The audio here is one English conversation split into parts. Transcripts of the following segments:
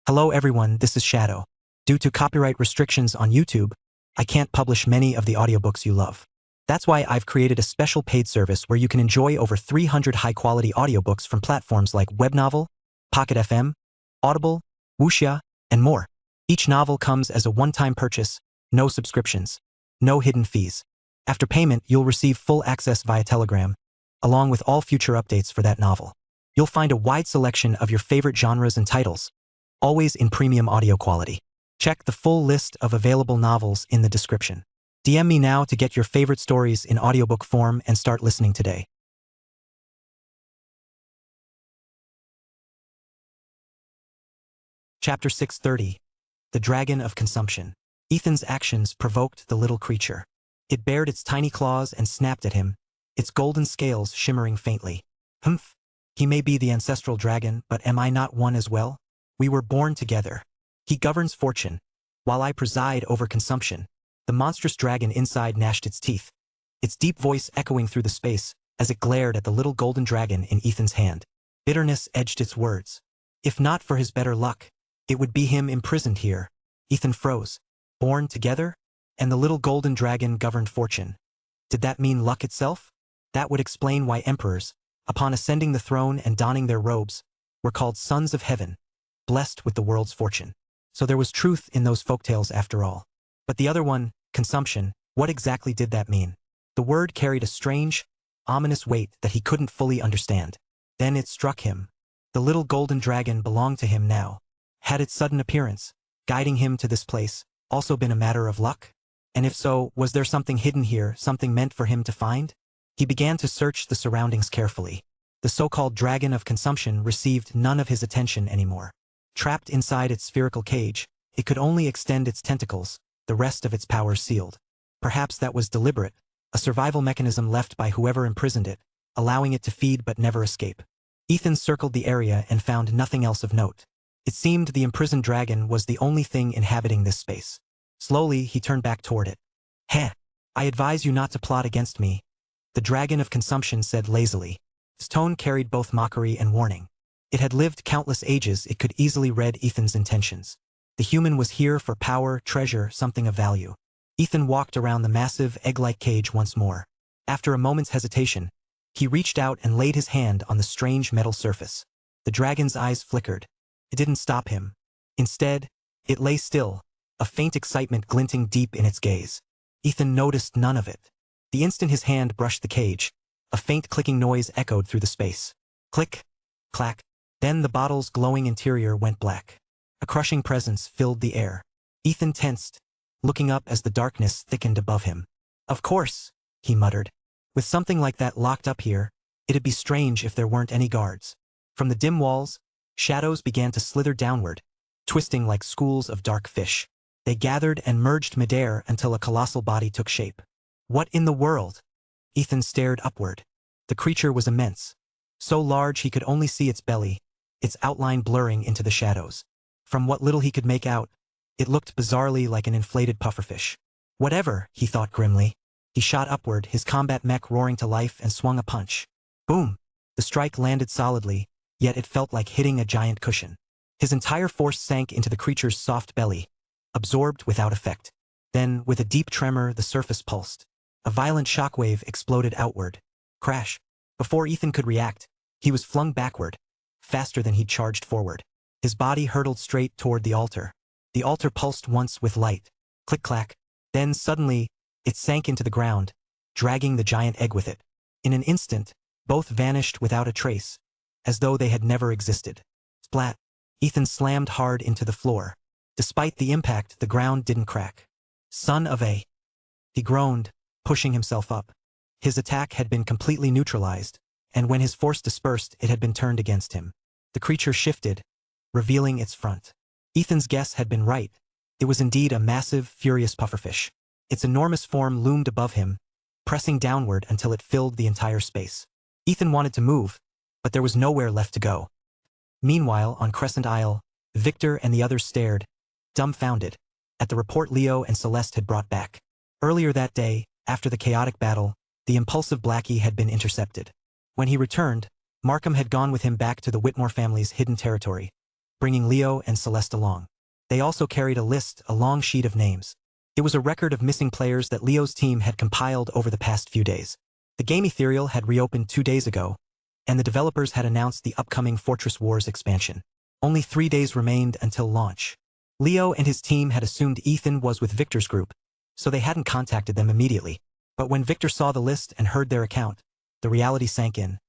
Hello everyone, this is Shadow. Due to copyright restrictions on YouTube, I can't publish many of the audiobooks you love. That's why I've created a special paid service where you can enjoy over 300 high-quality audiobooks from platforms like Webnovel, Pocket FM, Audible, Wuxia, and more. Each novel comes as a one-time purchase, no subscriptions, no hidden fees. After payment, you'll receive full access via Telegram, along with all future updates for that novel. You'll find a wide selection of your favorite genres and titles, always in premium audio quality. Check the full list of available novels in the description. DM me now to get your favorite stories in audiobook form and start listening today. Chapter 630. The Dragon of Consumption. Ethan's actions provoked the little creature. It bared its tiny claws and snapped at him, its golden scales shimmering faintly. Humph! He may be the ancestral dragon, but am I not one as well? We were born together. He governs fortune, while I preside over consumption. The monstrous dragon inside gnashed its teeth, its deep voice echoing through the space as it glared at the little golden dragon in Ethan's hand. Bitterness edged its words. If not for his better luck, it would be him imprisoned here. Ethan froze. Born together? And the little golden dragon governed fortune. Did that mean luck itself? That would explain why emperors, upon ascending the throne and donning their robes, were called sons of heaven, blessed with the world's fortune. So there was truth in those folktales after all. But the other one, consumption, what exactly did that mean? The word carried a strange, ominous weight that he couldn't fully understand. Then it struck him. The little golden dragon belonged to him now. Had its sudden appearance, guiding him to this place, also been a matter of luck? And if so, was there something hidden here, something meant for him to find? He began to search the surroundings carefully. The so-called dragon of consumption received none of his attention anymore. Trapped inside its spherical cage, it could only extend its tentacles, the rest of its power sealed. Perhaps that was deliberate, a survival mechanism left by whoever imprisoned it, allowing it to feed but never escape. Ethan circled the area and found nothing else of note. It seemed the imprisoned dragon was the only thing inhabiting this space. Slowly, he turned back toward it. Heh! I advise you not to plot against me, the dragon of consumption said lazily. His tone carried both mockery and warning. It had lived countless ages, it could easily read Ethan's intentions. The human was here for power, treasure, something of value. Ethan walked around the massive, egg-like cage once more. After a moment's hesitation, he reached out and laid his hand on the strange metal surface. The dragon's eyes flickered. It didn't stop him. Instead, it lay still, a faint excitement glinting deep in its gaze. Ethan noticed none of it. The instant his hand brushed the cage, a faint clicking noise echoed through the space. Click, clack. Then the bottle's glowing interior went black. A crushing presence filled the air. Ethan tensed, looking up as the darkness thickened above him. Of course, he muttered. With something like that locked up here, it'd be strange if there weren't any guards. From the dim walls, shadows began to slither downward, twisting like schools of dark fish. They gathered and merged midair until a colossal body took shape. What in the world? Ethan stared upward. The creature was immense. So large he could only see its belly, its outline blurring into the shadows. From what little he could make out, it looked bizarrely like an inflated pufferfish. Whatever, he thought grimly. He shot upward, his combat mech roaring to life, and swung a punch. Boom! The strike landed solidly, yet it felt like hitting a giant cushion. His entire force sank into the creature's soft belly, absorbed without effect. Then, with a deep tremor, the surface pulsed. A violent shockwave exploded outward. Crash! Before Ethan could react, he was flung backward, faster than he'd charged forward. His body hurtled straight toward the altar. The altar pulsed once with light. Click-clack. Then, suddenly, it sank into the ground, dragging the giant egg with it. In an instant, both vanished without a trace, as though they had never existed. Splat! Ethan slammed hard into the floor. Despite the impact, the ground didn't crack. Son of a... He groaned, pushing himself up. His attack had been completely neutralized, and when his force dispersed, it had been turned against him. The creature shifted, revealing its front. Ethan's guess had been right. It was indeed a massive, furious pufferfish. Its enormous form loomed above him, pressing downward until it filled the entire space. Ethan wanted to move, but there was nowhere left to go. Meanwhile, on Crescent Isle, Victor and the others stared, dumbfounded, at the report Leo and Celeste had brought back. Earlier that day, after the chaotic battle, the impulsive Blackie had been intercepted. When he returned, Markham had gone with him back to the Whitmore family's hidden territory. bringing Leo and Celeste along. They also carried a long sheet of names. It was a record of missing players that Leo's team had compiled over the past few days. The game Ethereal had reopened 2 days ago, and the developers had announced the upcoming Fortress Wars expansion. Only 3 days remained until launch. Leo and his team had assumed Ethan was with Victor's group, so they hadn't contacted them immediately. But when Victor saw the list and heard their account, the reality sank in.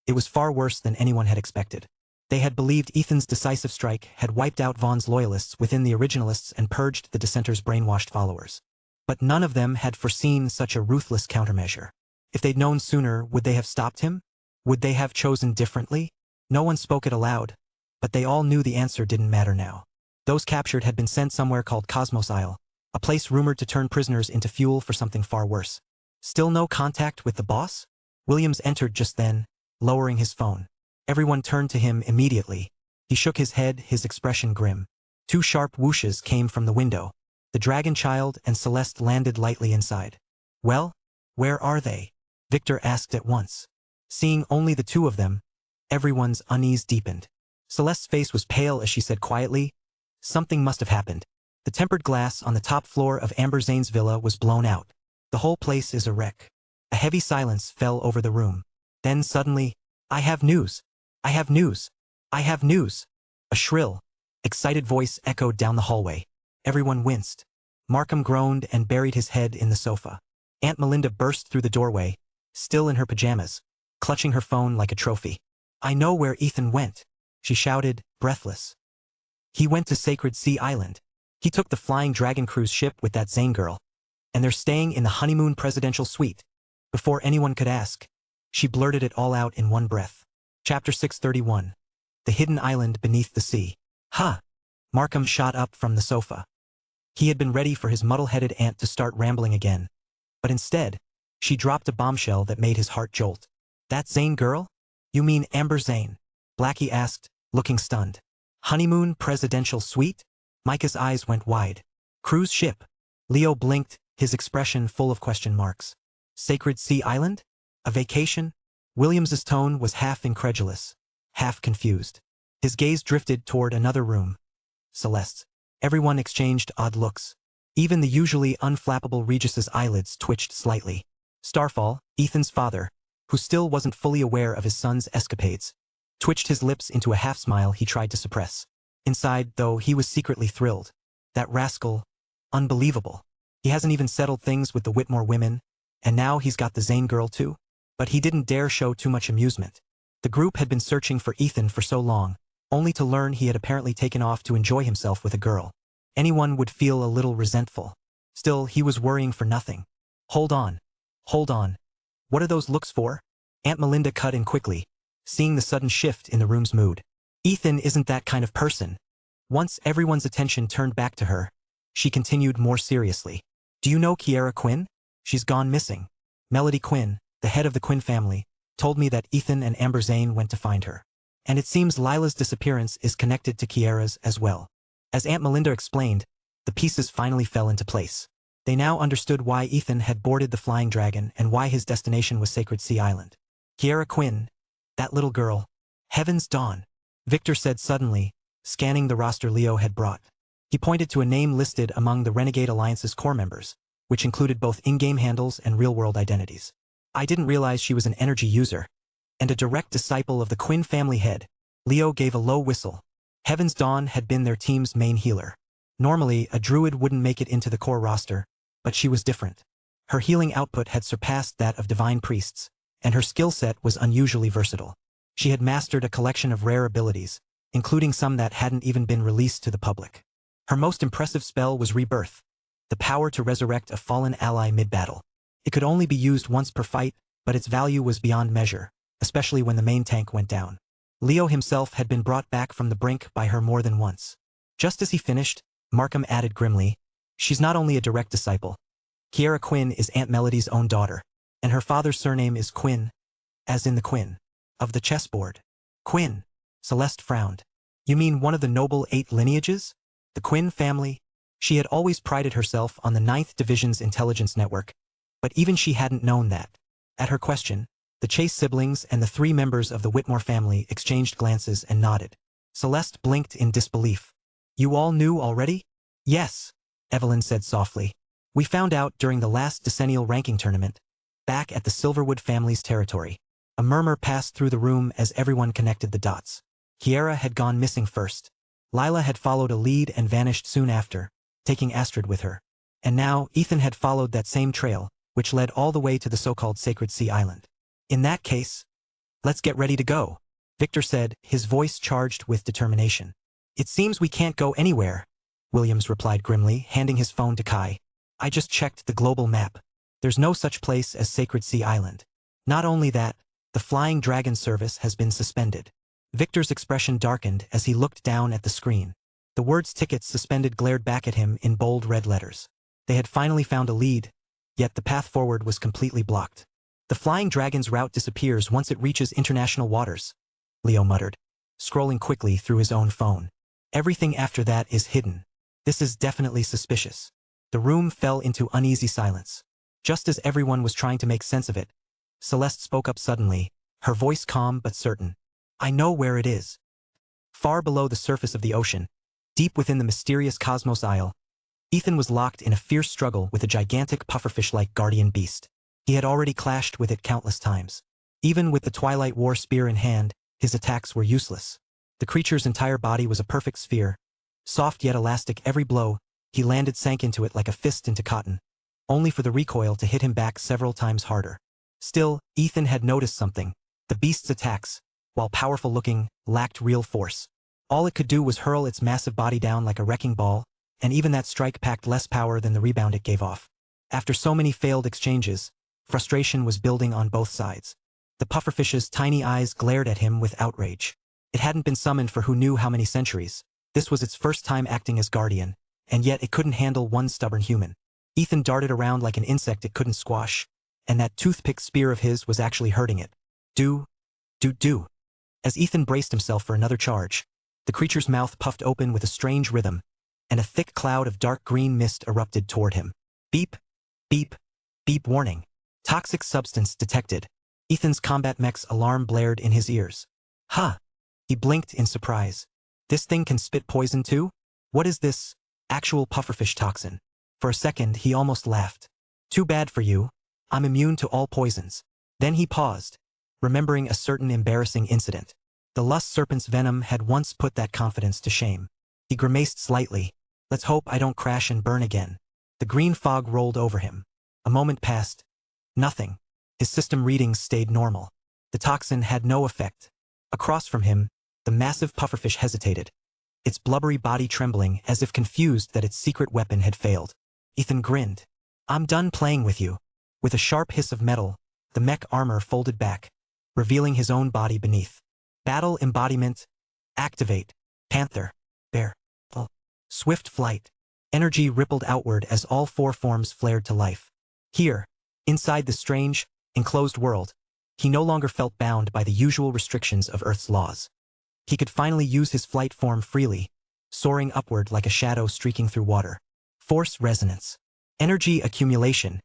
It was far worse than anyone had expected. They had believed Ethan's decisive strike had wiped out Vaughn's loyalists within the Originalists and purged the Dissenters' brainwashed followers. But none of them had foreseen such a ruthless countermeasure. If they'd known sooner, would they have stopped him? Would they have chosen differently? No one spoke it aloud, but they all knew the answer didn't matter now. Those captured had been sent somewhere called Cosmos Isle, a place rumored to turn prisoners into fuel for something far worse. Still no contact with the boss? Williams entered just then, lowering his phone. Everyone turned to him immediately. He shook his head, his expression grim. 2 sharp whooshes came from the window. The Dragon Child and Celeste landed lightly inside. Well, where are they? Victor asked at once. Seeing only the 2 of them, everyone's unease deepened. Celeste's face was pale as she said quietly, "Something must have happened. The tempered glass on the top floor of Amber Zane's villa was blown out. The whole place is a wreck." A heavy silence fell over the room. Then suddenly, "I have news! I have news! I have news!" A shrill, excited voice echoed down the hallway. Everyone winced. Markham groaned and buried his head in the sofa. Aunt Melinda burst through the doorway, still in her pajamas, clutching her phone like a trophy. "I know where Ethan went," she shouted, breathless. "He went to Sacred Sea Island. He took the Flying Dragon cruise ship with that Zane girl. And they're staying in the honeymoon presidential suite." Before anyone could ask, she blurted it all out in one breath. Chapter 631. The Hidden Island Beneath the Sea. "Huh!" Markham shot up from the sofa. He had been ready for his muddle-headed aunt to start rambling again. But instead, she dropped a bombshell that made his heart jolt. "That Zane girl? You mean Amber Zane?" Blackie asked, looking stunned. "Honeymoon presidential suite?" Micah's eyes went wide. "Cruise ship?" Leo blinked, his expression full of question marks. "Sacred Sea Island? A vacation?" Williams's tone was half incredulous, half confused. His gaze drifted toward another room. Celeste's. Everyone exchanged odd looks. Even the usually unflappable Regis's eyelids twitched slightly. Starfall, Ethan's father, who still wasn't fully aware of his son's escapades, twitched his lips into a half-smile he tried to suppress. Inside, though, he was secretly thrilled. That rascal, unbelievable. He hasn't even settled things with the Whitmore women, and now he's got the Zane girl too? But he didn't dare show too much amusement. The group had been searching for Ethan for so long, only to learn he had apparently taken off to enjoy himself with a girl. Anyone would feel a little resentful. Still, he was worrying for nothing. Hold on. Hold on. What are those looks for?" Aunt Melinda cut in quickly, seeing the sudden shift in the room's mood. "Ethan isn't that kind of person." Once everyone's attention turned back to her, she continued more seriously. "Do you know Kiera Quinn? She's gone missing. Melody Quinn, the head of the Quinn family, told me that Ethan and Amber Zane went to find her. And it seems Lila's disappearance is connected to Kiera's as well." As Aunt Melinda explained, the pieces finally fell into place. They now understood why Ethan had boarded the Flying Dragon and why his destination was Sacred Sea Island. Kiera Quinn, that little girl. Heaven's dawn, Victor said suddenly, scanning the roster Leo had brought. He pointed to a name listed among the Renegade Alliance's core members, which included both in-game handles and real-world identities. "I didn't realize she was an energy user. And a direct disciple of the Quinn family head." Leo gave a low whistle. Heaven's Dawn had been their team's main healer. Normally, a druid wouldn't make it into the core roster, but she was different. Her healing output had surpassed that of divine priests, and her skill set was unusually versatile. She had mastered a collection of rare abilities, including some that hadn't even been released to the public. Her most impressive spell was Rebirth, the power to resurrect a fallen ally mid-battle. It could only be used once per fight, but its value was beyond measure, especially when the main tank went down. Leo himself had been brought back from the brink by her more than once. Just as he finished, Markham added grimly, "She's not only a direct disciple. Kiera Quinn is Aunt Melody's own daughter, and her father's surname is Quinn, as in the Quinn of the chessboard." "Quinn?" Celeste frowned. "You mean one of the noble 8 lineages? The Quinn family?" She had always prided herself on the 9th Division's intelligence network, but even she hadn't known that. At her question, the Chase siblings and the 3 members of the Whitmore family exchanged glances and nodded. Celeste blinked in disbelief. You all knew already? Yes, Evelyn said softly. We found out during the last decennial ranking tournament, back at the Silverwood family's territory. A murmur passed through the room as everyone connected the dots. Kiera had gone missing first. Lila had followed a lead and vanished soon after, taking Astrid with her. And now Ethan had followed that same trail, which led all the way to the so-called Sacred Sea Island. In that case, let's get ready to go, Victor said, his voice charged with determination. It seems we can't go anywhere, Williams replied grimly, handing his phone to Kai. I just checked the global map. There's no such place as Sacred Sea Island. Not only that, the Flying Dragon service has been suspended. Victor's expression darkened as he looked down at the screen. The words "tickets suspended" glared back at him in bold red letters. They had finally found a lead, yet the path forward was completely blocked. The Flying Dragon's route disappears once it reaches international waters, Leo muttered, scrolling quickly through his own phone. Everything after that is hidden. This is definitely suspicious. The room fell into uneasy silence. Just as everyone was trying to make sense of it, Celeste spoke up suddenly, her voice calm but certain. I know where it is. Far below the surface of the ocean, deep within the mysterious Cosmos Isle, Ethan was locked in a fierce struggle with a gigantic pufferfish-like guardian beast. He had already clashed with it countless times. Even with the Twilight War spear in hand, his attacks were useless. The creature's entire body was a perfect sphere. Soft yet elastic, every blow he landed sank into it like a fist into cotton, only for the recoil to hit him back several times harder. Still, Ethan had noticed something. The beast's attacks, while powerful-looking, lacked real force. All it could do was hurl its massive body down like a wrecking ball, and even that strike packed less power than the rebound it gave off. After so many failed exchanges, frustration was building on both sides. The pufferfish's tiny eyes glared at him with outrage. It hadn't been summoned for who knew how many centuries. This was its first time acting as guardian, and yet it couldn't handle one stubborn human. Ethan darted around like an insect it couldn't squash, and that toothpick spear of his was actually hurting it. Do. As Ethan braced himself for another charge, the creature's mouth puffed open with a strange rhythm, and a thick cloud of dark green mist erupted toward him. Beep, beep, beep warning. Toxic substance detected. Ethan's combat mech's alarm blared in his ears. Ha! He blinked in surprise. This thing can spit poison too? What is this? Actual pufferfish toxin. For a second he almost laughed. Too bad for you. I'm immune to all poisons. Then he paused, remembering a certain embarrassing incident. The lust serpent's venom had once put that confidence to shame. He grimaced slightly. Let's hope I don't crash and burn again. The green fog rolled over him. A moment passed. Nothing. His system readings stayed normal. The toxin had no effect. Across from him, the massive pufferfish hesitated, its blubbery body trembling as if confused that its secret weapon had failed. Ethan grinned. I'm done playing with you. With a sharp hiss of metal, the mech armor folded back, revealing his own body beneath. Battle embodiment. Activate. Panther. Bear. Swift flight. Energy rippled outward as all four forms flared to life. Here, inside the strange, enclosed world, he no longer felt bound by the usual restrictions of Earth's laws. He could finally use his flight form freely, soaring upward like a shadow streaking through water. Force resonance. Energy accumulation.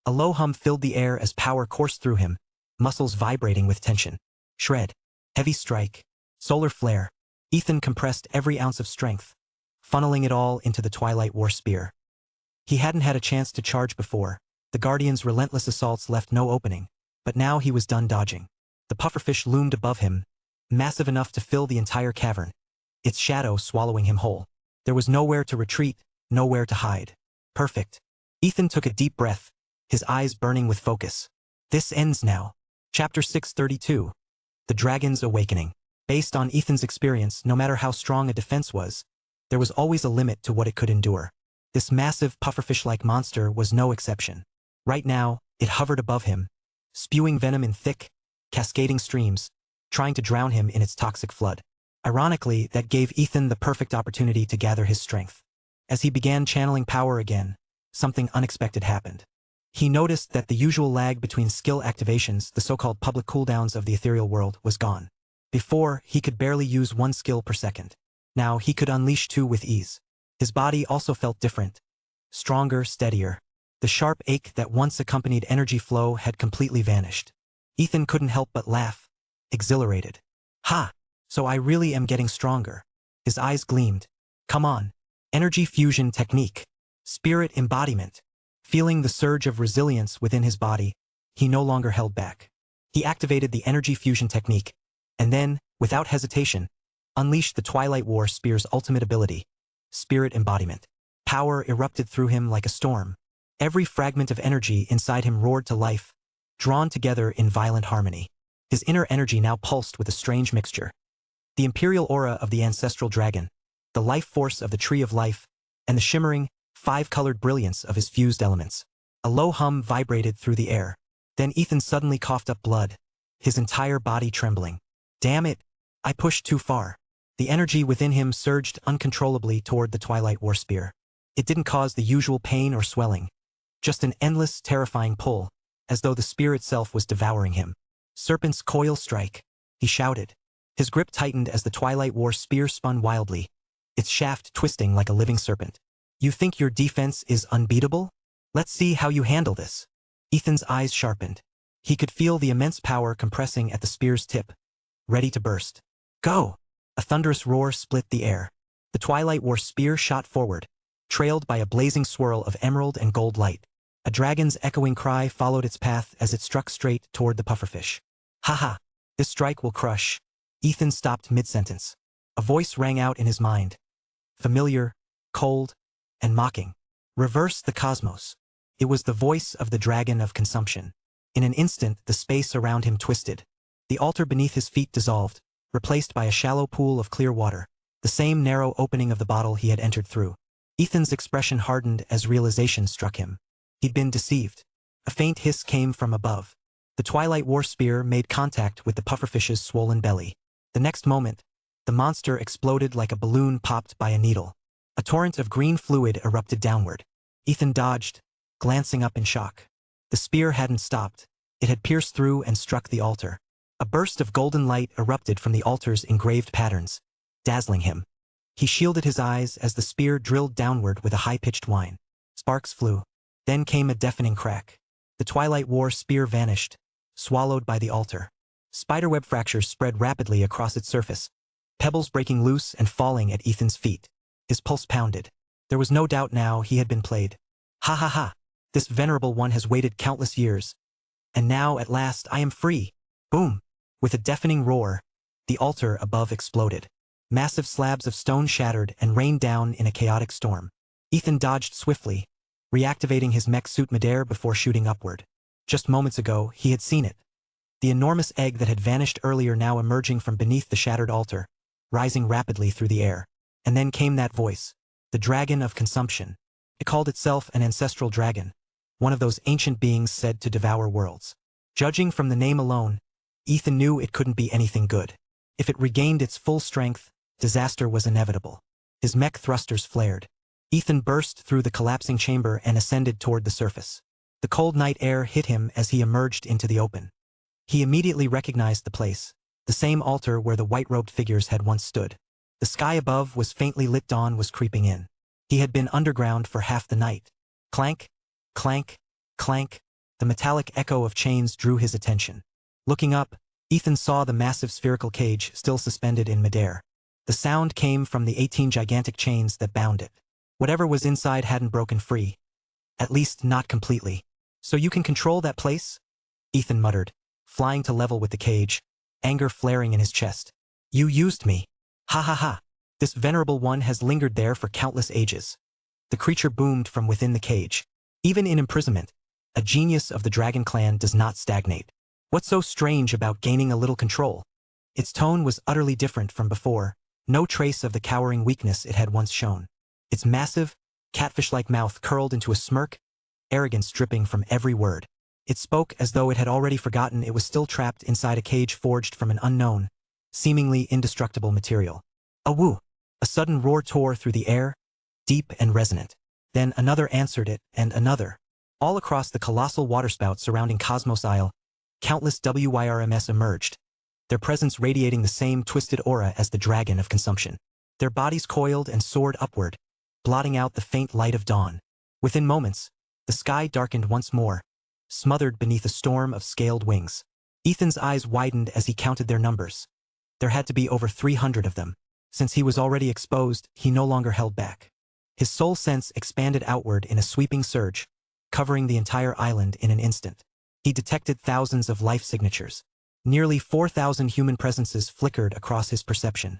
A low hum filled the air as power coursed through him, muscles vibrating with tension. Shred. Heavy strike. Solar flare. Ethan compressed every ounce of strength, funneling it all into the Twilight War spear. He hadn't had a chance to charge before. The Guardian's relentless assaults left no opening, but now he was done dodging. The pufferfish loomed above him, massive enough to fill the entire cavern, its shadow swallowing him whole. There was nowhere to retreat, nowhere to hide. Perfect. Ethan took a deep breath, his eyes burning with focus. This ends now. Chapter 632. The Dragon's Awakening. Based on Ethan's experience, no matter how strong a defense was, there was always a limit to what it could endure. This massive pufferfish-like monster was no exception. Right now, it hovered above him, spewing venom in thick, cascading streams, trying to drown him in its toxic flood. Ironically, that gave Ethan the perfect opportunity to gather his strength. As he began channeling power again, something unexpected happened. He noticed that the usual lag between skill activations, the so-called public cooldowns of the ethereal world, was gone. Before, he could barely use one skill per second. Now he could unleash two with ease. His body also felt different. Stronger, steadier. The sharp ache that once accompanied energy flow had completely vanished. Ethan couldn't help but laugh, exhilarated. Ha! So I really am getting stronger. His eyes gleamed. Come on. Energy fusion technique. Spirit embodiment. Feeling the surge of resilience within his body, he no longer held back. He activated the energy fusion technique, and then, without hesitation, unleashed the Twilight War Spear's ultimate ability, spirit embodiment. Power erupted through him like a storm. Every fragment of energy inside him roared to life, drawn together in violent harmony. His inner energy now pulsed with a strange mixture. The imperial aura of the ancestral dragon, the life force of the tree of life, and the shimmering, five-colored brilliance of his fused elements. A low hum vibrated through the air. Then Ethan suddenly coughed up blood, his entire body trembling. Damn it! I pushed too far. The energy within him surged uncontrollably toward the Twilight War Spear. It didn't cause the usual pain or swelling, just an endless, terrifying pull, as though the spear itself was devouring him. Serpent's coil strike, he shouted. His grip tightened as the Twilight War Spear spun wildly, its shaft twisting like a living serpent. You think your defense is unbeatable? Let's see how you handle this. Ethan's eyes sharpened. He could feel the immense power compressing at the spear's tip, ready to burst. Go! A thunderous roar split the air. The Twilight War Spear shot forward, trailed by a blazing swirl of emerald and gold light. A dragon's echoing cry followed its path as it struck straight toward the pufferfish. Haha! This strike will crush. Ethan stopped mid-sentence. A voice rang out in his mind. Familiar, cold, and mocking. Reverse the cosmos. It was the voice of the dragon of consumption. In an instant, the space around him twisted. The altar beneath his feet dissolved, replaced by a shallow pool of clear water, the same narrow opening of the bottle he had entered through. Ethan's expression hardened as realization struck him. He'd been deceived. A faint hiss came from above. The Twilight War Spear made contact with the pufferfish's swollen belly. The next moment, the monster exploded like a balloon popped by a needle. A torrent of green fluid erupted downward. Ethan dodged, glancing up in shock. The spear hadn't stopped. It had pierced through and struck the altar. A burst of golden light erupted from the altar's engraved patterns, dazzling him. He shielded his eyes as the spear drilled downward with a high-pitched whine. Sparks flew. Then came a deafening crack. The Twilight War Spear vanished, swallowed by the altar. Spiderweb fractures spread rapidly across its surface, pebbles breaking loose and falling at Ethan's feet. His pulse pounded. There was no doubt now he had been played. Ha ha ha! This venerable one has waited countless years. And now, at last, I am free. Boom! With a deafening roar, the altar above exploded. Massive slabs of stone shattered and rained down in a chaotic storm. Ethan dodged swiftly, reactivating his mech suit midair before shooting upward. Just moments ago, he had seen it. The enormous egg that had vanished earlier now emerging from beneath the shattered altar, rising rapidly through the air. And then came that voice, the dragon of consumption. It called itself an ancestral dragon, one of those ancient beings said to devour worlds. Judging from the name alone, Ethan knew it couldn't be anything good. If it regained its full strength, disaster was inevitable. His mech thrusters flared. Ethan burst through the collapsing chamber and ascended toward the surface. The cold night air hit him as he emerged into the open. He immediately recognized the place, the same altar where the white-robed figures had once stood. The sky above was faintly lit. Dawn was creeping in. He had been underground for half the night. Clank, clank, clank. The metallic echo of chains drew his attention. Looking up, Ethan saw the massive spherical cage still suspended in midair. The sound came from the 18 gigantic chains that bound it. Whatever was inside hadn't broken free. At least not completely. So you can control that place? Ethan muttered, flying to level with the cage, anger flaring in his chest. You used me. Ha ha ha. This venerable one has lingered there for countless ages. The creature boomed from within the cage. Even in imprisonment, a genius of the Dragon Clan does not stagnate. What's so strange about gaining a little control? Its tone was utterly different from before, no trace of the cowering weakness it had once shown. Its massive, catfish-like mouth curled into a smirk, arrogance dripping from every word. It spoke as though it had already forgotten it was still trapped inside a cage forged from an unknown, seemingly indestructible material. A woo! A sudden roar tore through the air, deep and resonant. Then another answered it, and another. All across the colossal waterspout surrounding Cosmos Isle, countless WYRMS emerged, their presence radiating the same twisted aura as the dragon of consumption. Their bodies coiled and soared upward, blotting out the faint light of dawn. Within moments, the sky darkened once more, smothered beneath a storm of scaled wings. Ethan's eyes widened as he counted their numbers. There had to be over 300 of them. Since he was already exposed, he no longer held back. His soul sense expanded outward in a sweeping surge, covering the entire island in an instant. He detected thousands of life signatures. Nearly 4,000 human presences flickered across his perception.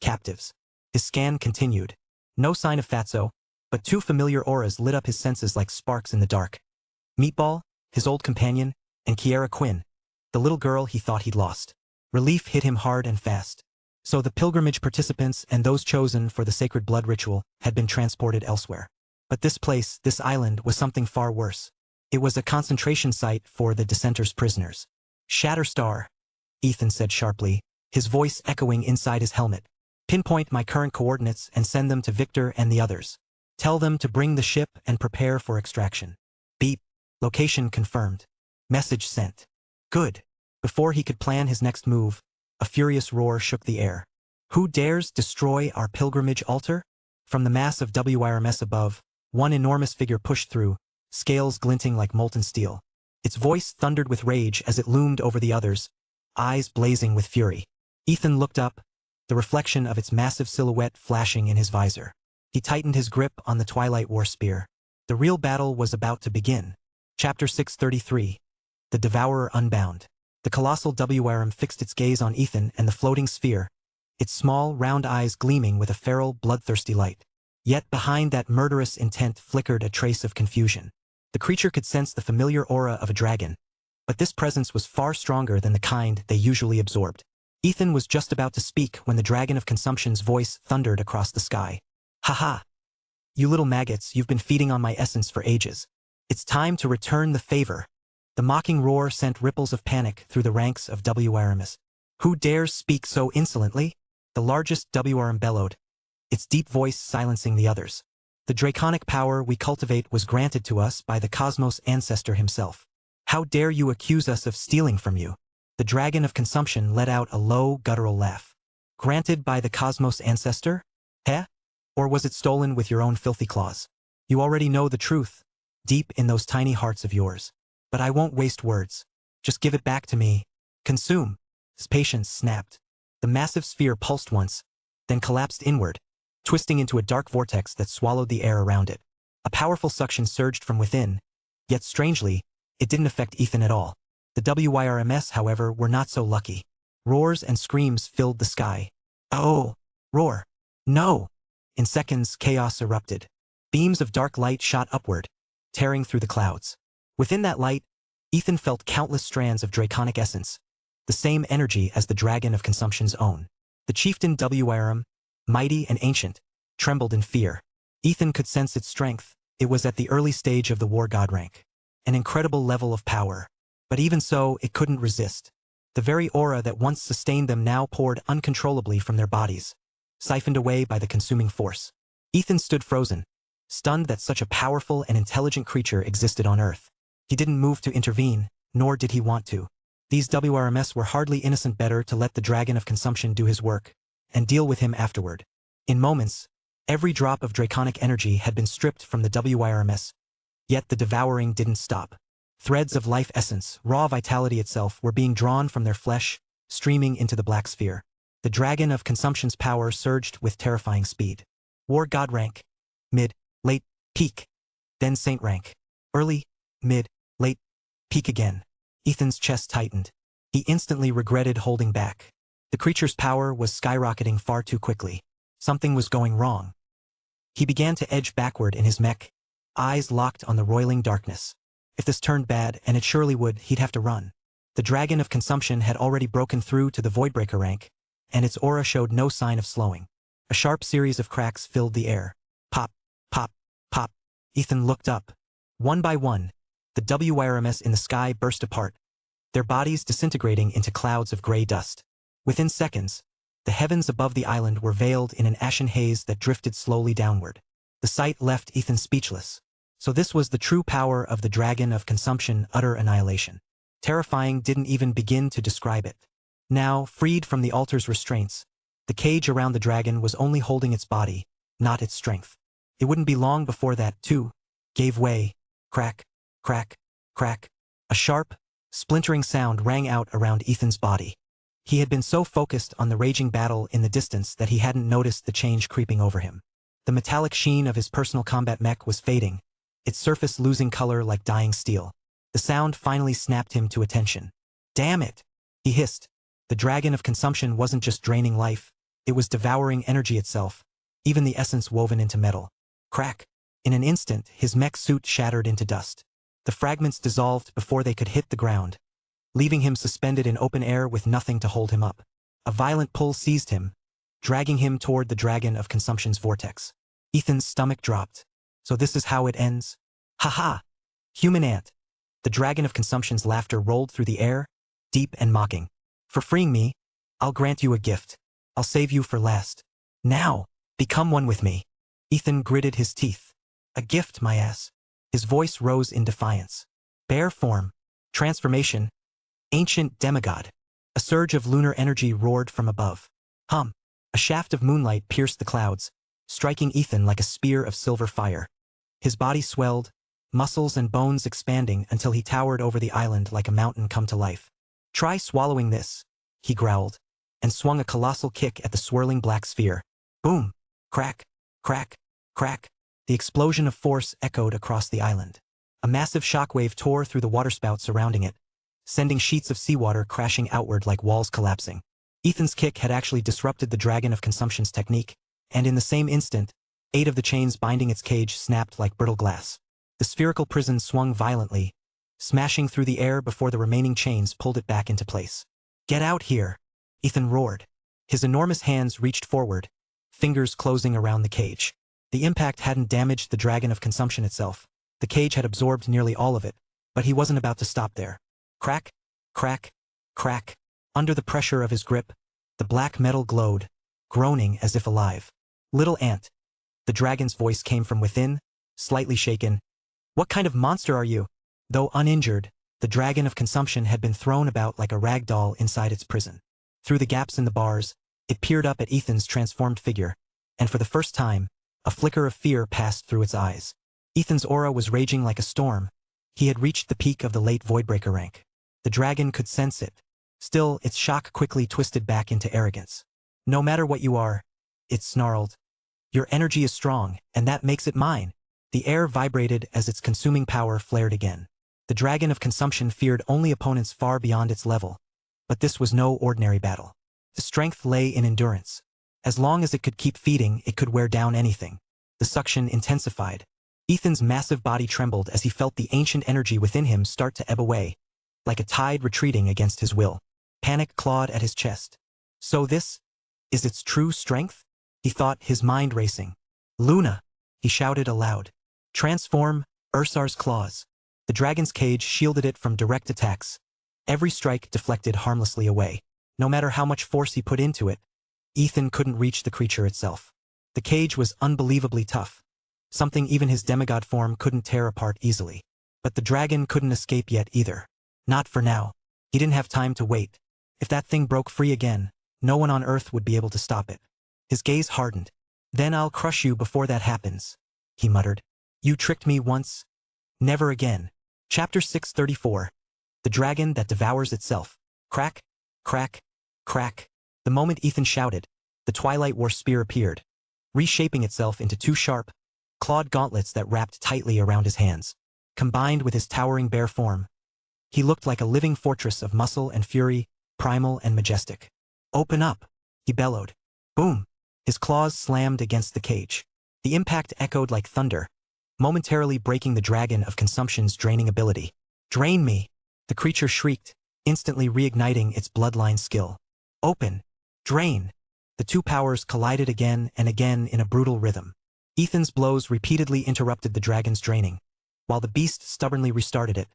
Captives. His scan continued. No sign of Fatso, but two familiar auras lit up his senses like sparks in the dark. Meatball, his old companion, and Kiara Quinn, the little girl he thought he'd lost. Relief hit him hard and fast. So the pilgrimage participants and those chosen for the sacred blood ritual had been transported elsewhere. But this place, this island, was something far worse. It was a concentration site for the dissenters' prisoners. Shatterstar, Ethan said sharply, his voice echoing inside his helmet. Pinpoint my current coordinates and send them to Victor and the others. Tell them to bring the ship and prepare for extraction. Beep. Location confirmed. Message sent. Good. Before he could plan his next move, a furious roar shook the air. Who dares destroy our pilgrimage altar? From the mass of WIRMS above, one enormous figure pushed through, scales glinting like molten steel. Its voice thundered with rage as it loomed over the others, eyes blazing with fury. Ethan looked up, the reflection of its massive silhouette flashing in his visor. He tightened his grip on the Twilight War spear. The real battle was about to begin. Chapter 633. The Devourer Unbound. The colossal WIRM fixed its gaze on Ethan and the floating sphere, its small, round eyes gleaming with a feral, bloodthirsty light. Yet behind that murderous intent flickered a trace of confusion. The creature could sense the familiar aura of a dragon, but this presence was far stronger than the kind they usually absorbed. Ethan was just about to speak when the Dragon of Consumption's voice thundered across the sky. Ha! You little maggots, you've been feeding on my essence for ages. It's time to return the favor. The mocking roar sent ripples of panic through the ranks of WIRMs. Who dares speak so insolently? The largest WRM bellowed, its deep voice silencing the others. The draconic power we cultivate was granted to us by the Cosmos Ancestor himself. How dare you accuse us of stealing from you? The Dragon of Consumption let out a low, guttural laugh. Granted by the Cosmos Ancestor? Eh? Or was it stolen with your own filthy claws? You already know the truth, deep in those tiny hearts of yours. But I won't waste words. Just give it back to me. Consume. His patience snapped. The massive sphere pulsed once, then collapsed inward, twisting into a dark vortex that swallowed the air around it. A powerful suction surged from within, yet strangely, it didn't affect Ethan at all. The WIRMs, however, were not so lucky. Roars and screams filled the sky. Oh! Roar! No! In seconds, chaos erupted. Beams of dark light shot upward, tearing through the clouds. Within that light, Ethan felt countless strands of draconic essence, the same energy as the Dragon of Consumption's own. The chieftain WIRM, mighty and ancient, trembled in fear. Ethan could sense its strength. It was at the early stage of the War God rank. An incredible level of power. But even so, it couldn't resist. The very aura that once sustained them now poured uncontrollably from their bodies, siphoned away by the consuming force. Ethan stood frozen, stunned that such a powerful and intelligent creature existed on Earth. He didn't move to intervene, nor did he want to. These WIRMs were hardly innocent, better to let the Dragon of Consumption do his work, and deal with him afterward. In moments, every drop of draconic energy had been stripped from the WIRMs, yet the devouring didn't stop. Threads of life essence, raw vitality itself, were being drawn from their flesh, streaming into the black sphere. The Dragon of Consumption's power surged with terrifying speed. War God rank. Mid, late, peak. Then Saint rank. Early, mid, late, peak again. Ethan's chest tightened. He instantly regretted holding back. The creature's power was skyrocketing far too quickly. Something was going wrong. He began to edge backward in his mech, eyes locked on the roiling darkness. If this turned bad, and it surely would, he'd have to run. The Dragon of Consumption had already broken through to the Voidbreaker rank, and its aura showed no sign of slowing. A sharp series of cracks filled the air. Pop, pop, pop. Ethan looked up. One by one, the WIRMs in the sky burst apart, their bodies disintegrating into clouds of gray dust. Within seconds, the heavens above the island were veiled in an ashen haze that drifted slowly downward. The sight left Ethan speechless. So this was the true power of the Dragon of Consumption, utter annihilation. Terrifying didn't even begin to describe it. Now, freed from the altar's restraints, the cage around the dragon was only holding its body, not its strength. It wouldn't be long before that, too, gave way. Crack, crack, crack. A sharp, splintering sound rang out around Ethan's body. He had been so focused on the raging battle in the distance that he hadn't noticed the change creeping over him. The metallic sheen of his personal combat mech was fading, its surface losing color like dying steel. The sound finally snapped him to attention. "Damn it!" he hissed. The dragon of consumption wasn't just draining life, it was devouring energy itself, even the essence woven into metal. Crack! In an instant, his mech suit shattered into dust. The fragments dissolved before they could hit the ground, leaving him suspended in open air with nothing to hold him up. A violent pull seized him, dragging him toward the dragon of consumption's vortex. Ethan's stomach dropped. So this is how it ends? Ha ha! Human ant! The dragon of consumption's laughter rolled through the air, deep and mocking. For freeing me, I'll grant you a gift. I'll save you for last. Now, become one with me. Ethan gritted his teeth. A gift, my ass. His voice rose in defiance. Bear form. Transformation. Ancient demigod. A surge of lunar energy roared from above. Hum. A shaft of moonlight pierced the clouds, striking Ethan like a spear of silver fire. His body swelled, muscles and bones expanding until he towered over the island like a mountain come to life. Try swallowing this, he growled, and swung a colossal kick at the swirling black sphere. Boom! Crack! Crack! Crack! The explosion of force echoed across the island. A massive shockwave tore through the waterspout surrounding it, sending sheets of seawater crashing outward like walls collapsing. Ethan's kick had actually disrupted the dragon of consumption's technique, and in the same instant, 8 of the chains binding its cage snapped like brittle glass. The spherical prison swung violently, smashing through the air before the remaining chains pulled it back into place. Get out here! Ethan roared. His enormous hands reached forward, fingers closing around the cage. The impact hadn't damaged the dragon of consumption itself. The cage had absorbed nearly all of it, but he wasn't about to stop there. Crack! Crack! Crack! Under the pressure of his grip, the black metal glowed, groaning as if alive. Little ant. The dragon's voice came from within, slightly shaken. What kind of monster are you? Though uninjured, the dragon of consumption had been thrown about like a rag doll inside its prison. Through the gaps in the bars, it peered up at Ethan's transformed figure, and for the first time, a flicker of fear passed through its eyes. Ethan's aura was raging like a storm. He had reached the peak of the late Voidbreaker rank. The dragon could sense it. Still, its shock quickly twisted back into arrogance. No matter what you are, it snarled. Your energy is strong, and that makes it mine. The air vibrated as its consuming power flared again. The dragon of consumption feared only opponents far beyond its level. But this was no ordinary battle. The strength lay in endurance. As long as it could keep feeding, it could wear down anything. The suction intensified. Ethan's massive body trembled as he felt the ancient energy within him start to ebb away, like a tide retreating against his will. Panic clawed at his chest. So this is its true strength? He thought, his mind racing. Luna! He shouted aloud. Transform, Ursar's claws. The dragon's cage shielded it from direct attacks. Every strike deflected harmlessly away. No matter how much force he put into it, Ethan couldn't reach the creature itself. The cage was unbelievably tough, something even his demigod form couldn't tear apart easily. But the dragon couldn't escape yet either. Not for now. He didn't have time to wait. If that thing broke free again, no one on Earth would be able to stop it. His gaze hardened. Then I'll crush you before that happens, he muttered. You tricked me once. Never again. Chapter 634. The Dragon That Devours Itself. Crack, crack, crack. The moment Ethan shouted, the Twilight War spear appeared, reshaping itself into 2 sharp, clawed gauntlets that wrapped tightly around his hands. Combined with his towering bear form, he looked like a living fortress of muscle and fury, primal and majestic. Open up, he bellowed. Boom! His claws slammed against the cage. The impact echoed like thunder, momentarily breaking the dragon of consumption's draining ability. Drain me! The creature shrieked, instantly reigniting its bloodline skill. Open! Drain! The 2 powers collided again and again in a brutal rhythm. Ethan's blows repeatedly interrupted the dragon's draining, while the beast stubbornly restarted it,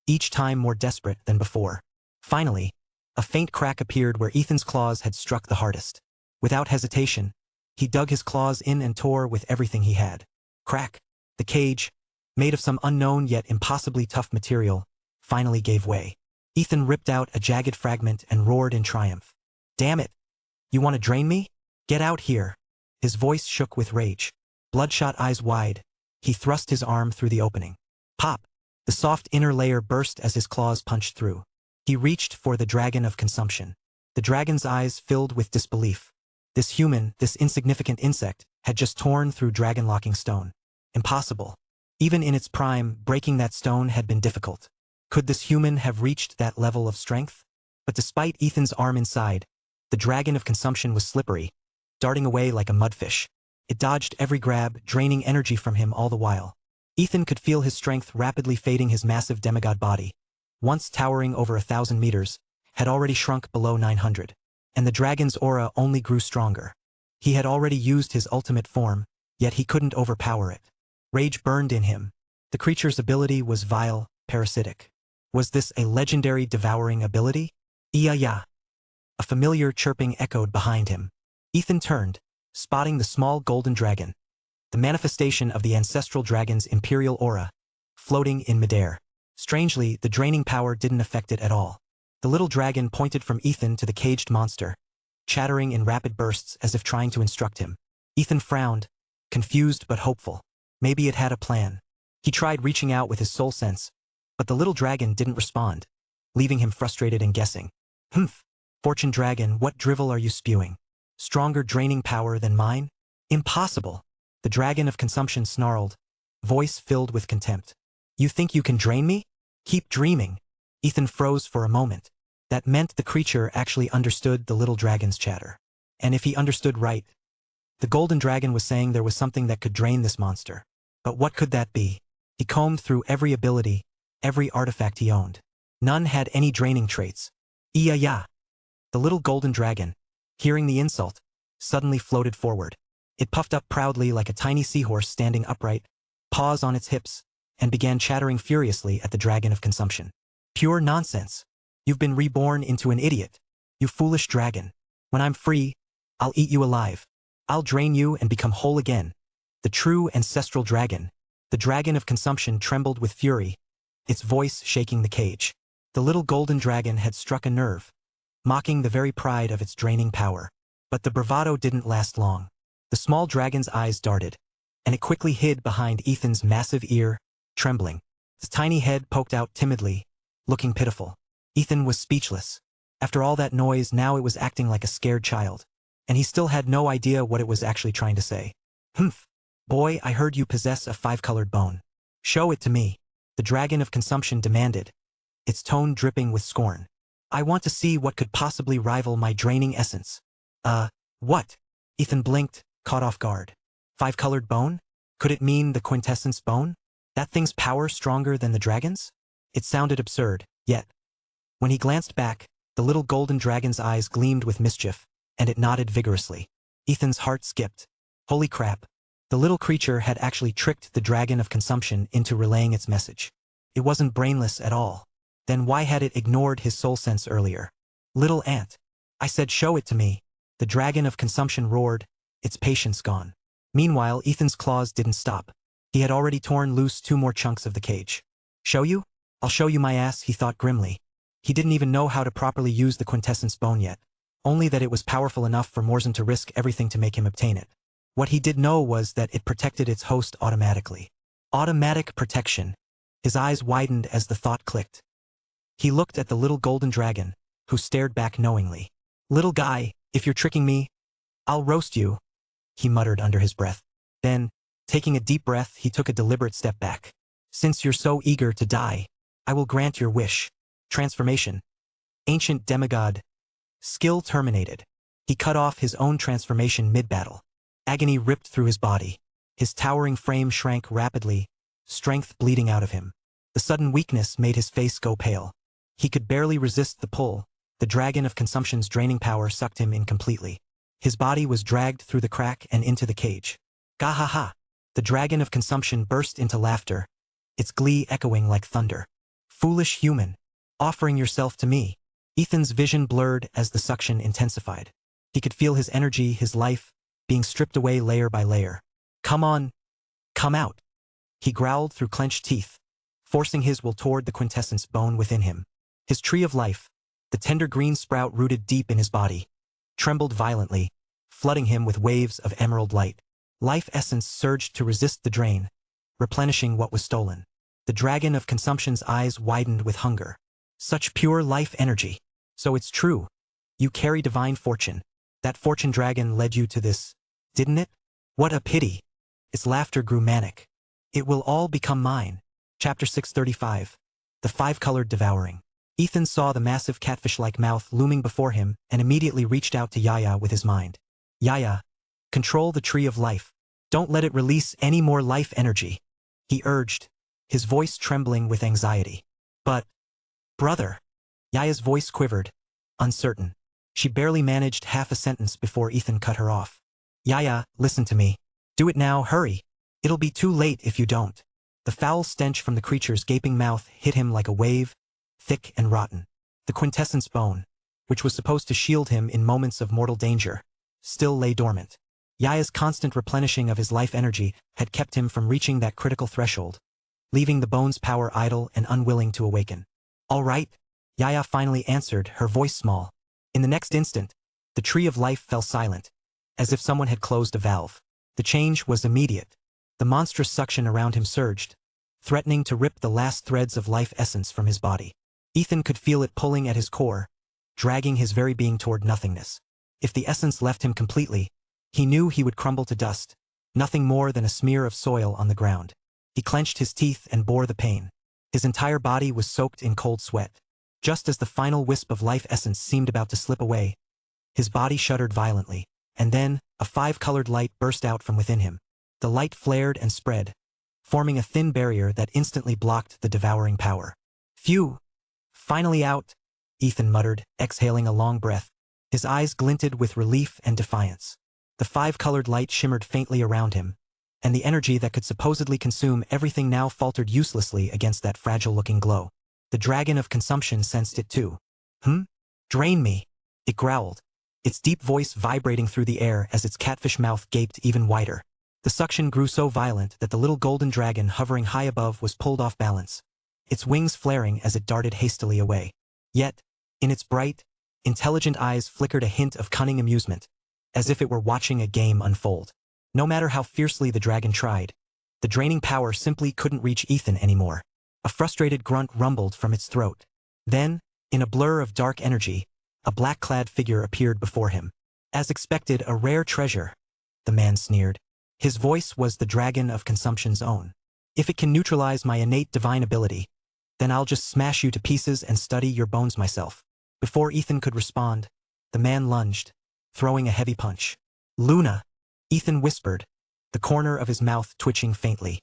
each time more desperate than before. Finally, a faint crack appeared where Ethan's claws had struck the hardest. Without hesitation, he dug his claws in and tore with everything he had. Crack! The cage, made of some unknown yet impossibly tough material, finally gave way. Ethan ripped out a jagged fragment and roared in triumph. Damn it! You want to drain me? Get out here! His voice shook with rage. Bloodshot eyes wide, he thrust his arm through the opening. Pop! The soft inner layer burst as his claws punched through. He reached for the dragon of consumption. The dragon's eyes filled with disbelief. This human, this insignificant insect, had just torn through dragon-locking stone. Impossible. Even in its prime, breaking that stone had been difficult. Could this human have reached that level of strength? But despite Ethan's arm inside, the dragon of consumption was slippery, darting away like a mudfish. It dodged every grab, draining energy from him all the while. Ethan could feel his strength rapidly fading. His massive demigod body, once towering over 1,000 meters, had already shrunk below 900. And the dragon's aura only grew stronger. He had already used his ultimate form, yet he couldn't overpower it. Rage burned in him. The creature's ability was vile, parasitic. Was this a legendary devouring ability? Yeah. A familiar chirping echoed behind him. Ethan turned, spotting the small golden dragon, the manifestation of the ancestral dragon's imperial aura, floating in midair. Strangely, the draining power didn't affect it at all. The little dragon pointed from Ethan to the caged monster, chattering in rapid bursts as if trying to instruct him. Ethan frowned, confused but hopeful. Maybe it had a plan. He tried reaching out with his soul sense, but the little dragon didn't respond, leaving him frustrated and guessing. Fortune dragon, what drivel are you spewing? Stronger draining power than mine? Impossible. The dragon of consumption snarled, voice filled with contempt. You think you can drain me? Keep dreaming. Ethan froze for a moment. That meant the creature actually understood the little dragon's chatter. And if he understood right, the golden dragon was saying there was something that could drain this monster. But what could that be? He combed through every ability, every artifact he owned. None had any draining traits. Yeah. The little golden dragon, hearing the insult, suddenly floated forward. It puffed up proudly like a tiny seahorse standing upright, paws on its hips, and began chattering furiously at the dragon of consumption. Pure nonsense. You've been reborn into an idiot. You foolish dragon. When I'm free, I'll eat you alive. I'll drain you and become whole again. The true ancestral dragon. The dragon of consumption trembled with fury, its voice shaking the cage. The little golden dragon had struck a nerve, mocking the very pride of its draining power. But the bravado didn't last long. The small dragon's eyes darted, and it quickly hid behind Ethan's massive ear, trembling. Its tiny head poked out timidly, looking pitiful. Ethan was speechless. After all that noise, now it was acting like a scared child. And he still had no idea what it was actually trying to say. Boy, I heard you possess a 5-colored bone. Show it to me. The dragon of consumption demanded, its tone dripping with scorn. I want to see what could possibly rival my draining essence. What? Ethan blinked, caught off guard. 5-colored bone? Could it mean the quintessence bone? That thing's power stronger than the dragon's? It sounded absurd, yet. When he glanced back, the little golden dragon's eyes gleamed with mischief, and it nodded vigorously. Ethan's heart skipped. Holy crap. The little creature had actually tricked the dragon of consumption into relaying its message. It wasn't brainless at all. Then why had it ignored his soul sense earlier? Little ant. I said show it to me. The dragon of consumption roared, its patience gone. Meanwhile, Ethan's claws didn't stop. He had already torn loose 2 more chunks of the cage. Show you? I'll show you my ass, he thought grimly. He didn't even know how to properly use the quintessence bone yet. Only that it was powerful enough for Morzan to risk everything to make him obtain it. What he did know was that it protected its host automatically. Automatic protection. His eyes widened as the thought clicked. He looked at the little golden dragon, who stared back knowingly. Little guy, if you're tricking me, I'll roast you, he muttered under his breath. Then, taking a deep breath, he took a deliberate step back. Since you're so eager to die, I will grant your wish. Transformation. Ancient demigod. Skill terminated. He cut off his own transformation mid-battle. Agony ripped through his body. His towering frame shrank rapidly, strength bleeding out of him. The sudden weakness made his face go pale. He could barely resist the pull. The dragon of consumption's draining power sucked him in completely. His body was dragged through the crack and into the cage. Gah-ha-ha! The dragon of consumption burst into laughter, its glee echoing like thunder. Foolish human, offering yourself to me. Ethan's vision blurred as the suction intensified. He could feel his energy, his life, being stripped away layer by layer. Come on, come out. He growled through clenched teeth, forcing his will toward the quintessence bone within him. His tree of life, the tender green sprout rooted deep in his body, trembled violently, flooding him with waves of emerald light. Life essence surged to resist the drain, replenishing what was stolen. The dragon of consumption's eyes widened with hunger. Such pure life energy. So it's true. You carry divine fortune. That fortune dragon led you to this, didn't it? What a pity. Its laughter grew manic. It will all become mine. Chapter 635. The Five-Colored Devouring. Ethan saw the massive catfish-like mouth looming before him and immediately reached out to Yaya with his mind. Yaya, control the tree of life. Don't let it release any more life energy, he urged, his voice trembling with anxiety. But, brother. Yaya's voice quivered, uncertain. She barely managed half a sentence before Ethan cut her off. Yaya, listen to me. Do it now, hurry. It'll be too late if you don't. The foul stench from the creature's gaping mouth hit him like a wave, thick and rotten. The quintessence bone, which was supposed to shield him in moments of mortal danger, still lay dormant. Yaya's constant replenishing of his life energy had kept him from reaching that critical threshold, leaving the bone's power idle and unwilling to awaken. All right, Yaya finally answered, her voice small. In the next instant, the tree of life fell silent, as if someone had closed a valve. The change was immediate. The monstrous suction around him surged, threatening to rip the last threads of life essence from his body. Ethan could feel it pulling at his core, dragging his very being toward nothingness. If the essence left him completely, he knew he would crumble to dust, nothing more than a smear of soil on the ground. He clenched his teeth and bore the pain. His entire body was soaked in cold sweat. Just as the final wisp of life essence seemed about to slip away, his body shuddered violently, and then a five-colored light burst out from within him. The light flared and spread, forming a thin barrier that instantly blocked the devouring power. Phew! Finally out, Ethan muttered, exhaling a long breath. His eyes glinted with relief and defiance. The five-colored light shimmered faintly around him, and the energy that could supposedly consume everything now faltered uselessly against that fragile-looking glow. The dragon of consumption sensed it too. Drain me, it growled, its deep voice vibrating through the air as its catfish mouth gaped even wider. The suction grew so violent that the little golden dragon hovering high above was pulled off balance, its wings flaring as it darted hastily away. Yet, in its bright, intelligent eyes flickered a hint of cunning amusement, as if it were watching a game unfold. No matter how fiercely the dragon tried, the draining power simply couldn't reach Ethan anymore. A frustrated grunt rumbled from its throat. Then, in a blur of dark energy, a black-clad figure appeared before him. As expected, a rare treasure, the man sneered. His voice was the dragon of consumption's own. If it can neutralize my innate divine ability, then I'll just smash you to pieces and study your bones myself. Before Ethan could respond, the man lunged, throwing a heavy punch. Luna, Ethan whispered, the corner of his mouth twitching faintly.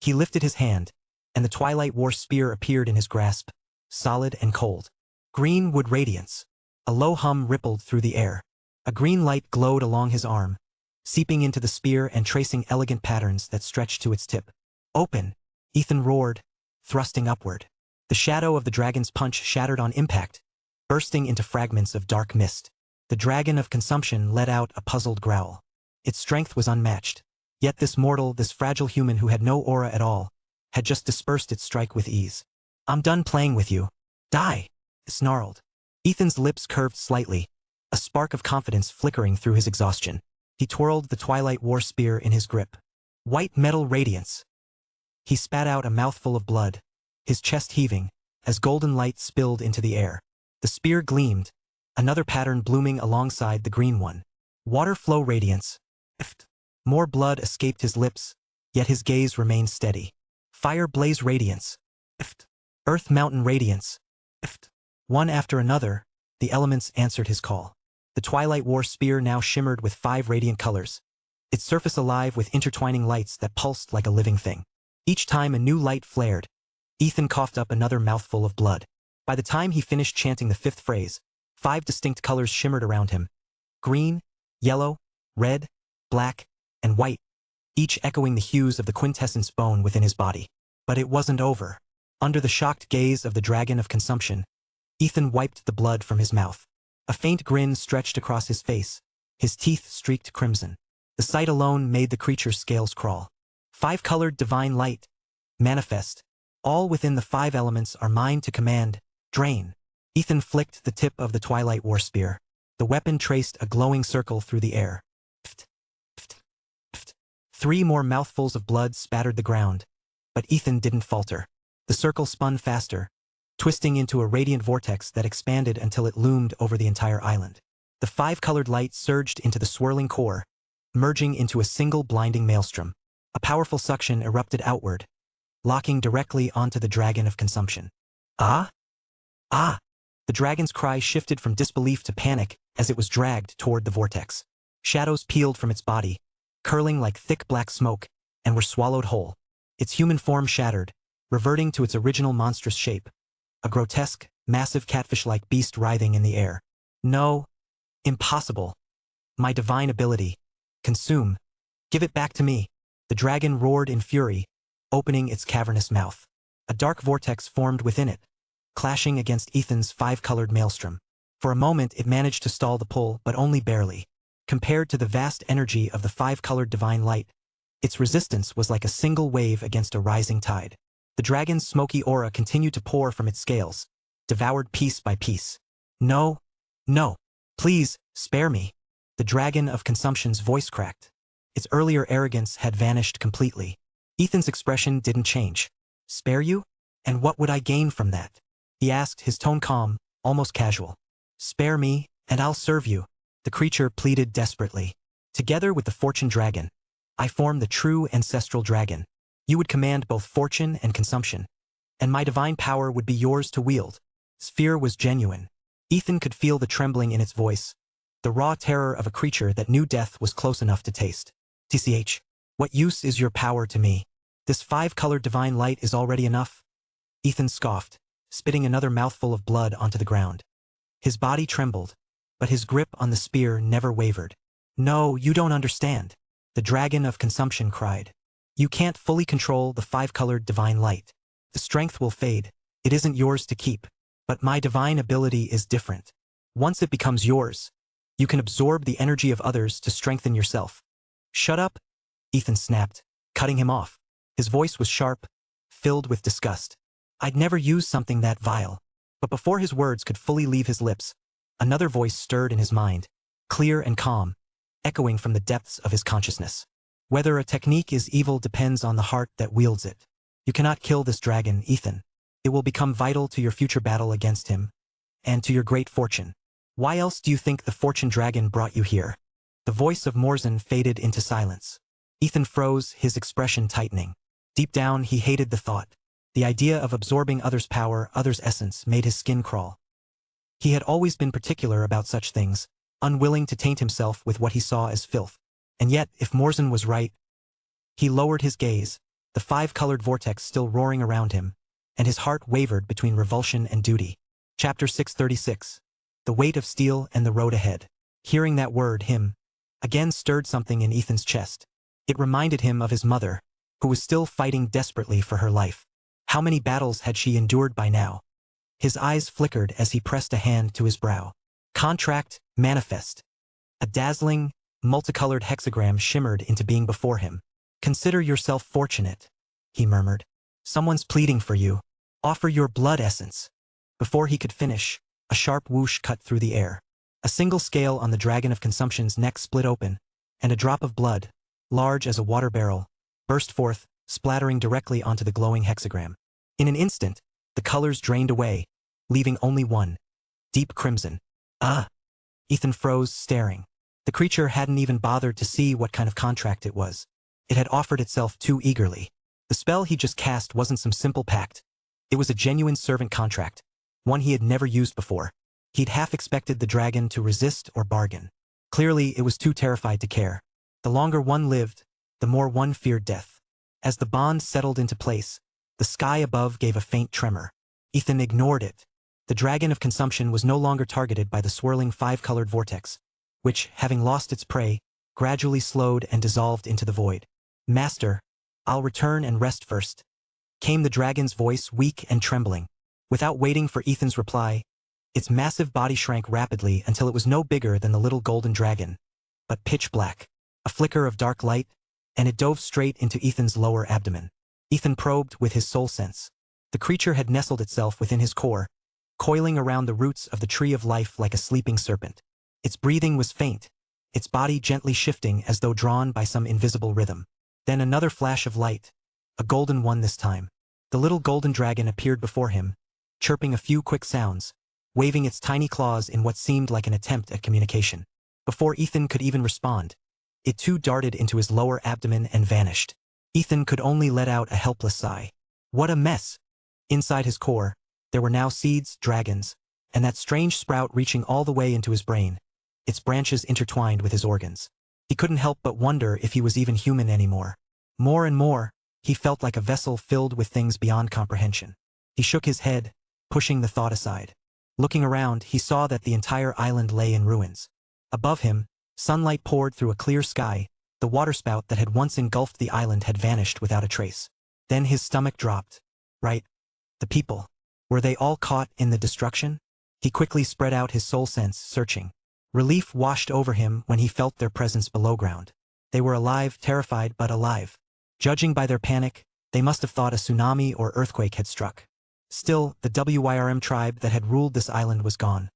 He lifted his hand, and the Twilight War spear appeared in his grasp, solid and cold. Greenwood radiance. A low hum rippled through the air. A green light glowed along his arm, seeping into the spear and tracing elegant patterns that stretched to its tip. Open, Ethan roared, thrusting upward. The shadow of the dragon's punch shattered on impact, bursting into fragments of dark mist. The dragon of consumption let out a puzzled growl. Its strength was unmatched, yet this mortal, this fragile human who had no aura at all, had just dispersed its strike with ease. I'm done playing with you. Die, it snarled. Ethan's lips curved slightly, a spark of confidence flickering through his exhaustion. He twirled the Twilight War spear in his grip. White metal radiance. He spat out a mouthful of blood, his chest heaving, as golden light spilled into the air. The spear gleamed, another pattern blooming alongside the green one. Water flow radiance. More blood escaped his lips, yet his gaze remained steady. Fire blaze radiance. Earth mountain radiance. One after another, the elements answered his call. The Twilight War spear now shimmered with 5 radiant colors, its surface alive with intertwining lights that pulsed like a living thing. Each time a new light flared, Ethan coughed up another mouthful of blood. By the time he finished chanting the 5th phrase, 5 distinct colors shimmered around him. Green, yellow, red, black, and white, each echoing the hues of the quintessence bone within his body. But it wasn't over. Under the shocked gaze of the dragon of consumption, Ethan wiped the blood from his mouth. A faint grin stretched across his face, his teeth streaked crimson. The sight alone made the creature's scales crawl. 5-colored divine light. Manifest. All within the 5 elements are mine to command. Drain. Ethan flicked the tip of the Twilight War spear. The weapon traced a glowing circle through the air. 3 more mouthfuls of blood spattered the ground, but Ethan didn't falter. The circle spun faster, twisting into a radiant vortex that expanded until it loomed over the entire island. The five-colored light surged into the swirling core, merging into a single blinding maelstrom. A powerful suction erupted outward, locking directly onto the dragon of consumption. Ah! Ah! The dragon's cry shifted from disbelief to panic as it was dragged toward the vortex. Shadows peeled from its body, curling like thick black smoke, and were swallowed whole. Its human form shattered, reverting to its original monstrous shape. A grotesque, massive catfish-like beast writhing in the air. No. Impossible. My divine ability. Consume. Give it back to me. The dragon roared in fury, opening its cavernous mouth. A dark vortex formed within it, clashing against Ethan's five-colored maelstrom. For a moment it managed to stall the pull, but only barely. Compared to the vast energy of the five-colored divine light, its resistance was like a single wave against a rising tide. The dragon's smoky aura continued to pour from its scales, devoured piece by piece. No, no, please, spare me. The dragon of consumption's voice cracked. Its earlier arrogance had vanished completely. Ethan's expression didn't change. Spare you? And what would I gain from that? He asked, his tone calm, almost casual. Spare me, and I'll serve you. The creature pleaded desperately. Together with the fortune dragon, I form the true ancestral dragon. You would command both fortune and consumption, and my divine power would be yours to wield. Its fear was genuine. Ethan could feel the trembling in its voice, the raw terror of a creature that knew death was close enough to taste. TCH, what use is your power to me? This five-colored divine light is already enough? Ethan scoffed, spitting another mouthful of blood onto the ground. His body trembled, but his grip on the spear never wavered. No, you don't understand. The dragon of consumption cried. You can't fully control the five-colored divine light. The strength will fade. It isn't yours to keep. But my divine ability is different. Once it becomes yours, you can absorb the energy of others to strengthen yourself. Shut up, Ethan snapped, cutting him off. His voice was sharp, filled with disgust. I'd never use something that vile. But before his words could fully leave his lips, another voice stirred in his mind, clear and calm, echoing from the depths of his consciousness. Whether a technique is evil depends on the heart that wields it. You cannot kill this dragon, Ethan. It will become vital to your future battle against him, and to your great fortune. Why else do you think the fortune dragon brought you here? The voice of Morzin faded into silence. Ethan froze, his expression tightening. Deep down, he hated the thought. The idea of absorbing others' power, others' essence, made his skin crawl. He had always been particular about such things, unwilling to taint himself with what he saw as filth. And yet, if Morzin was right, he lowered his gaze, the five-colored vortex still roaring around him, and his heart wavered between revulsion and duty. Chapter 636. The weight of steel and the road ahead. Hearing that word, him, again stirred something in Ethan's chest. It reminded him of his mother, who was still fighting desperately for her life. How many battles had she endured by now? His eyes flickered as he pressed a hand to his brow. Contract, manifest. A dazzling, multicolored hexagram shimmered into being before him. Consider yourself fortunate, he murmured. Someone's pleading for you. Offer your blood essence. Before he could finish, a sharp whoosh cut through the air. A single scale on the dragon of consumption's neck split open, and a drop of blood, large as a water barrel, burst forth, splattering directly onto the glowing hexagram. In an instant, the colors drained away, leaving only one. Deep crimson. Ah! Ethan froze, staring. The creature hadn't even bothered to see what kind of contract it was. It had offered itself too eagerly. The spell he just cast wasn't some simple pact. It was a genuine servant contract, one he had never used before. He'd half expected the dragon to resist or bargain. Clearly, it was too terrified to care. The longer one lived, the more one feared death. As the bond settled into place, the sky above gave a faint tremor. Ethan ignored it. The dragon of consumption was no longer targeted by the swirling five-colored vortex, which, having lost its prey, gradually slowed and dissolved into the void. Master, I'll return and rest first, came the dragon's voice, weak and trembling. Without waiting for Ethan's reply, its massive body shrank rapidly until it was no bigger than the little golden dragon, but pitch black. A flicker of dark light, and it dove straight into Ethan's lower abdomen. Ethan probed with his soul sense. The creature had nestled itself within his core, coiling around the roots of the tree of life like a sleeping serpent. Its breathing was faint, its body gently shifting as though drawn by some invisible rhythm. Then another flash of light, a golden one this time. The little golden dragon appeared before him, chirping a few quick sounds, waving its tiny claws in what seemed like an attempt at communication. Before Ethan could even respond, it too darted into his lower abdomen and vanished. Ethan could only let out a helpless sigh. What a mess! Inside his core, there were now seeds, dragons, and that strange sprout reaching all the way into his brain, its branches intertwined with his organs. He couldn't help but wonder if he was even human anymore. More and more, he felt like a vessel filled with things beyond comprehension. He shook his head, pushing the thought aside. Looking around, he saw that the entire island lay in ruins. Above him, sunlight poured through a clear sky. The waterspout that had once engulfed the island had vanished without a trace. Then his stomach dropped. Right. The people. Were they all caught in the destruction? He quickly spread out his soul sense, searching. Relief washed over him when he felt their presence below ground. They were alive, terrified, but alive. Judging by their panic, they must have thought a tsunami or earthquake had struck. Still, the WYRM tribe that had ruled this island was gone.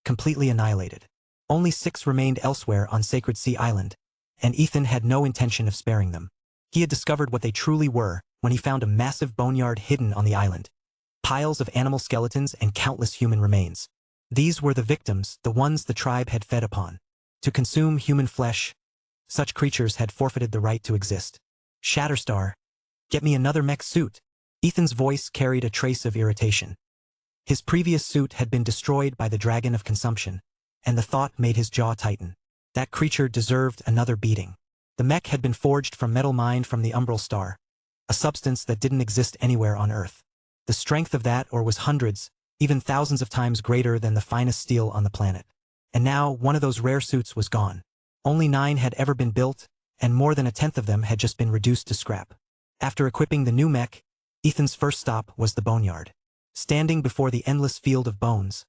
Completely annihilated. Only 6 remained elsewhere on Sacred Sea Island, and Ethan had no intention of sparing them. He had discovered what they truly were when he found a massive boneyard hidden on the island. Piles of animal skeletons and countless human remains. These were the victims, the ones the tribe had fed upon. To consume human flesh, such creatures had forfeited the right to exist. Shatterstar, get me another mech suit. Ethan's voice carried a trace of irritation. His previous suit had been destroyed by the Dragon of Consumption, and the thought made his jaw tighten. That creature deserved another beating. The mech had been forged from metal mined from the Umbral Star, a substance that didn't exist anywhere on Earth. The strength of that ore was hundreds, even thousands of times greater than the finest steel on the planet. And now, one of those rare suits was gone. Only 9 had ever been built, and more than 1/10 of them had just been reduced to scrap. After equipping the new mech, Ethan's first stop was the boneyard. Standing before the endless field of bones,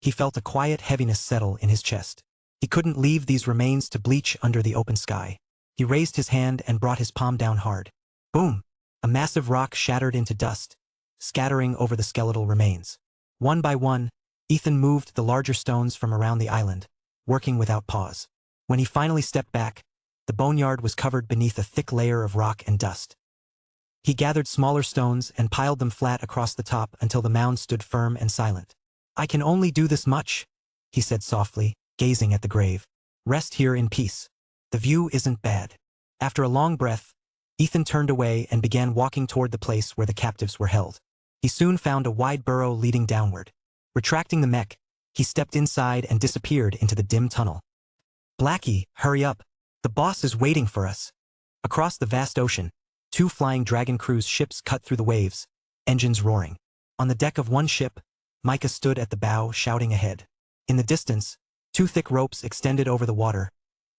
he felt a quiet heaviness settle in his chest. He couldn't leave these remains to bleach under the open sky. He raised his hand and brought his palm down hard. Boom! A massive rock shattered into dust, scattering over the skeletal remains. One by one, Ethan moved the larger stones from around the island, working without pause. When he finally stepped back, the boneyard was covered beneath a thick layer of rock and dust. He gathered smaller stones and piled them flat across the top until the mound stood firm and silent. I can only do this much, he said softly, gazing at the grave. Rest here in peace. The view isn't bad. After a long breath, Ethan turned away and began walking toward the place where the captives were held. He soon found a wide burrow leading downward. Retracting the mech, he stepped inside and disappeared into the dim tunnel. Blackie, hurry up. The boss is waiting for us. Across the vast ocean, 2 flying Dragon cruise ships cut through the waves, engines roaring. On the deck of one ship, Micah stood at the bow shouting ahead. In the distance, 2 thick ropes extended over the water,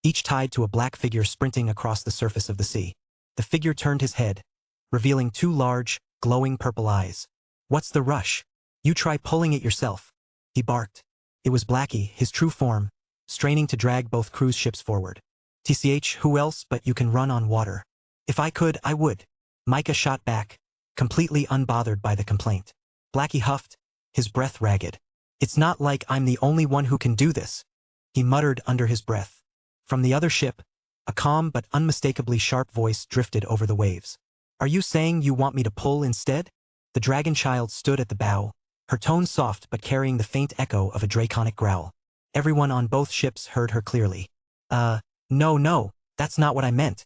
each tied to a black figure sprinting across the surface of the sea. The figure turned his head, revealing 2 large, glowing purple eyes. What's the rush? You try pulling it yourself, he barked. It was Blackie, his true form, straining to drag both cruise ships forward. TCH, who else but you can run on water? If I could, I would. Micah shot back, completely unbothered by the complaint. Blackie huffed, his breath ragged. It's not like I'm the only one who can do this, he muttered under his breath. From the other ship, a calm but unmistakably sharp voice drifted over the waves. Are you saying you want me to pull instead? The dragon child stood at the bow, her tone soft but carrying the faint echo of a draconic growl. Everyone on both ships heard her clearly. No, that's not what I meant.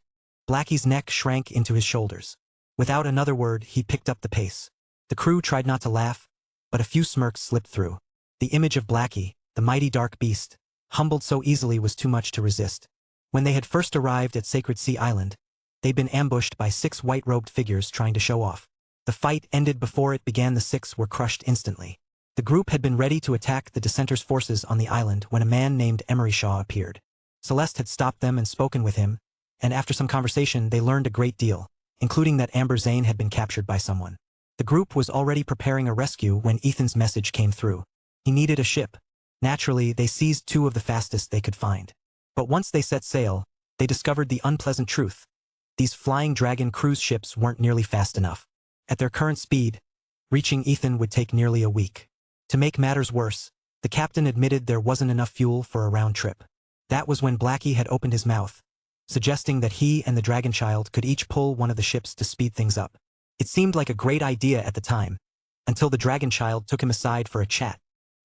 Blackie's neck shrank into his shoulders. Without another word, he picked up the pace. The crew tried not to laugh, but a few smirks slipped through. The image of Blackie, the mighty dark beast, humbled so easily was too much to resist. When they had first arrived at Sacred Sea Island, they'd been ambushed by 6 white-robed figures trying to show off. The fight ended before it began. The 6 were crushed instantly. The group had been ready to attack the dissenters' forces on the island when a man named Emery Shaw appeared. Celeste had stopped them and spoken with him, and after some conversation they learned a great deal, including that Amber Zane had been captured by someone. The group was already preparing a rescue when Ethan's message came through. He needed a ship. Naturally, they seized 2 of the fastest they could find. But once they set sail, they discovered the unpleasant truth. These flying dragon cruise ships weren't nearly fast enough. At their current speed, reaching Ethan would take nearly a week. To make matters worse, the captain admitted there wasn't enough fuel for a round trip. That was when Blackie had opened his mouth, suggesting that he and the dragon child could each pull one of the ships to speed things up. It seemed like a great idea at the time, until the dragon child took him aside for a chat.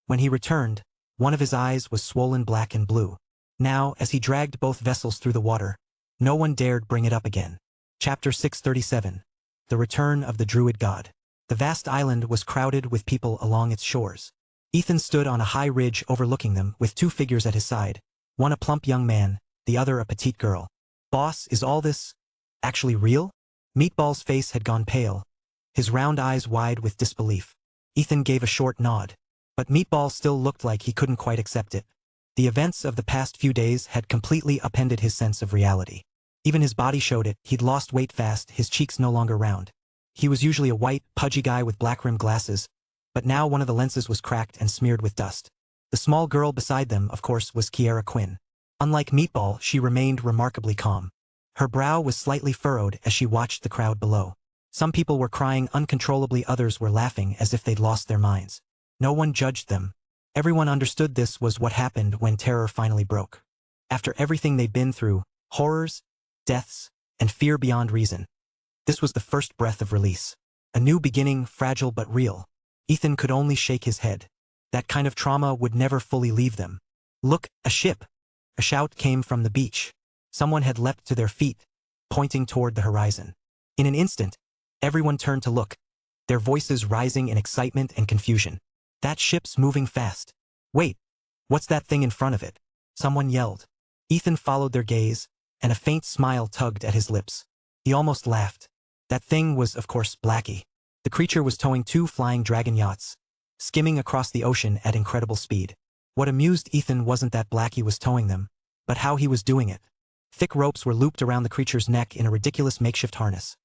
When he returned, one of his eyes was swollen black and blue. Now, as he dragged both vessels through the water, no one dared bring it up again. Chapter 637. The Return of the Druid God. The vast island was crowded with people along its shores. Ethan stood on a high ridge overlooking them with two figures at his side, one a plump young man, the other a petite girl. "Boss, is all this actually real?" Meatball's face had gone pale, his round eyes wide with disbelief. Ethan gave a short nod, but Meatball still looked like he couldn't quite accept it. The events of the past few days had completely upended his sense of reality. Even his body showed it. He'd lost weight fast, his cheeks no longer round. He was usually a white, pudgy guy with black-rimmed glasses, but now one of the lenses was cracked and smeared with dust. The small girl beside them, of course, was Kiera Quinn. Unlike Meatball, she remained remarkably calm. Her brow was slightly furrowed as she watched the crowd below. Some people were crying uncontrollably, others were laughing as if they'd lost their minds. No one judged them. Everyone understood this was what happened when terror finally broke. After everything they'd been through, horrors, deaths, and fear beyond reason, this was the first breath of release. A new beginning, fragile but real. Ethan could only shake his head. That kind of trauma would never fully leave them. "Look, a ship!" A shout came from the beach. Someone had leapt to their feet, pointing toward the horizon. In an instant, everyone turned to look, their voices rising in excitement and confusion. "That ship's moving fast. Wait, what's that thing in front of it?" someone yelled. Ethan followed their gaze, and a faint smile tugged at his lips. He almost laughed. That thing was, of course, Blackie. The creature was towing two flying dragon yachts, skimming across the ocean at incredible speed. What amused Ethan wasn't that Blackie was towing them, but how he was doing it. Thick ropes were looped around the creature's neck in a ridiculous makeshift harness.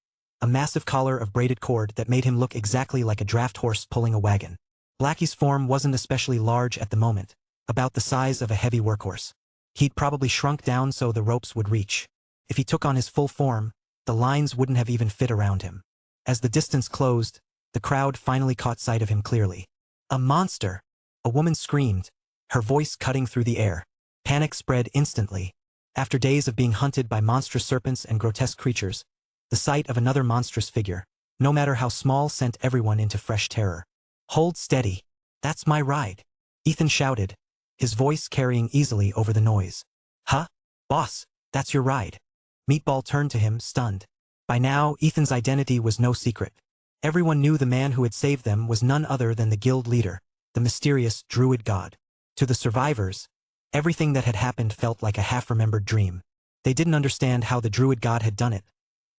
A massive collar of braided cord that made him look exactly like a draft horse pulling a wagon. Blackie's form wasn't especially large at the moment, about the size of a heavy workhorse. He'd probably shrunk down so the ropes would reach. If he took on his full form, the lines wouldn't have even fit around him. As the distance closed, the crowd finally caught sight of him clearly. "A monster!" A woman screamed, her voice cutting through the air. Panic spread instantly. After days of being hunted by monstrous serpents and grotesque creatures, the sight of another monstrous figure, no matter how small, sent everyone into fresh terror. "Hold steady. That's my ride," Ethan shouted, his voice carrying easily over the noise. "Huh? Boss, that's your ride." Meatball turned to him, stunned. By now, Ethan's identity was no secret. Everyone knew the man who had saved them was none other than the guild leader, the mysterious Druid God. To the survivors, everything that had happened felt like a half-remembered dream. They didn't understand how the Druid God had done it,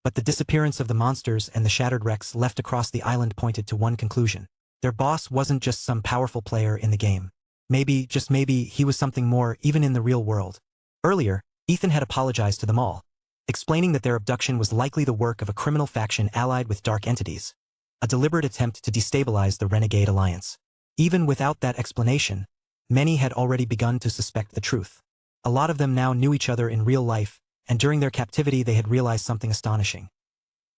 but the disappearance of the monsters and the shattered wrecks left across the island pointed to one conclusion. Their boss wasn't just some powerful player in the game. Maybe, just maybe, he was something more, even in the real world. Earlier, Ethan had apologized to them all, explaining that their abduction was likely the work of a criminal faction allied with dark entities, a deliberate attempt to destabilize the Renegade Alliance. Even without that explanation, many had already begun to suspect the truth. A lot of them now knew each other in real life, and during their captivity they had realized something astonishing.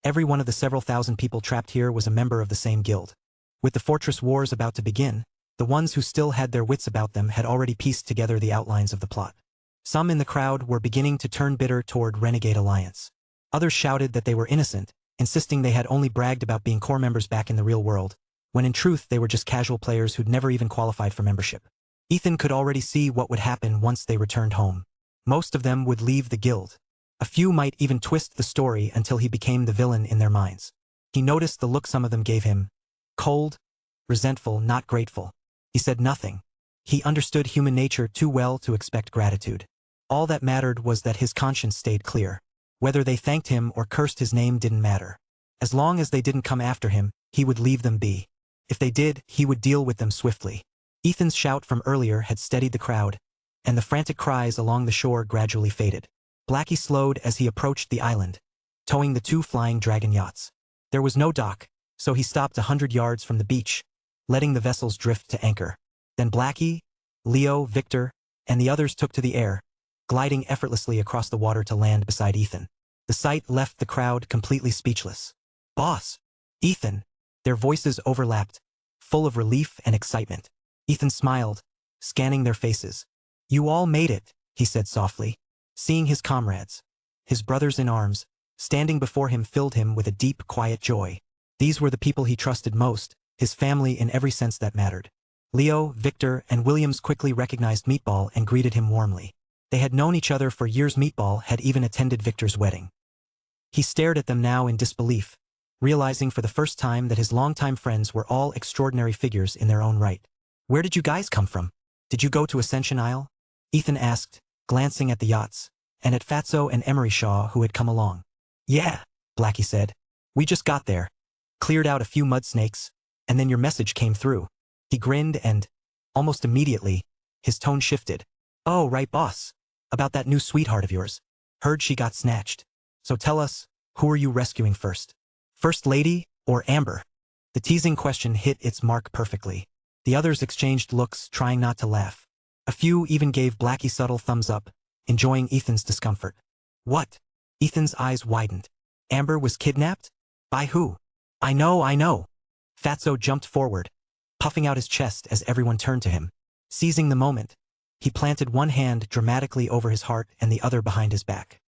Every one of the several thousand people trapped here was a member of the same guild. With the fortress wars about to begin, the ones who still had their wits about them had already pieced together the outlines of the plot. Some in the crowd were beginning to turn bitter toward Renegade Alliance. Others shouted that they were innocent, insisting they had only bragged about being core members back in the real world, when in truth they were just casual players who'd never even qualified for membership. Ethan could already see what would happen once they returned home. Most of them would leave the guild. A few might even twist the story until he became the villain in their minds. He noticed the look some of them gave him. Cold, resentful, not grateful. He said nothing. He understood human nature too well to expect gratitude. All that mattered was that his conscience stayed clear. Whether they thanked him or cursed his name didn't matter. As long as they didn't come after him, he would leave them be. If they did, he would deal with them swiftly. Ethan's shout from earlier had steadied the crowd, and the frantic cries along the shore gradually faded. Blackie slowed as he approached the island, towing the two flying dragon yachts. There was no dock, so he stopped 100 yards from the beach, letting the vessels drift to anchor. Then Blackie, Leo, Victor, and the others took to the air, gliding effortlessly across the water to land beside Ethan. The sight left the crowd completely speechless. "Boss! Ethan!" Their voices overlapped, full of relief and excitement. Ethan smiled, scanning their faces. "You all made it," he said softly. Seeing his comrades, his brothers in arms, standing before him filled him with a deep, quiet joy. These were the people he trusted most, his family in every sense that mattered. Leo, Victor, and Williams quickly recognized Meatball and greeted him warmly. They had known each other for years. Meatball had even attended Victor's wedding. He stared at them now in disbelief, realizing for the first time that his longtime friends were all extraordinary figures in their own right. "Where did you guys come from? Did you go to Ascension Isle?" Ethan asked, glancing at the yachts, and at Fatso and Emery Shaw who had come along. "Yeah," Blackie said. "We just got there. Cleared out a few mud snakes, and then your message came through." He grinned and, almost immediately, his tone shifted. "Oh, right, boss. About that new sweetheart of yours. Heard she got snatched. So tell us, who are you rescuing first? First Lady or Amber?" The teasing question hit its mark perfectly. The others exchanged looks, trying not to laugh. A few even gave Blackie subtle thumbs up, enjoying Ethan's discomfort. "What?" Ethan's eyes widened. "Amber was kidnapped? By who?" I know. Fatso jumped forward, puffing out his chest as everyone turned to him. Seizing the moment, he planted one hand dramatically over his heart and the other behind his back.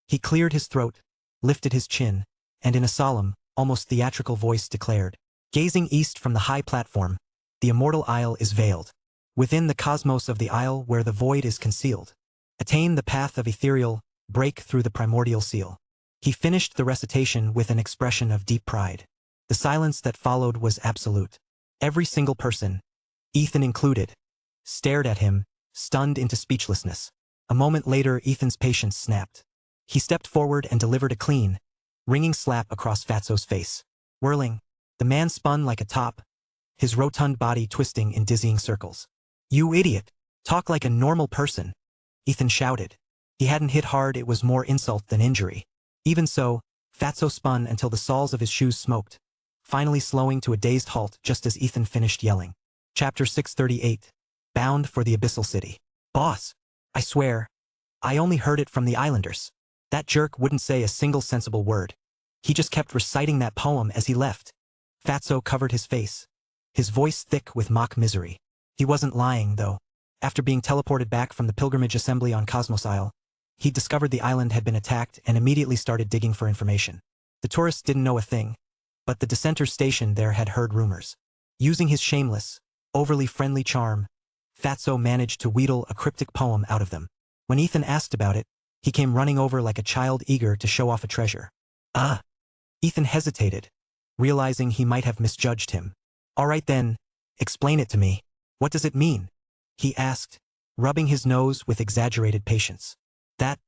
He cleared his throat, lifted his chin, and in a solemn, almost theatrical voice declared, "Gazing east from the high platform, the immortal isle is veiled. Within the cosmos of the isle where the void is concealed. Attain the path of ethereal, break through the primordial seal." He finished the recitation with an expression of deep pride. The silence that followed was absolute. Every single person, Ethan included, stared at him, stunned into speechlessness. A moment later, Ethan's patience snapped. He stepped forward and delivered a clean, ringing slap across Fatso's face. Whirling, the man spun like a top, his rotund body twisting in dizzying circles. "You idiot! Talk like a normal person," Ethan shouted. He hadn't hit hard, it was more insult than injury. Even so, Fatso spun until the soles of his shoes smoked, finally slowing to a dazed halt just as Ethan finished yelling. Chapter 638. Bound for the Abyssal City. "Boss, I swear, I only heard it from the islanders. That jerk wouldn't say a single sensible word. He just kept reciting that poem as he left." Fatso covered his face, his voice thick with mock misery. He wasn't lying, though. After being teleported back from the pilgrimage assembly on Cosmos Isle, he discovered the island had been attacked and immediately started digging for information. The tourists didn't know a thing, but the dissenters stationed there had heard rumors. Using his shameless, overly friendly charm, Fatso managed to wheedle a cryptic poem out of them. When Ethan asked about it, he came running over like a child eager to show off a treasure. Ethan hesitated, realizing he might have misjudged him. "All right then, explain it to me. What does it mean?" he asked, rubbing his nose with exaggerated patience. That,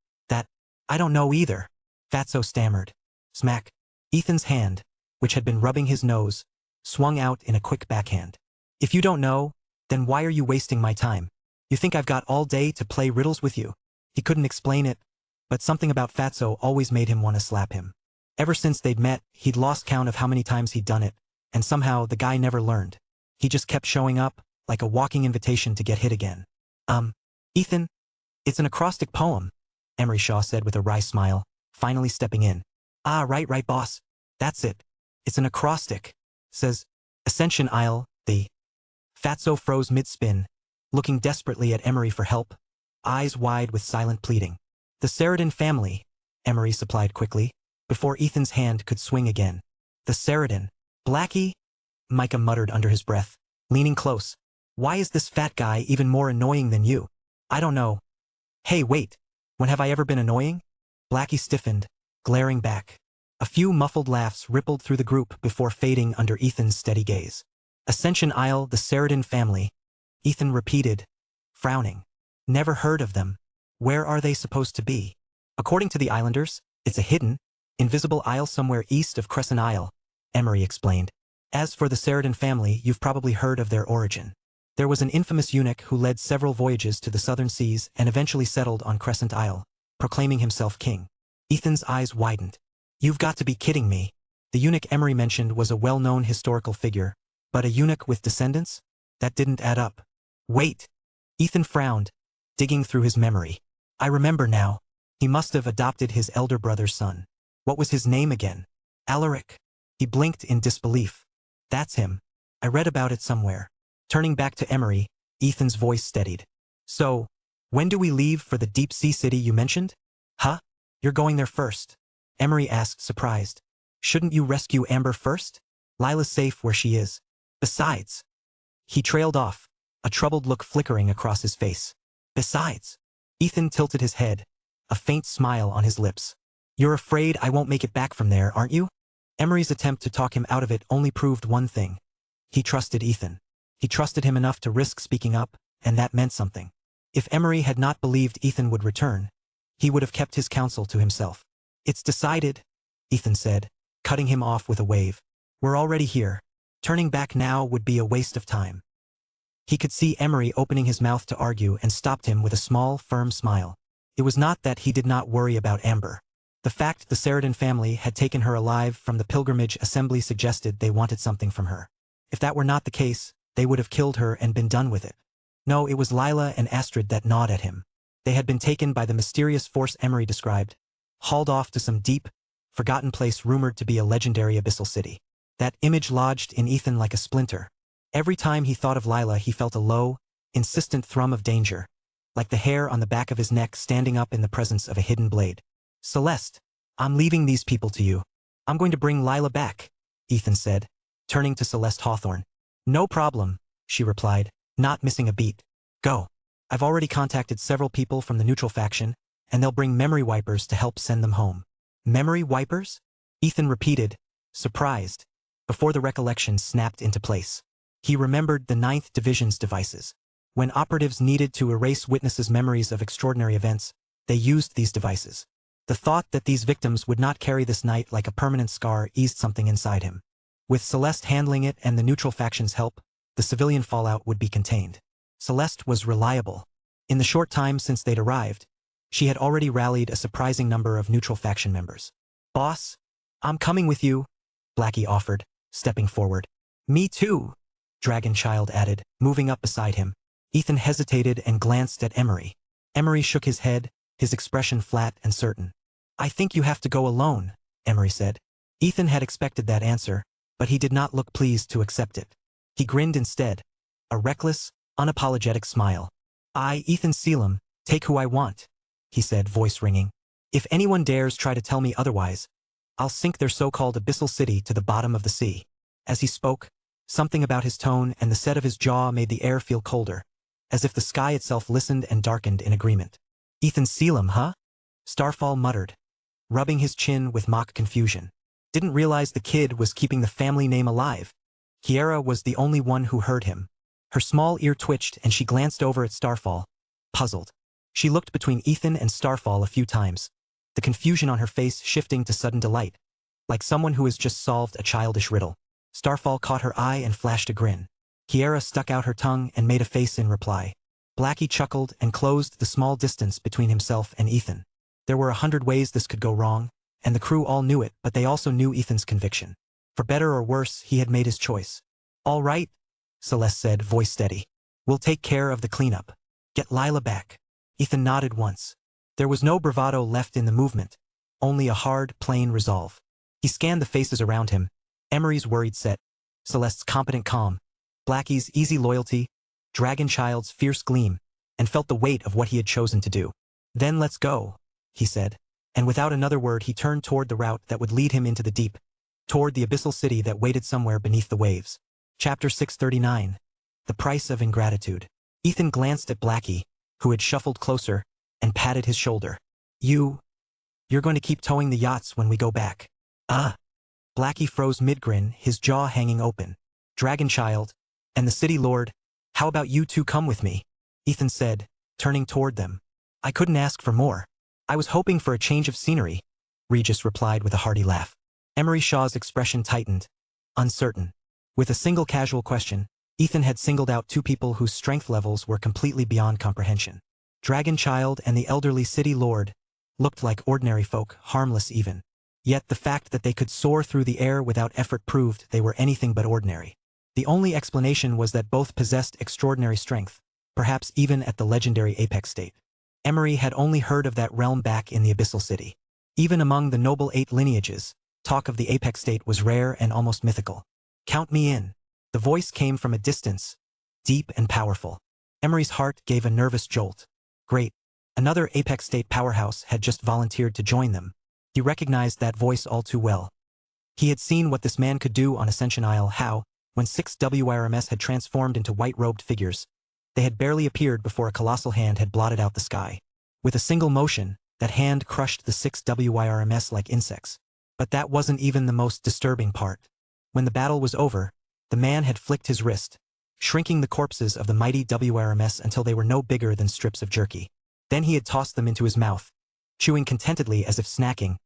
I don't know either," Fatso stammered. Smack. Ethan's hand, which had been rubbing his nose, swung out in a quick backhand. "If you don't know, then why are you wasting my time? You think I've got all day to play riddles with you?" He couldn't explain it, but something about Fatso always made him want to slap him. Ever since they'd met, he'd lost count of how many times he'd done it, and somehow the guy never learned. He just kept showing up, like a walking invitation to get hit again. Ethan, it's an acrostic poem," Emery Shaw said with a wry smile, finally stepping in. Right, boss. That's it. It's an acrostic. Says, Ascension Isle, the..." Fatso froze mid-spin, looking desperately at Emery for help, eyes wide with silent pleading. "The Sheridan family," Emery supplied quickly, before Ethan's hand could swing again. "The Sheridan. Blackie?" Micah muttered under his breath, leaning close. "Why is this fat guy even more annoying than you?" "I don't know." "Hey, wait. When have I ever been annoying?" Blackie stiffened, glaring back. A few muffled laughs rippled through the group before fading under Ethan's steady gaze. "Ascension Isle, the Sheridan family," Ethan repeated, frowning. "Never heard of them. Where are they supposed to be?" "According to the islanders, it's a hidden, invisible isle somewhere east of Crescent Isle," Emery explained. "As for the Sheridan family, you've probably heard of their origin. There was an infamous eunuch who led several voyages to the southern seas and eventually settled on Crescent Isle, proclaiming himself king." Ethan's eyes widened. "You've got to be kidding me." The eunuch Emery mentioned was a well-known historical figure, but a eunuch with descendants? That didn't add up. "Wait." Ethan frowned, digging through his memory. "I remember now. He must have adopted his elder brother's son. What was his name again?" "Alaric." He blinked in disbelief. "That's him. I read about it somewhere." Turning back to Emery, Ethan's voice steadied. "So, when do we leave for the deep-sea city you mentioned?" "Huh? You're going there first?" Emery asked, surprised. "Shouldn't you rescue Amber first?" Lila's safe where she is. Besides. He trailed off, a troubled look flickering across his face. Besides. Ethan tilted his head, a faint smile on his lips. You're afraid I won't make it back from there, aren't you? Emery's attempt to talk him out of it only proved one thing. He trusted Ethan. He trusted him enough to risk speaking up, and that meant something. If Emery had not believed Ethan would return, he would have kept his counsel to himself. It's decided, Ethan said, cutting him off with a wave. We're already here. Turning back now would be a waste of time. He could see Emery opening his mouth to argue and stopped him with a small, firm smile. It was not that he did not worry about Amber. The fact the Sheridan family had taken her alive from the pilgrimage assembly suggested they wanted something from her. If that were not the case, they would have killed her and been done with it. No, it was Lila and Astrid that gnawed at him. They had been taken by the mysterious force Emery described, hauled off to some deep, forgotten place rumored to be a legendary abyssal city. That image lodged in Ethan like a splinter. Every time he thought of Lila he felt a low, insistent thrum of danger, like the hair on the back of his neck standing up in the presence of a hidden blade. Celeste, I'm leaving these people to you. I'm going to bring Lila back, Ethan said, turning to Celeste Hawthorne. No problem, she replied, not missing a beat. Go. I've already contacted several people from the neutral faction, and they'll bring memory wipers to help send them home. Memory wipers? Ethan repeated, surprised, before the recollection snapped into place. He remembered the 9th Division's devices. When operatives needed to erase witnesses' memories of extraordinary events, they used these devices. The thought that these victims would not carry this night like a permanent scar eased something inside him. With Celeste handling it and the neutral faction's help, the civilian fallout would be contained. Celeste was reliable. In the short time since they'd arrived, she had already rallied a surprising number of neutral faction members. Boss, I'm coming with you, Blackie offered, stepping forward. Me too, Dragonchild added, moving up beside him. Ethan hesitated and glanced at Emery. Emery shook his head, his expression flat and certain. I think you have to go alone, Emery said. Ethan had expected that answer, but he did not look pleased to accept it. He grinned instead, a reckless, unapologetic smile. I, Ethan Sealam, take who I want, he said, voice ringing. If anyone dares try to tell me otherwise, I'll sink their so-called abyssal city to the bottom of the sea. As he spoke, something about his tone and the set of his jaw made the air feel colder, as if the sky itself listened and darkened in agreement. Ethan Sealam, huh? Starfall muttered, rubbing his chin with mock confusion. Didn't realize the kid was keeping the family name alive. Kiera was the only one who heard him. Her small ear twitched and she glanced over at Starfall, puzzled. She looked between Ethan and Starfall a few times, the confusion on her face shifting to sudden delight, like someone who has just solved a childish riddle. Starfall caught her eye and flashed a grin. Kiera stuck out her tongue and made a face in reply. Blackie chuckled and closed the small distance between himself and Ethan. There were 100 ways this could go wrong, and the crew all knew it, but they also knew Ethan's conviction. For better or worse, he had made his choice. All right, Celeste said, voice steady. We'll take care of the cleanup. Get Lila back. Ethan nodded once. There was no bravado left in the movement, only a hard, plain resolve. He scanned the faces around him, Emery's worried set, Celeste's competent calm, Blackie's easy loyalty, Dragonchild's fierce gleam, and felt the weight of what he had chosen to do. Then let's go, he said, and without another word he turned toward the route that would lead him into the deep, toward the abyssal city that waited somewhere beneath the waves. Chapter 639. The Price of Ingratitude. Ethan glanced at Blackie, who had shuffled closer, and patted his shoulder. You're going to keep towing the yachts when we go back. Blackie froze mid-grin, his jaw hanging open. Dragonchild, and the city lord, how about you two come with me? Ethan said, turning toward them. I couldn't ask for more. I was hoping for a change of scenery, Regis replied with a hearty laugh. Emery Shaw's expression tightened, uncertain. With a single casual question, Ethan had singled out two people whose strength levels were completely beyond comprehension. Dragonchild and the elderly city lord looked like ordinary folk, harmless even. Yet the fact that they could soar through the air without effort proved they were anything but ordinary. The only explanation was that both possessed extraordinary strength, perhaps even at the legendary apex state. Emery had only heard of that realm back in the abyssal city. Even among the noble 8 lineages, talk of the apex state was rare and almost mythical. Count me in. The voice came from a distance, deep and powerful. Emery's heart gave a nervous jolt. Great. Another apex state powerhouse had just volunteered to join them. He recognized that voice all too well. He had seen what this man could do on Ascension Isle, how, when 6 WIRMS had transformed into white-robed figures, they had barely appeared before a colossal hand had blotted out the sky. With a single motion, that hand crushed the 6 WIRMS like insects. But that wasn't even the most disturbing part. When the battle was over, the man had flicked his wrist, shrinking the corpses of the mighty WIRMS until they were no bigger than strips of jerky. Then he had tossed them into his mouth, chewing contentedly as if snacking,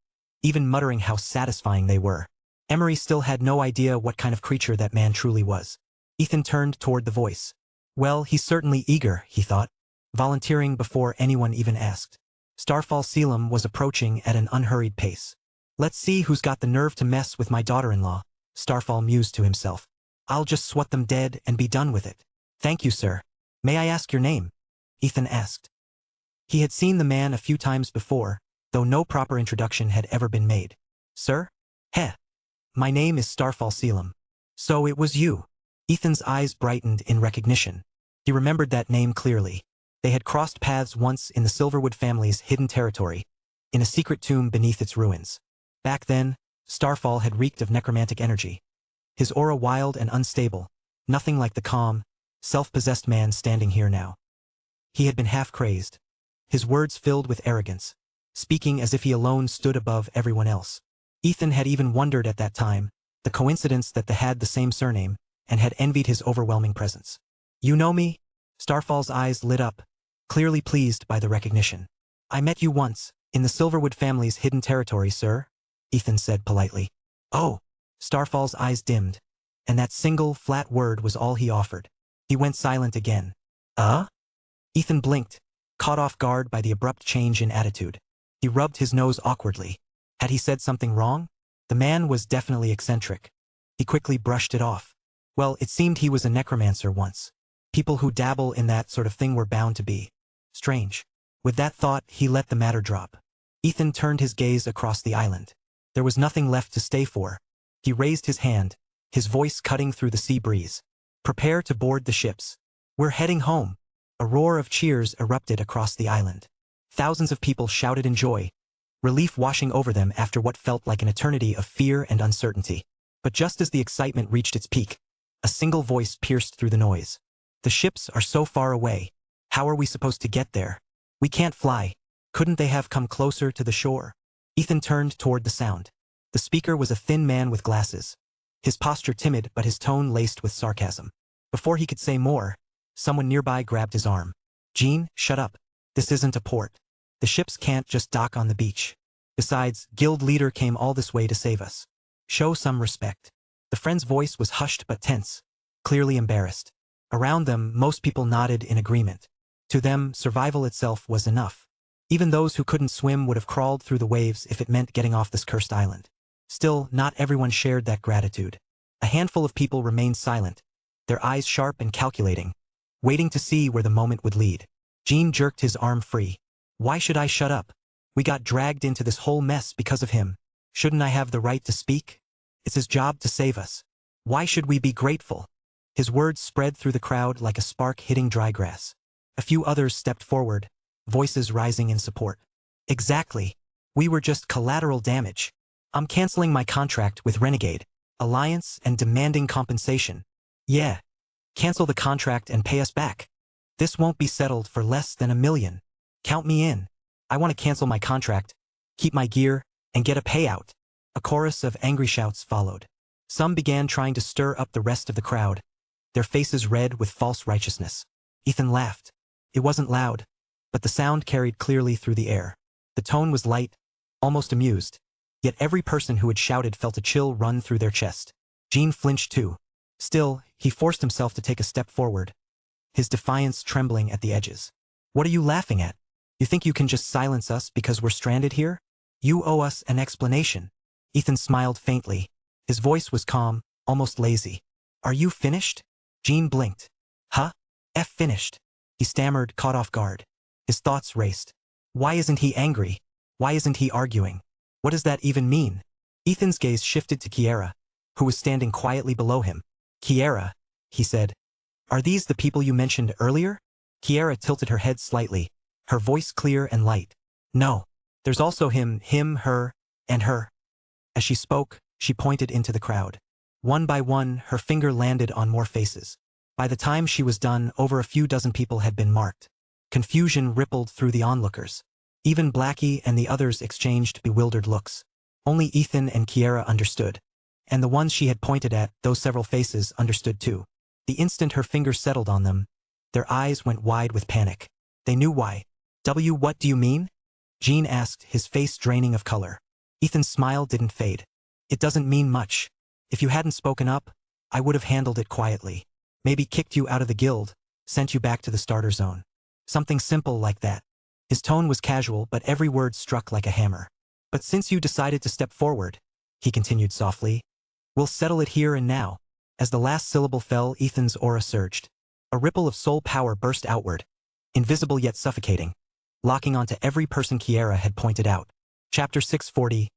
even muttering how satisfying they were. Emery still had no idea what kind of creature that man truly was. Ethan turned toward the voice. Well, he's certainly eager, he thought, volunteering before anyone even asked. Starfall Selim was approaching at an unhurried pace. Let's see who's got the nerve to mess with my daughter-in-law, Starfall mused to himself. I'll just swat them dead and be done with it. Thank you, sir. May I ask your name? Ethan asked. He had seen the man a few times before, though no proper introduction had ever been made. Sir? Heh. My name is Starfall Selim. So it was you. Ethan's eyes brightened in recognition. He remembered that name clearly. They had crossed paths once in the Silverwood family's hidden territory, in a secret tomb beneath its ruins. Back then, Starfall had reeked of necromantic energy. His aura wild and unstable, nothing like the calm, self-possessed man standing here now. He had been half-crazed, his words filled with arrogance, speaking as if he alone stood above everyone else. Ethan had even wondered at that time, the coincidence that they had the same surname, and had envied his overwhelming presence. You know me? Starfall's eyes lit up, clearly pleased by the recognition. I met you once, in the Silverwood family's hidden territory, sir, Ethan said politely. Oh, Starfall's eyes dimmed, and that single, flat word was all he offered. He went silent again. Ethan blinked, caught off guard by the abrupt change in attitude. He rubbed his nose awkwardly. Had he said something wrong? The man was definitely eccentric. He quickly brushed it off. Well, it seemed he was a necromancer once. People who dabble in that sort of thing were bound to be strange. With that thought, he let the matter drop. Ethan turned his gaze across the island. There was nothing left to stay for. He raised his hand, his voice cutting through the sea breeze. Prepare to board the ships. We're heading home. A roar of cheers erupted across the island. Thousands of people shouted in joy, relief washing over them after what felt like an eternity of fear and uncertainty. But just as the excitement reached its peak, a single voice pierced through the noise. The ships are so far away. How are we supposed to get there? We can't fly. Couldn't they have come closer to the shore? Ethan turned toward the sound. The speaker was a thin man with glasses. His posture timid but his tone laced with sarcasm. Before he could say more, someone nearby grabbed his arm. Gene, shut up. This isn't a port. The ships can't just dock on the beach. Besides, guild leader came all this way to save us. Show some respect. The friend's voice was hushed but tense, clearly embarrassed. Around them, most people nodded in agreement. To them, survival itself was enough. Even those who couldn't swim would have crawled through the waves if it meant getting off this cursed island. Still, not everyone shared that gratitude. A handful of people remained silent, their eyes sharp and calculating, waiting to see where the moment would lead. Gene jerked his arm free. Why should I shut up? We got dragged into this whole mess because of him. Shouldn't I have the right to speak? It's his job to save us. Why should we be grateful? His words spread through the crowd like a spark hitting dry grass. A few others stepped forward, voices rising in support. Exactly. We were just collateral damage. I'm canceling my contract with Renegade Alliance and demanding compensation. Yeah. Cancel the contract and pay us back. This won't be settled for less than $1 million. Count me in. I want to cancel my contract, keep my gear, and get a payout. A chorus of angry shouts followed. Some began trying to stir up the rest of the crowd, their faces red with false righteousness. Ethan laughed. It wasn't loud, but the sound carried clearly through the air. The tone was light, almost amused. Yet every person who had shouted felt a chill run through their chest. Gene flinched too. Still, he forced himself to take a step forward, his defiance trembling at the edges. What are you laughing at? You think you can just silence us because we're stranded here? You owe us an explanation. Ethan smiled faintly. His voice was calm, almost lazy. Are you finished? Gene blinked. Huh? Finished. He stammered, caught off guard. His thoughts raced. Why isn't he angry? Why isn't he arguing? What does that even mean? Ethan's gaze shifted to Kiera, who was standing quietly below him. Kiera, he said. Are these the people you mentioned earlier? Kiera tilted her head slightly, her voice clear and light. No. There's also him, her, and her. As she spoke, She pointed into the crowd. One by one, her finger landed on more faces. By the time she was done, over a few dozen people had been marked. Confusion rippled through the onlookers. Even Blackie and the others exchanged bewildered looks. Only Ethan and Kiera understood. And the ones she had pointed at, those several faces, understood too. The instant her fingers settled on them, their eyes went wide with panic. They knew why. What do you mean? Gene asked, his face draining of color. Ethan's smile didn't fade. It doesn't mean much. If you hadn't spoken up, I would have handled it quietly. Maybe kicked you out of the guild, sent you back to the starter zone. Something simple like that. His tone was casual, but every word struck like a hammer. But since you decided to step forward, he continued softly, we'll settle it here and now. As the last syllable fell, Ethan's aura surged. A ripple of soul power burst outward, invisible yet suffocating, locking onto every person Kiera had pointed out. Chapter 640,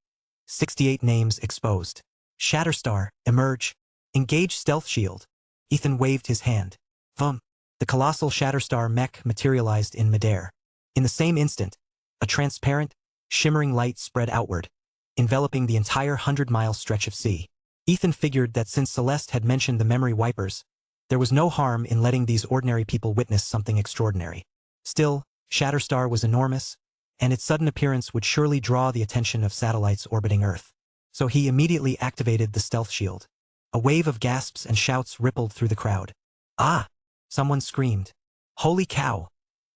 68 names exposed. Shatterstar, emerge. Engage stealth shield. Ethan waved his hand. Thump. The colossal Shatterstar mech materialized in midair. In the same instant, a transparent, shimmering light spread outward, enveloping the entire 100-mile stretch of sea. Ethan figured that since Celeste had mentioned the memory wipers, there was no harm in letting these ordinary people witness something extraordinary. Still, Shatterstar was enormous, and its sudden appearance would surely draw the attention of satellites orbiting Earth. So he immediately activated the stealth shield. A wave of gasps and shouts rippled through the crowd. Ah! Someone screamed. Holy cow!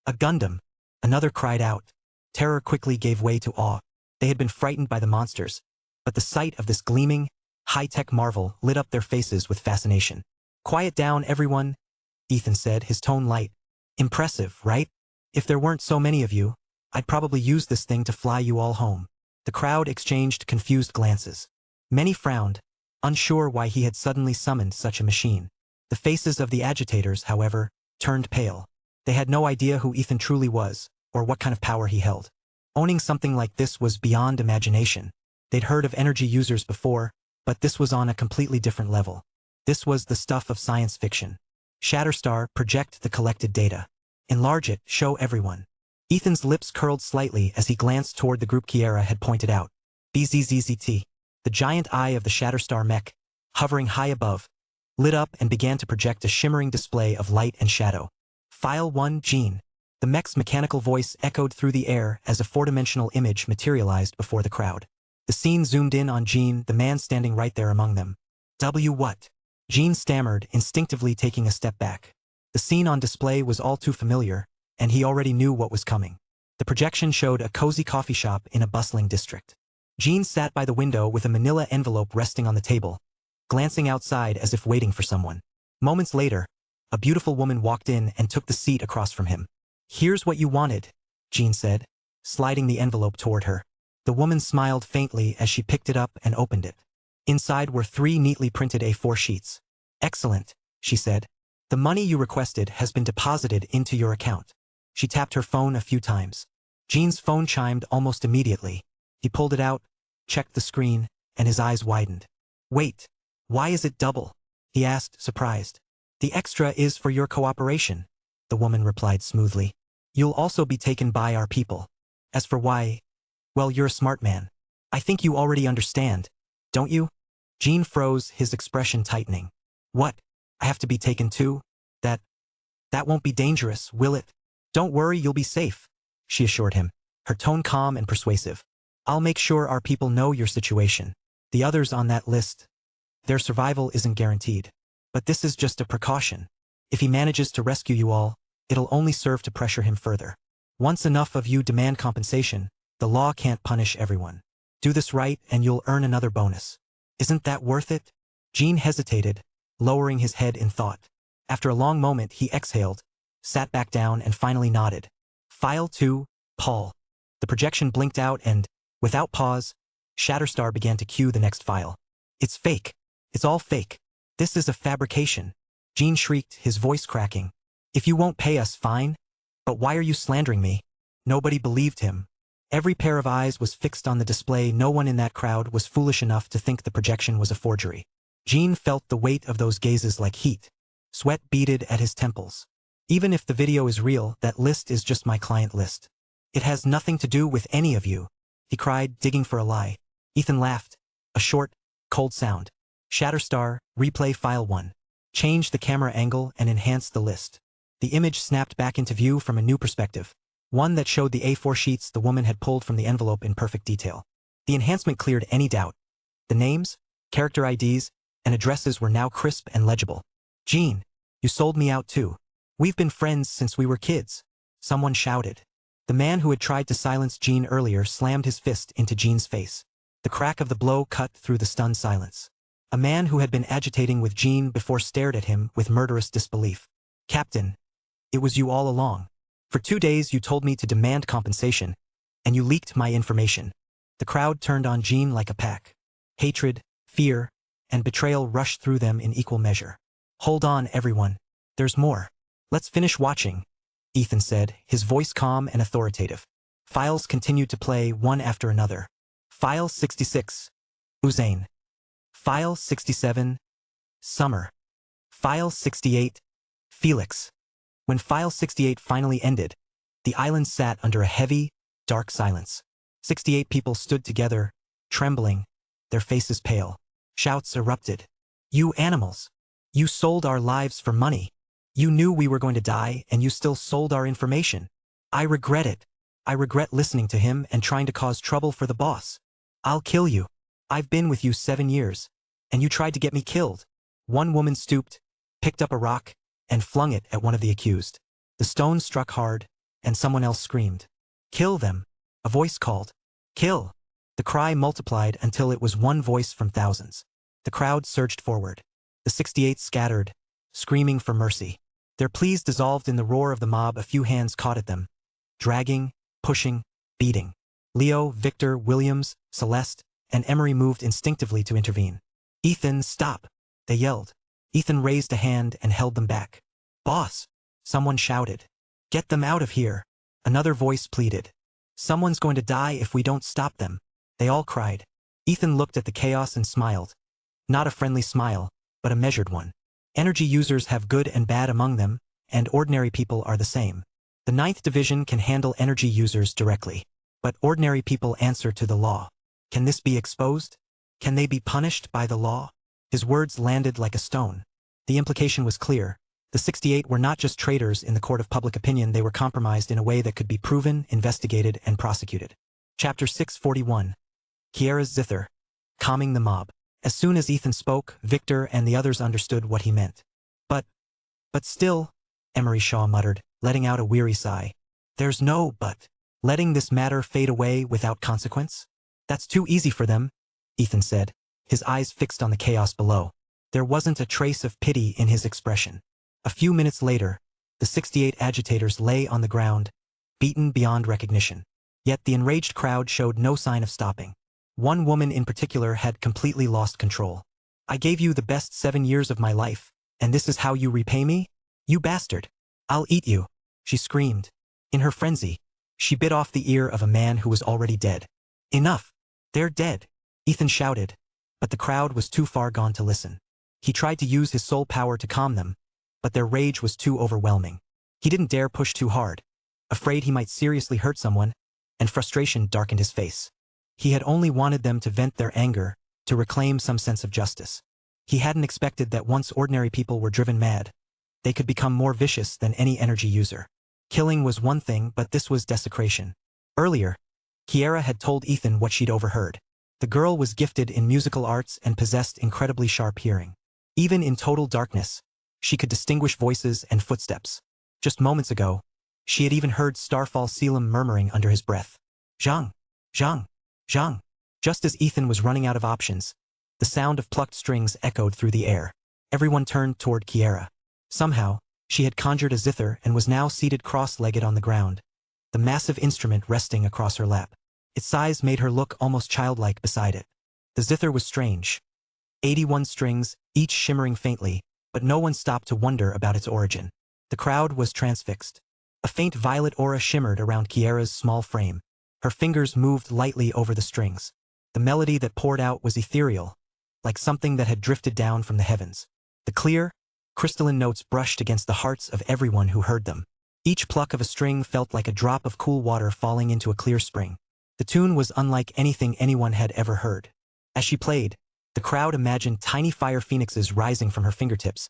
A Gundam! Another cried out. Terror quickly gave way to awe. They had been frightened by the monsters, but the sight of this gleaming, high-tech marvel lit up their faces with fascination. Quiet down, everyone, Ethan said, his tone light. Impressive, right? If there weren't so many of you, I'd probably use this thing to fly you all home. The crowd exchanged confused glances. Many frowned, unsure why he had suddenly summoned such a machine. The faces of the agitators, however, turned pale. They had no idea who Ethan truly was, or what kind of power he held. Owning something like this was beyond imagination. They'd heard of energy users before, but this was on a completely different level. This was the stuff of science fiction. Shatterstar, project the collected data. Enlarge it, show everyone. Ethan's lips curled slightly as he glanced toward the group Kiera had pointed out. BZZZT. The giant eye of the Shatterstar mech, hovering high above, lit up and began to project a shimmering display of light and shadow. File 1, Gene. The mech's mechanical voice echoed through the air as a four-dimensional image materialized before the crowd. The scene zoomed in on Gene, the man standing right there among them. What? Gene stammered, instinctively taking a step back. The scene on display was all too familiar, and he already knew what was coming. The projection showed a cozy coffee shop in a bustling district. Gene sat by the window with a manila envelope resting on the table, glancing outside as if waiting for someone. Moments later, a beautiful woman walked in and took the seat across from him. Here's what you wanted, Gene said, sliding the envelope toward her. The woman smiled faintly as she picked it up and opened it. Inside were 3 neatly printed A4 sheets. Excellent, she said. The money you requested has been deposited into your account. She tapped her phone a few times. Gene's phone chimed almost immediately. He pulled it out, checked the screen, and his eyes widened. Wait, why is it double? He asked, surprised. The extra is for your cooperation, the woman replied smoothly. You'll also be taken by our people. As for why, well, you're a smart man. I think you already understand, don't you? Gene froze, his expression tightening. What? I have to be taken too? That won't be dangerous, will it? Don't worry, you'll be safe, she assured him, her tone calm and persuasive. I'll make sure our people know your situation. The others on that list, their survival isn't guaranteed. But this is just a precaution. If he manages to rescue you all, it'll only serve to pressure him further. Once enough of you demand compensation, the law can't punish everyone. Do this right and you'll earn another bonus. Isn't that worth it? Gene hesitated, lowering his head in thought. After a long moment he exhaled, sat back down and finally nodded. File 2, Paul. The projection blinked out and, without pause, Shatterstar began to cue the next file. It's fake. It's all fake. This is a fabrication. Gene shrieked, his voice cracking. If you won't pay us, fine. But why are you slandering me? Nobody believed him. Every pair of eyes was fixed on the display. No one in that crowd was foolish enough to think the projection was a forgery. Gene felt the weight of those gazes like heat. Sweat beaded at his temples. Even if the video is real, that list is just my client list. It has nothing to do with any of you, he cried, digging for a lie. Ethan laughed, a short, Cold sound. Shatterstar, replay file 1. Change the camera angle and enhance the list. The image snapped back into view from a new perspective, one that showed the A4 sheets the woman had pulled from the envelope in perfect detail. The enhancement cleared any doubt. The names, character IDs, and addresses were now crisp and legible. Jean, you sold me out too. We've been friends since we were kids. Someone shouted. The man who had tried to silence Jean earlier slammed his fist into Jean's face. The crack of the blow cut through the stunned silence. A man who had been agitating with Jean before stared at him with murderous disbelief. Captain, it was you all along. For 2 days you told me to demand compensation, and you leaked my information. The crowd turned on Jean like a pack. Hatred, fear, and betrayal rushed through them in equal measure. Hold on, everyone. There's more. Let's finish watching, Ethan said, his voice calm and authoritative. Files continued to play one after another. File 66. Uzain. File 67. Summer. File 68. Felix. When File 68 finally ended, the island sat under a heavy, dark silence. 68 people stood together, trembling, their faces pale. Shouts erupted. You animals! You sold our lives for money. You knew we were going to die, and you still sold our information. I regret it. I regret listening to him and trying to cause trouble for the boss. I'll kill you. I've been with you 7 years, and you tried to get me killed. One woman stooped, picked up a rock, and flung it at one of the accused. The stone struck hard, and someone else screamed. Kill them, a voice called. Kill. The cry multiplied until it was one voice from thousands. The crowd surged forward. The 68 scattered, screaming for mercy. Their pleas dissolved in the roar of the mob. A few hands caught at them. Dragging, pushing, beating. Leo, Victor, Williams, Celeste, and Emery moved instinctively to intervene. Ethan, stop, they yelled. Ethan raised a hand and held them back. Boss, someone shouted. Get them out of here. Another voice pleaded. Someone's going to die if we don't stop them. They all cried. Ethan looked at the chaos and smiled. Not a friendly smile, but a measured one. Energy users have good and bad among them, and ordinary people are the same. The 9th Division can handle energy users directly, but ordinary people answer to the law. Can this be exposed? Can they be punished by the law? His words landed like a stone. The implication was clear. The 68 were not just traitors in the court of public opinion, they were compromised in a way that could be proven, investigated, and prosecuted. Chapter 641. Kiera's Zither. Calming the mob. As soon as Ethan spoke, Victor and the others understood what he meant. But still, Emery Shaw muttered, letting out a weary sigh. There's no but. Letting this matter fade away without consequence? That's too easy for them, Ethan said, his eyes fixed on the chaos below. There wasn't a trace of pity in his expression. A few minutes later, the 68 agitators lay on the ground, beaten beyond recognition. Yet the enraged crowd showed no sign of stopping. One woman in particular had completely lost control. I gave you the best 7 years of my life, and this is how you repay me? You bastard! I'll eat you, she screamed. In her frenzy, she bit off the ear of a man who was already dead. Enough! They're dead, Ethan shouted, but the crowd was too far gone to listen. He tried to use his soul power to calm them, but their rage was too overwhelming. He didn't dare push too hard, afraid he might seriously hurt someone, and frustration darkened his face. He had only wanted them to vent their anger, to reclaim some sense of justice. He hadn't expected that once ordinary people were driven mad, they could become more vicious than any energy user. Killing was one thing, but this was desecration. Earlier, Kiera had told Ethan what she'd overheard. The girl was gifted in musical arts and possessed incredibly sharp hearing. Even in total darkness, she could distinguish voices and footsteps. Just moments ago, she had even heard Starfall Selim murmuring under his breath. Zhang! Zhang! Zhang! Just as Ethan was running out of options, the sound of plucked strings echoed through the air. Everyone turned toward Kiera. Somehow, she had conjured a zither and was now seated cross-legged on the ground, the massive instrument resting across her lap. Its size made her look almost childlike beside it. The zither was strange. 81 strings, each shimmering faintly, but no one stopped to wonder about its origin. The crowd was transfixed. A faint violet aura shimmered around Kiera's small frame. Her fingers moved lightly over the strings. The melody that poured out was ethereal, like something that had drifted down from the heavens. The clear, crystalline notes brushed against the hearts of everyone who heard them. Each pluck of a string felt like a drop of cool water falling into a clear spring. The tune was unlike anything anyone had ever heard. As she played, The crowd imagined tiny fire phoenixes rising from her fingertips,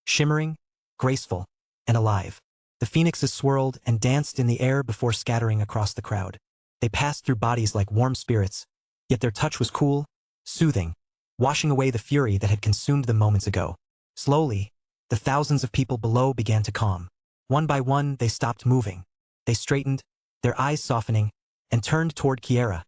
shimmering, graceful, and alive. The phoenixes swirled and danced in the air before scattering across the crowd. They passed through bodies like warm spirits, yet their touch was cool, soothing, washing away the fury that had consumed them moments ago. Slowly, the thousands of people below began to calm. One by one, they stopped moving. They straightened, their eyes softening, and turned toward Kiera,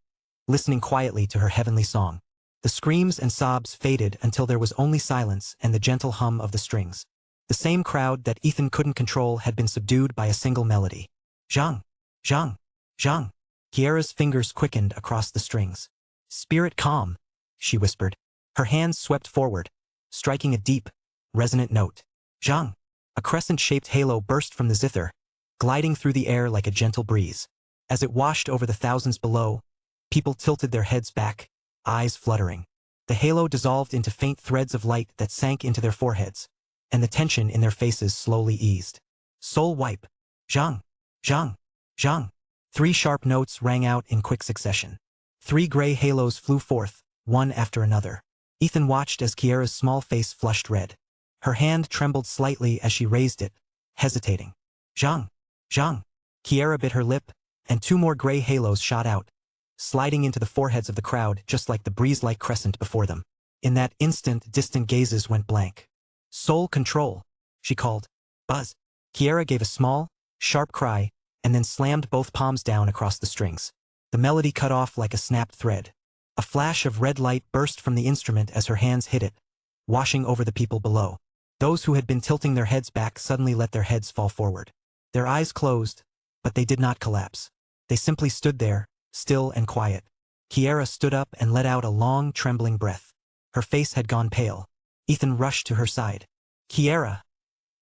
listening quietly to her heavenly song. The screams and sobs faded until there was only silence and the gentle hum of the strings. The same crowd that Ethan couldn't control had been subdued by a single melody. Zhang, Zhang, Zhang. Kiera's fingers quickened across the strings. Spirit calm, she whispered. Her hands swept forward, striking a deep, resonant note. Zhang. A crescent-shaped halo burst from the zither, gliding through the air like a gentle breeze. As it washed over the thousands below, people tilted their heads back, eyes fluttering. The halo dissolved into faint threads of light that sank into their foreheads, and the tension in their faces slowly eased. Soul wipe. Zhang, Zhang, Zhang. 3 sharp notes rang out in quick succession. 3 gray halos flew forth, one after another. Ethan watched as Kiera's small face flushed red. Her hand trembled slightly as she raised it, hesitating. Zhang, Zhang. Kiera bit her lip, and 2 more gray halos shot out, sliding into the foreheads of the crowd just like the breeze-like crescent before them. In that instant, distant gazes went blank. Soul control, she called. Buzz. Kiera gave a small, sharp cry, and then slammed both palms down across the strings. The melody cut off like a snapped thread. A flash of red light burst from the instrument as her hands hit it, washing over the people below. Those who had been tilting their heads back suddenly let their heads fall forward. Their eyes closed, but they did not collapse. They simply stood there, still and quiet. Kiera stood up and let out a long, trembling breath. Her face had gone pale. Ethan rushed to her side. Kiera,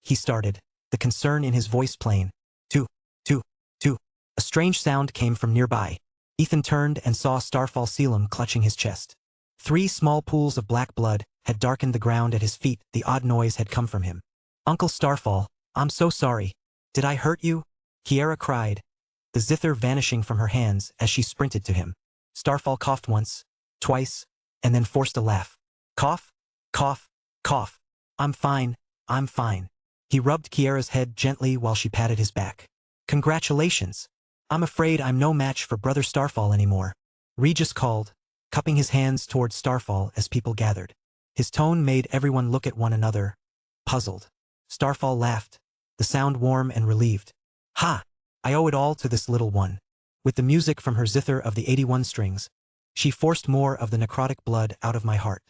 he started, the concern in his voice plain. Two. A strange sound came from nearby. Ethan turned and saw Starfall Selim clutching his chest. 3 small pools of black blood had darkened the ground at his feet. The odd noise had come from him. Uncle Starfall, I'm so sorry. Did I hurt you? Kiera cried, the zither vanishing from her hands as she sprinted to him. Starfall coughed once, twice, and then forced a laugh. Cough, cough, cough. I'm fine, I'm fine. He rubbed Kiera's head gently while she patted his back. Congratulations. I'm afraid I'm no match for Brother Starfall anymore. Regis called, cupping his hands toward Starfall as people gathered. His tone made everyone look at one another, puzzled. Starfall laughed, the sound warm and relieved. Ha! I owe it all to this little one. With the music from her zither of the 81 strings, she forced more of the necrotic blood out of my heart.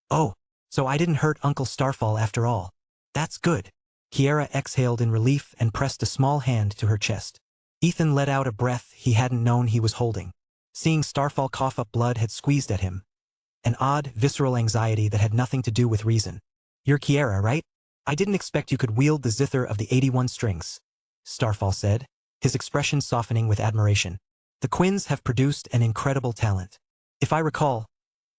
Oh, so I didn't hurt Uncle Starfall after all. That's good. Kiera exhaled in relief and pressed a small hand to her chest. Ethan let out a breath he hadn't known he was holding. Seeing Starfall cough up blood had squeezed at him. An odd, visceral anxiety that had nothing to do with reason. You're Kiera, right? I didn't expect you could wield the zither of the 81 strings, Starfall said, his expression softening with admiration. The Quins have produced an incredible talent. If I recall,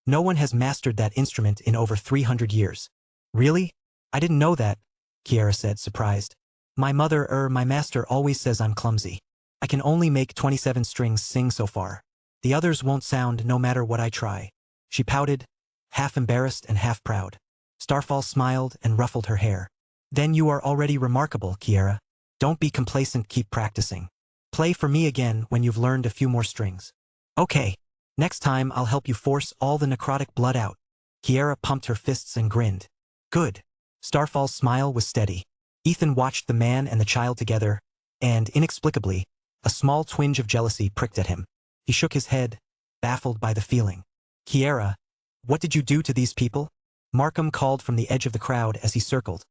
no one has mastered that instrument in over 300 years. Really? I didn't know that, Kiera said, surprised. My master always says I'm clumsy. I can only make 27 strings sing so far. The others won't sound no matter what I try. She pouted, half embarrassed and half proud. Starfall smiled and ruffled her hair. Then you are already remarkable, Kiera. Don't be complacent, keep practicing. Play for me again when you've learned a few more strings. Okay. Next time I'll help you force all the necrotic blood out. Kiera pumped her fists and grinned. Good. Starfall's smile was steady. Ethan watched the man and the child together, and, inexplicably, a small twinge of jealousy pricked at him. He shook his head, baffled by the feeling. Kiera, what did you do to these people? Markham called from the edge of the crowd as he circled,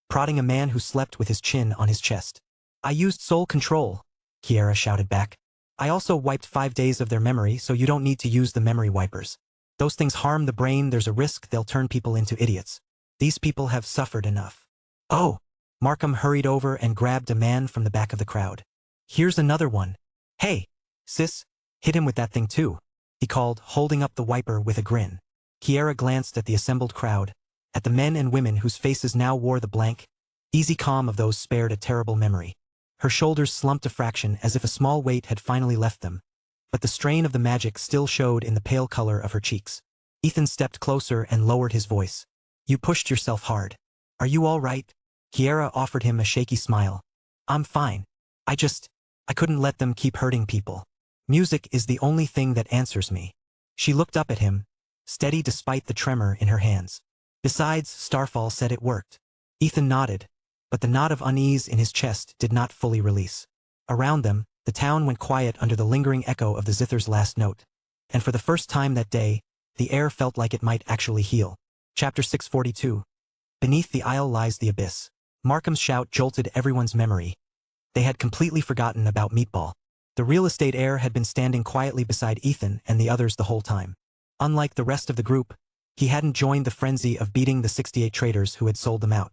prodding a man who slept with his chin on his chest. I used soul control, Kiera shouted back. I also wiped 5 days of their memory, so you don't need to use the memory wipers. Those things harm the brain, there's a risk they'll turn people into idiots. These people have suffered enough. Oh! Markham hurried over and grabbed a man from the back of the crowd. Here's another one. Hey, sis, hit him with that thing too, he called, holding up the wiper with a grin. Kiera glanced at the assembled crowd, at the men and women whose faces now wore the blank, easy calm of those spared a terrible memory. Her shoulders slumped a fraction as if a small weight had finally left them, but the strain of the magic still showed in the pale color of her cheeks. Ethan stepped closer and lowered his voice. You pushed yourself hard. Are you all right? Kiera offered him a shaky smile. I'm fine. I couldn't let them keep hurting people. Music is the only thing that answers me. She looked up at him, steady despite the tremor in her hands. Besides, Starfall said it worked. Ethan nodded, but the knot of unease in his chest did not fully release. Around them, the town went quiet under the lingering echo of the zither's last note. And for the first time that day, the air felt like it might actually heal. Chapter 642. Beneath the isle lies the abyss. Markham's shout jolted everyone's memory. They had completely forgotten about Meatball. The real estate heir had been standing quietly beside Ethan and the others the whole time. Unlike the rest of the group, he hadn't joined the frenzy of beating the 68 traders who had sold them out.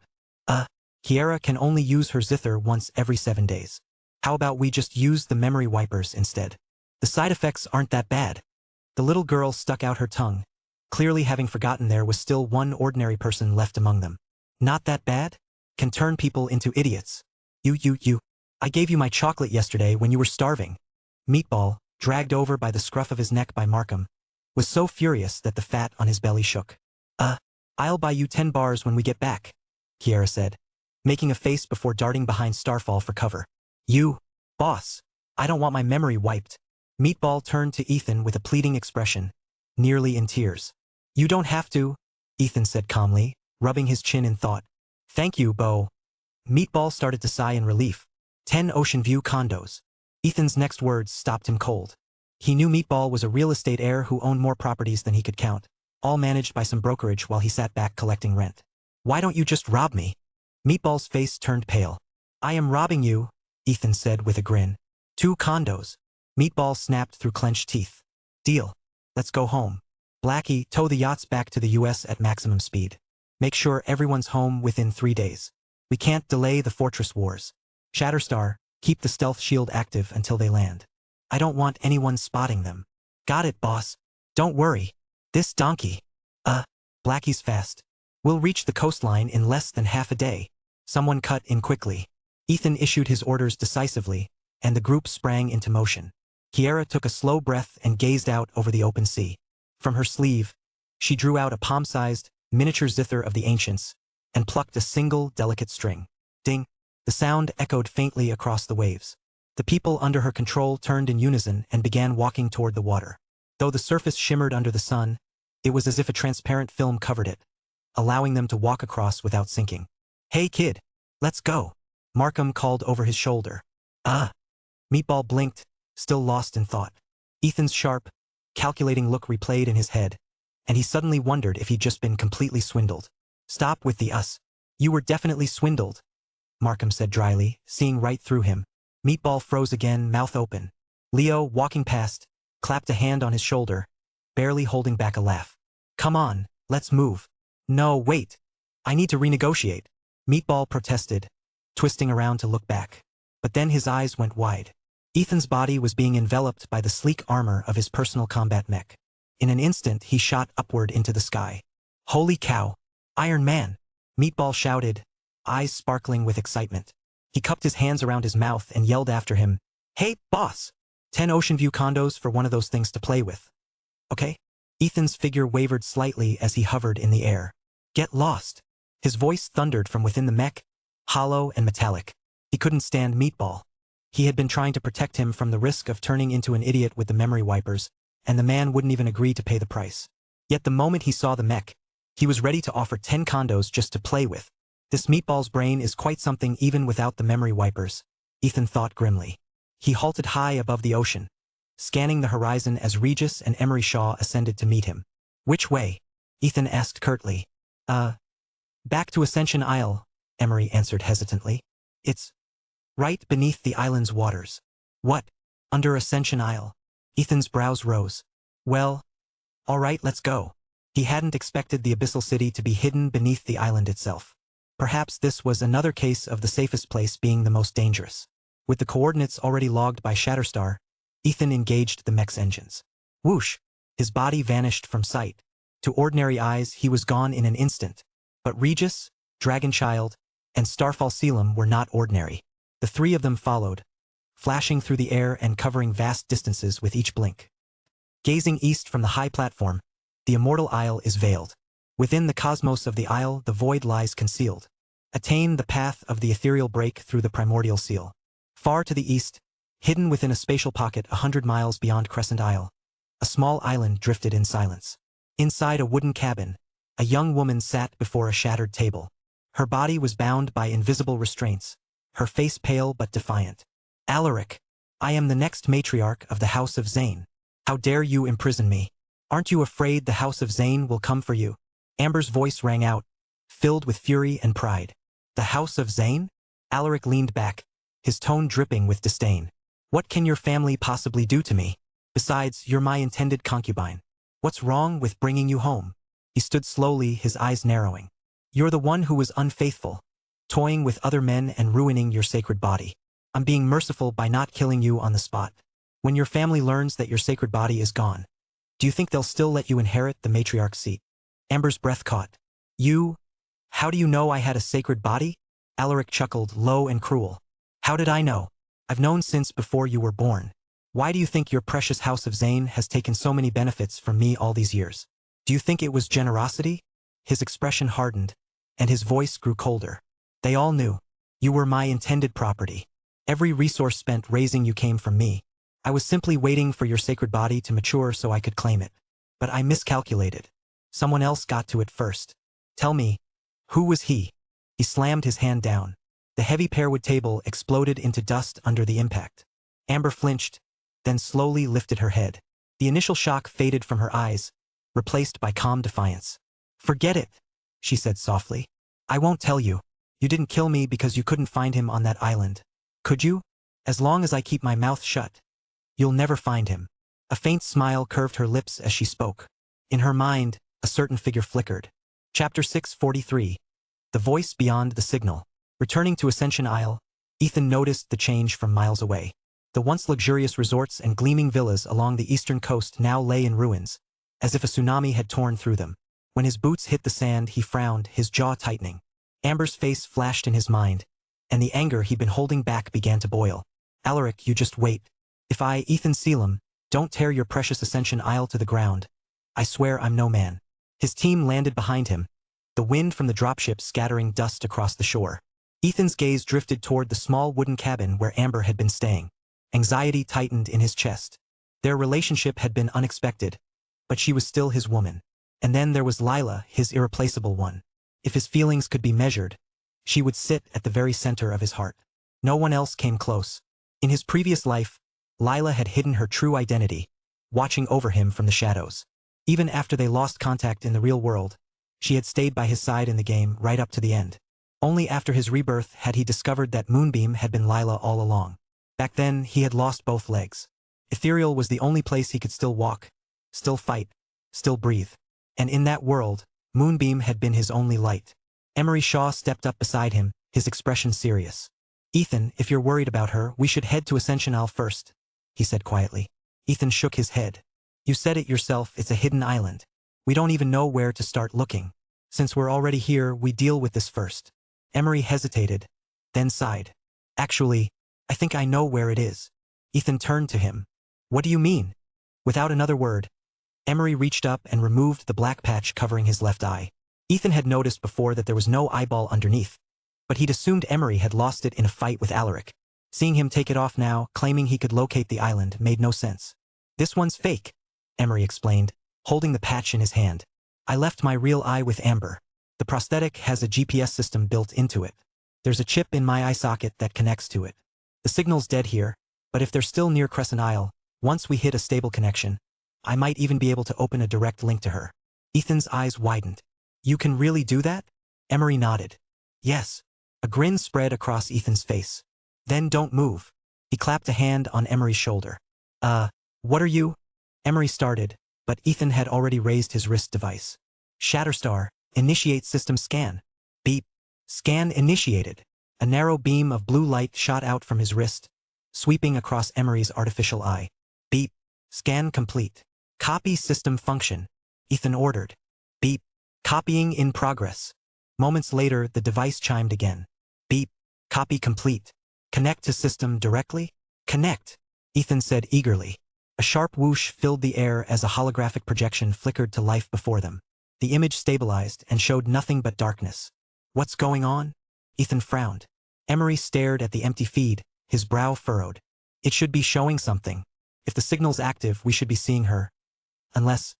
Kiera can only use her zither once every 7 days. How about we just use the memory wipers instead? The side effects aren't that bad. The little girl stuck out her tongue, clearly having forgotten there was still one ordinary person left among them. Not that bad? Can turn people into idiots. You. I gave you my chocolate yesterday when you were starving. Meatball, dragged over by the scruff of his neck by Markham, was so furious that the fat on his belly shook. I'll buy you 10 bars when we get back, Kiera said, making a face before darting behind Starfall for cover. You, boss, I don't want my memory wiped. Meatball turned to Ethan with a pleading expression, nearly in tears. You don't have to, Ethan said calmly, rubbing his chin in thought. Thank you, Bo. Meatball started to sigh in relief. 10 Ocean View condos. Ethan's next words stopped him cold. He knew Meatball was a real estate heir who owned more properties than he could count, all managed by some brokerage while he sat back collecting rent. Why don't you just rob me? Meatball's face turned pale. I am robbing you, Ethan said with a grin. 2 condos. Meatball snapped through clenched teeth. Deal. Let's go home. Blackie, tow the yachts back to the US at maximum speed. Make sure everyone's home within 3 days. We can't delay the fortress wars. Shatterstar, keep the stealth shield active until they land. I don't want anyone spotting them. Got it, boss. Don't worry. This donkey. Blackie's fast. We'll reach the coastline in less than half a day. Someone cut in quickly. Ethan issued his orders decisively, and the group sprang into motion. Kiera took a slow breath and gazed out over the open sea. From her sleeve, she drew out a palm-sized, miniature zither of the ancients, and plucked a single, delicate string. Ding! The sound echoed faintly across the waves. The people under her control turned in unison and began walking toward the water. Though the surface shimmered under the sun, it was as if a transparent film covered it, allowing them to walk across without sinking. Hey kid, let's go, Markham called over his shoulder. Meatball blinked, still lost in thought. Ethan's sharp, calculating look replayed in his head, and he suddenly wondered if he'd just been completely swindled. Stop with the us. You were definitely swindled, Markham said dryly, seeing right through him. Meatball froze again, mouth open. Leo, walking past, clapped a hand on his shoulder, barely holding back a laugh. Come on, let's move. No, wait. I need to renegotiate. Meatball protested, twisting around to look back. But then his eyes went wide. Ethan's body was being enveloped by the sleek armor of his personal combat mech. In an instant, he shot upward into the sky. Holy cow! Iron Man! Meatball shouted, eyes sparkling with excitement. He cupped his hands around his mouth and yelled after him, Hey, boss! 10 Ocean View condos for one of those things to play with. Okay? Ethan's figure wavered slightly as he hovered in the air. Get lost! His voice thundered from within the mech, hollow and metallic. He couldn't stand Meatball. He had been trying to protect him from the risk of turning into an idiot with the memory wipers, and the man wouldn't even agree to pay the price. Yet the moment he saw the mech, he was ready to offer 10 condos just to play with. This Meatball's brain is quite something even without the memory wipers, Ethan thought grimly. He halted high above the ocean, scanning the horizon as Regis and Emery Shaw ascended to meet him. Which way? Ethan asked curtly. Back to Ascension Isle, Emery answered hesitantly. It's right beneath the island's waters. What? Under Ascension Isle? Ethan's brows rose. Well, all right, let's go. He hadn't expected the abyssal city to be hidden beneath the island itself. Perhaps this was another case of the safest place being the most dangerous. With the coordinates already logged by Shatterstar, Ethan engaged the mech's engines. Whoosh! His body vanished from sight. To ordinary eyes, he was gone in an instant. But Regis, Dragonchild, and Starfall Selim were not ordinary. The 3 of them followed, flashing through the air and covering vast distances with each blink. Gazing east from the high platform, The immortal isle is veiled. Within the cosmos of the isle, the void lies concealed. Attain the path of the ethereal break through the primordial seal. Far to the east, hidden within a spatial pocket 100 miles beyond Crescent Isle, a small island drifted in silence. Inside a wooden cabin, a young woman sat before a shattered table. Her body was bound by invisible restraints, her face pale but defiant. Alaric, I am the next matriarch of the House of Zane. How dare you imprison me? Aren't you afraid the House of Zane will come for you? Amber's voice rang out, filled with fury and pride. The House of Zane? Alaric leaned back, his tone dripping with disdain. What can your family possibly do to me? Besides, you're my intended concubine. What's wrong with bringing you home? He stood slowly, his eyes narrowing. You're the one who was unfaithful, toying with other men and ruining your sacred body. I'm being merciful by not killing you on the spot. When your family learns that your sacred body is gone, do you think they'll still let you inherit the matriarch's seat? Amber's breath caught. You? How do you know I had a sacred body? Alaric chuckled, low and cruel. How did I know? I've known since before you were born. Why do you think your precious House of Zane has taken so many benefits from me all these years? Do you think it was generosity? His expression hardened, and his voice grew colder. They all knew. You were my intended property. Every resource spent raising you came from me. I was simply waiting for your sacred body to mature so I could claim it. But I miscalculated. Someone else got to it first. Tell me, who was he? He slammed his hand down. The heavy pearwood table exploded into dust under the impact. Amber flinched, then slowly lifted her head. The initial shock faded from her eyes, replaced by calm defiance. Forget it, she said softly. I won't tell you. You didn't kill me because you couldn't find him on that island. Could you? As long as I keep my mouth shut, you'll never find him. A faint smile curved her lips as she spoke. In her mind, a certain figure flickered. Chapter 643. The Voice Beyond the Signal. Returning to Ascension Isle, Ethan noticed the change from miles away. The once luxurious resorts and gleaming villas along the eastern coast now lay in ruins, as if a tsunami had torn through them. When his boots hit the sand, he frowned, his jaw tightening. Amber's face flashed in his mind, and the anger he'd been holding back began to boil. Alaric, you just wait. If I, Ethan Selim, don't tear your precious Ascension Isle to the ground, I swear I'm no man. His team landed behind him, the wind from the dropship scattering dust across the shore. Ethan's gaze drifted toward the small wooden cabin where Amber had been staying. Anxiety tightened in his chest. Their relationship had been unexpected, but she was still his woman. And then there was Lila, his irreplaceable one. If his feelings could be measured, she would sit at the very center of his heart. No one else came close. In his previous life, Lila had hidden her true identity, watching over him from the shadows. Even after they lost contact in the real world, she had stayed by his side in the game right up to the end. Only after his rebirth had he discovered that Moonbeam had been Lila all along. Back then, he had lost both legs. Ethereal was the only place he could still walk, still fight, still breathe. And in that world, Moonbeam had been his only light. Emery Shaw stepped up beside him, his expression serious. Ethan, if you're worried about her, we should head to Ascension Isle first, he said quietly. Ethan shook his head. You said it yourself, it's a hidden island. We don't even know where to start looking. Since we're already here, we deal with this first. Emery hesitated, then sighed. Actually, I think I know where it is. Ethan turned to him. What do you mean? Without another word, Emery reached up and removed the black patch covering his left eye. Ethan had noticed before that there was no eyeball underneath, but he'd assumed Emery had lost it in a fight with Alaric. Seeing him take it off now, claiming he could locate the island, made no sense. This one's fake, Emery explained, holding the patch in his hand. I left my real eye with Amber. The prosthetic has a GPS system built into it. There's a chip in my eye socket that connects to it. The signal's dead here, but if they're still near Crescent Isle, once we hit a stable connection, I might even be able to open a direct link to her. Ethan's eyes widened. You can really do that? Emery nodded. Yes. A grin spread across Ethan's face. Then don't move. He clapped a hand on Emery's shoulder. What are you? Emery started, but Ethan had already raised his wrist device. Shatterstar, initiate system scan. Beep. Scan initiated. A narrow beam of blue light shot out from his wrist, sweeping across Emery's artificial eye. Beep. Scan complete. Copy system function, Ethan ordered. Beep. Copying in progress. Moments later, the device chimed again. Beep. Copy complete. Connect to system directly? Connect, Ethan said eagerly. A sharp whoosh filled the air as a holographic projection flickered to life before them. The image stabilized and showed nothing but darkness. What's going on? Ethan frowned. Emery stared at the empty feed, his brow furrowed. It should be showing something. If the signal's active, we should be seeing her. Unless,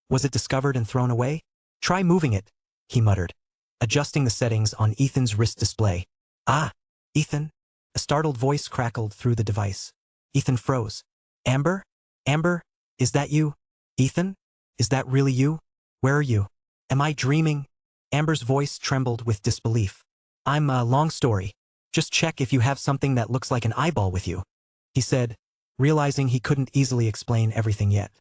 was it discovered and thrown away? Try moving it, he muttered, adjusting the settings on Ethan's wrist display. Ah, Ethan? A startled voice crackled through the device. Ethan froze. Amber? Amber? Is that you? Ethan? Is that really you? Where are you? Am I dreaming? Amber's voice trembled with disbelief. I'm a long story. Just check if you have something that looks like an eyeball with you, he said, realizing he couldn't easily explain everything yet.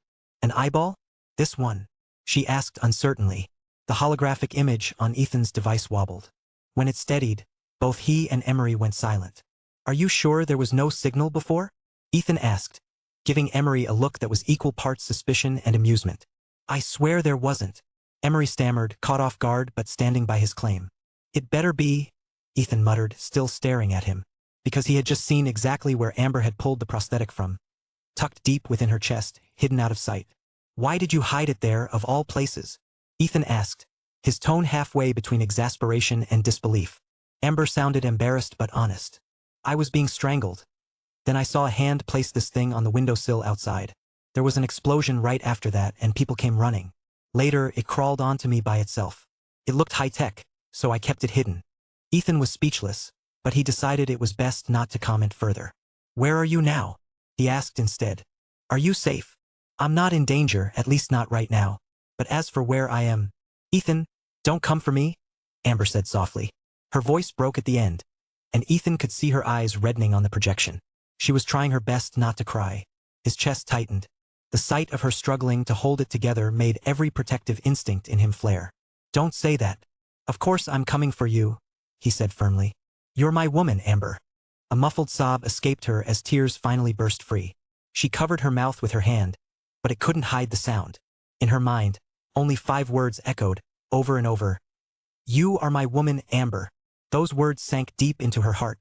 An eyeball? This one? She asked uncertainly. The holographic image on Ethan's device wobbled. When it steadied, both he and Emery went silent. Are you sure there was no signal before? Ethan asked, giving Emery a look that was equal parts suspicion and amusement. I swear there wasn't. Emery stammered, caught off guard but standing by his claim. It better be, Ethan muttered, still staring at him, because he had just seen exactly where Amber had pulled the prosthetic from. Tucked deep within her chest, hidden out of sight. Why did you hide it there, of all places? Ethan asked, his tone halfway between exasperation and disbelief. Amber sounded embarrassed but honest. I was being strangled. Then I saw a hand place this thing on the windowsill outside. There was an explosion right after that and people came running. Later, it crawled onto me by itself. It looked high-tech, so I kept it hidden. Ethan was speechless, but he decided it was best not to comment further. Where are you now? He asked instead. Are you safe? I'm not in danger, at least not right now. But as for where I am... Ethan, don't come for me, Amber said softly. Her voice broke at the end, and Ethan could see her eyes reddening on the projection. She was trying her best not to cry. His chest tightened. The sight of her struggling to hold it together made every protective instinct in him flare. Don't say that. Of course I'm coming for you, he said firmly. You're my woman, Amber. A muffled sob escaped her as tears finally burst free. She covered her mouth with her hand, but it couldn't hide the sound. In her mind, only 5 words echoed, over and over. You are my woman, Amber. Those words sank deep into her heart,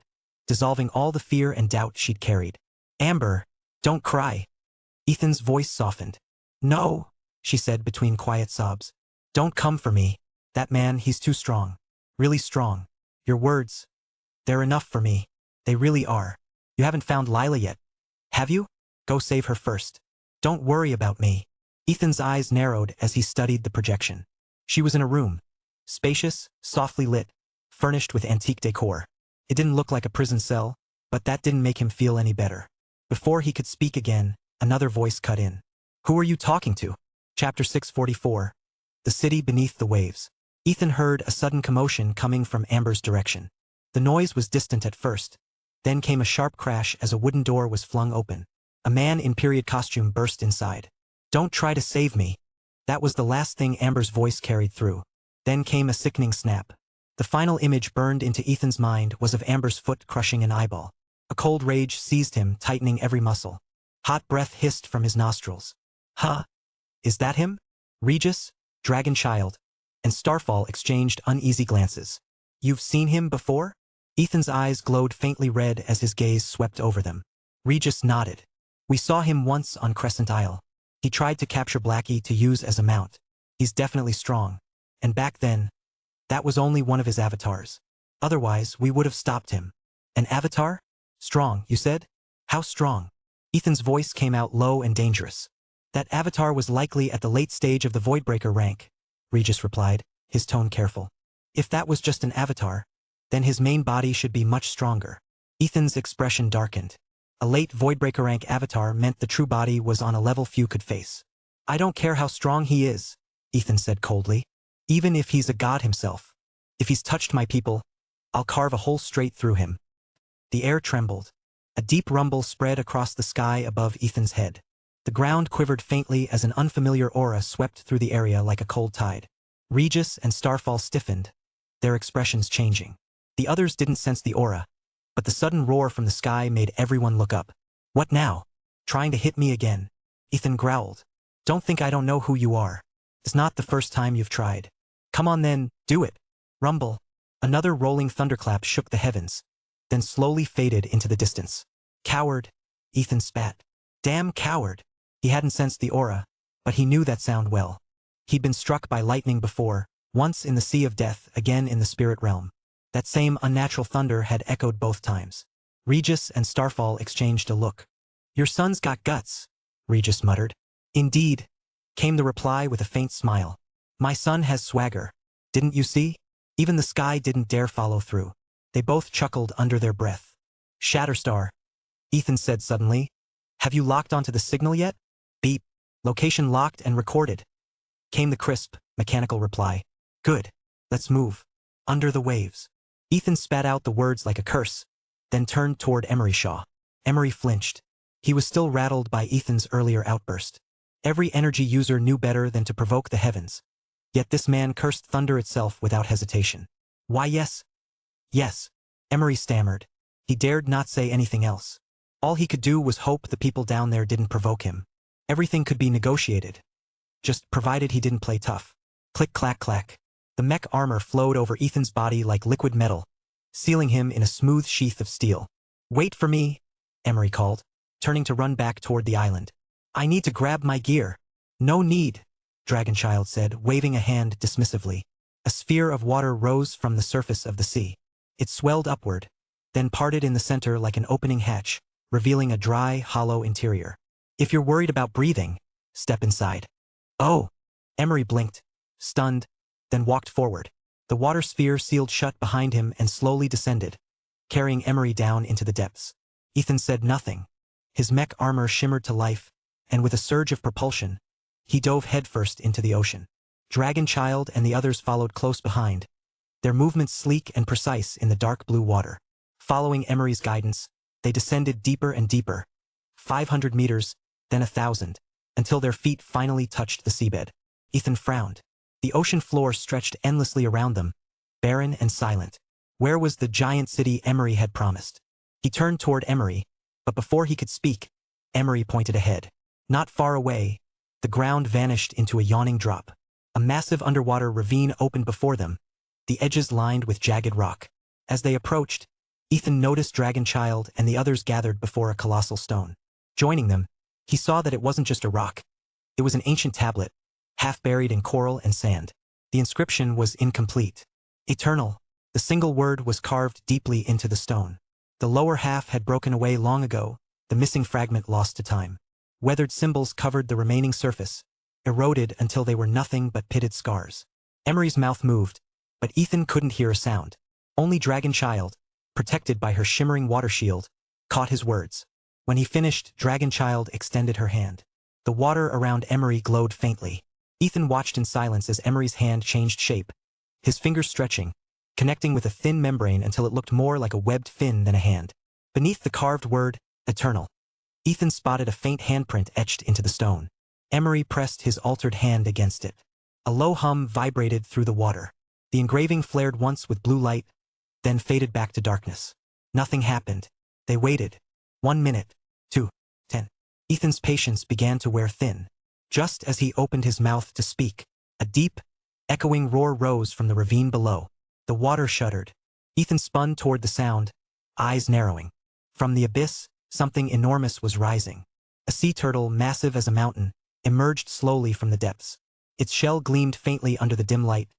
dissolving all the fear and doubt she'd carried. Amber, don't cry. Ethan's voice softened. No, she said between quiet sobs. Don't come for me. That man, he's too strong. Really strong. Your words, they're enough for me. They really are. You haven't found Lila yet, have you? Go save her first. Don't worry about me. Ethan's eyes narrowed as he studied the projection. She was in a room. Spacious, softly lit, furnished with antique decor. It didn't look like a prison cell, but that didn't make him feel any better. Before he could speak again, another voice cut in. Who are you talking to? Chapter 644. The City Beneath the Waves. Ethan heard a sudden commotion coming from Amber's direction. The noise was distant at first. Then came a sharp crash as a wooden door was flung open. A man in period costume burst inside. Don't try to save me. That was the last thing Amber's voice carried through. Then came a sickening snap. The final image burned into Ethan's mind was of Amber's foot crushing an eyeball. A cold rage seized him, tightening every muscle. Hot breath hissed from his nostrils. Huh? Is that him? Regis, Dragon Child, and Starfall exchanged uneasy glances. You've seen him before? Ethan's eyes glowed faintly red as his gaze swept over them. Regis nodded. We saw him once on Crescent Isle. He tried to capture Blackie to use as a mount. He's definitely strong. And back then, that was only one of his avatars. Otherwise, we would have stopped him. An avatar? Strong, you said? How strong? Ethan's voice came out low and dangerous. That avatar was likely at the late stage of the Voidbreaker rank, Regis replied, his tone careful. If that was just an avatar, then his main body should be much stronger. Ethan's expression darkened. A late Voidbreaker rank avatar meant the true body was on a level few could face. I don't care how strong he is, Ethan said coldly. Even if he's a god himself. If he's touched my people, I'll carve a hole straight through him. The air trembled. A deep rumble spread across the sky above Ethan's head. The ground quivered faintly as an unfamiliar aura swept through the area like a cold tide. Regis and Starfall stiffened, their expressions changing. The others didn't sense the aura, but the sudden roar from the sky made everyone look up. What now? Trying to hit me again? Ethan growled. Don't think I don't know who you are. It's not the first time you've tried. Come on then, do it. Rumble. Another rolling thunderclap shook the heavens, then slowly faded into the distance. Coward, Ethan spat. Damn coward. He hadn't sensed the aura, but he knew that sound well. He'd been struck by lightning before, once in the Sea of Death, again in the spirit realm. That same unnatural thunder had echoed both times. Regis and Starfall exchanged a look. "Your son's got guts," Regis muttered. "Indeed," came the reply with a faint smile. "My son has swagger. Didn't you see? Even the sky didn't dare follow through." They both chuckled under their breath. "Shatterstar," Ethan said suddenly. "Have you locked onto the signal yet?" "Beep. Location locked and recorded," came the crisp, mechanical reply. "Good. Let's move." Under the waves. Ethan spat out the words like a curse, then turned toward Emery Shaw. Emery flinched. He was still rattled by Ethan's earlier outburst. Every energy user knew better than to provoke the heavens. Yet this man cursed thunder itself without hesitation. "Why yes? Yes," Emery stammered. He dared not say anything else. All he could do was hope the people down there didn't provoke him. Everything could be negotiated. Just provided he didn't play tough. Click clack clack. The mech armor flowed over Ethan's body like liquid metal, sealing him in a smooth sheath of steel. "Wait for me," Emery called, turning to run back toward the island. "I need to grab my gear." "No need," Dragonchild said, waving a hand dismissively. A sphere of water rose from the surface of the sea. It swelled upward, then parted in the center like an opening hatch, revealing a dry, hollow interior. "If you're worried about breathing, step inside." "Oh!" Emery blinked, stunned, then walked forward. The water sphere sealed shut behind him and slowly descended, carrying Emery down into the depths. Ethan said nothing. His mech armor shimmered to life, and with a surge of propulsion, he dove headfirst into the ocean. Dragonchild and the others followed close behind, their movements sleek and precise in the dark blue water. Following Emery's guidance, they descended deeper and deeper, 500 meters, then 1,000, until their feet finally touched the seabed. Ethan frowned. The ocean floor stretched endlessly around them, barren and silent. Where was the giant city Emery had promised? He turned toward Emery, but before he could speak, Emery pointed ahead. Not far away, the ground vanished into a yawning drop. A massive underwater ravine opened before them, the edges lined with jagged rock. As they approached, Ethan noticed Dragonchild and the others gathered before a colossal stone. Joining them, he saw that it wasn't just a rock. It was an ancient tablet, half buried in coral and sand. The inscription was incomplete. Eternal. The single word was carved deeply into the stone. The lower half had broken away long ago, the missing fragment lost to time. Weathered symbols covered the remaining surface, eroded until they were nothing but pitted scars. Emery's mouth moved, but Ethan couldn't hear a sound. Only Dragonchild, protected by her shimmering water shield, caught his words. When he finished, Dragonchild extended her hand. The water around Emery glowed faintly. Ethan watched in silence as Emery's hand changed shape, his fingers stretching, connecting with a thin membrane until it looked more like a webbed fin than a hand. Beneath the carved word, Eternal, Ethan spotted a faint handprint etched into the stone. Emery pressed his altered hand against it. A low hum vibrated through the water. The engraving flared once with blue light, then faded back to darkness. Nothing happened. They waited. 1 minute. 2. 10. Ethan's patience began to wear thin. Just as he opened his mouth to speak, a deep, echoing roar rose from the ravine below. The water shuddered. Ethan spun toward the sound, eyes narrowing. From the abyss, something enormous was rising. A sea turtle, massive as a mountain, emerged slowly from the depths. Its shell gleamed faintly under the dim light,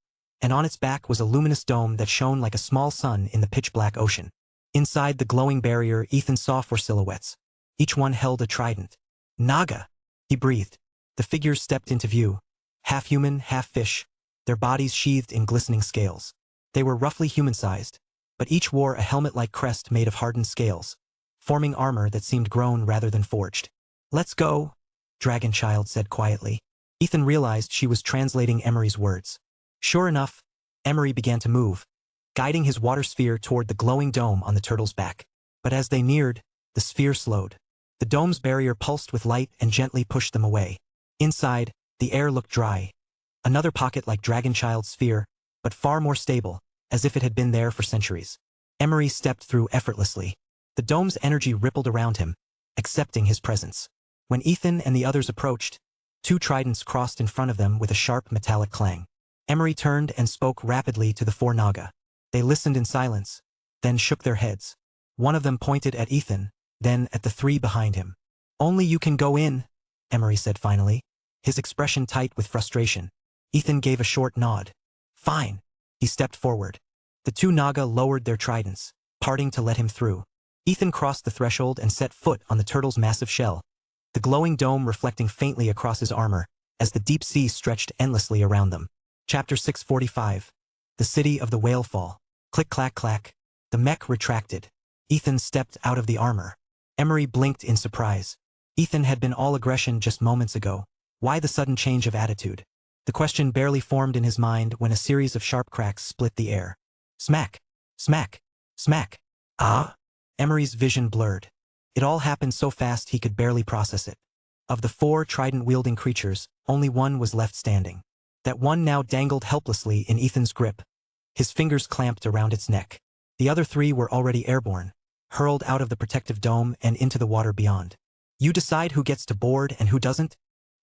and on its back was a luminous dome that shone like a small sun in the pitch-black ocean. Inside the glowing barrier, Ethan saw 4 silhouettes. Each one held a trident. "Naga!" he breathed. The figures stepped into view, half human, half fish, their bodies sheathed in glistening scales. They were roughly human-sized, but each wore a helmet-like crest made of hardened scales, forming armor that seemed grown rather than forged. "Let's go," Dragonchild said quietly. Ethan realized she was translating Emery's words. Sure enough, Emery began to move, guiding his water sphere toward the glowing dome on the turtle's back. But as they neared, the sphere slowed. The dome's barrier pulsed with light and gently pushed them away. Inside, the air looked dry. Another pocket like Dragonchild's sphere, but far more stable, as if it had been there for centuries. Emery stepped through effortlessly. The dome's energy rippled around him, accepting his presence. When Ethan and the others approached, 2 tridents crossed in front of them with a sharp metallic clang. Emery turned and spoke rapidly to the 4 Naga. They listened in silence, then shook their heads. One of them pointed at Ethan, then at the 3 behind him. "Only you can go in," Emery said finally, his expression tight with frustration. Ethan gave a short nod. Fine. He stepped forward. The two Naga lowered their tridents, parting to let him through. Ethan crossed the threshold and set foot on the turtle's massive shell, the glowing dome reflecting faintly across his armor, as the deep sea stretched endlessly around them. Chapter 645. The City of the Whalefall. Click-clack-clack. The mech retracted. Ethan stepped out of the armor. Emery blinked in surprise. Ethan had been all aggression just moments ago. Why the sudden change of attitude? The question barely formed in his mind when a series of sharp cracks split the air. Smack! Smack! Smack! Ah! Emery's vision blurred. It all happened so fast he could barely process it. Of the four trident-wielding creatures, only one was left standing. That one now dangled helplessly in Ethan's grip, his fingers clamped around its neck. The other three were already airborne, hurled out of the protective dome and into the water beyond. You decide who gets to board and who doesn't?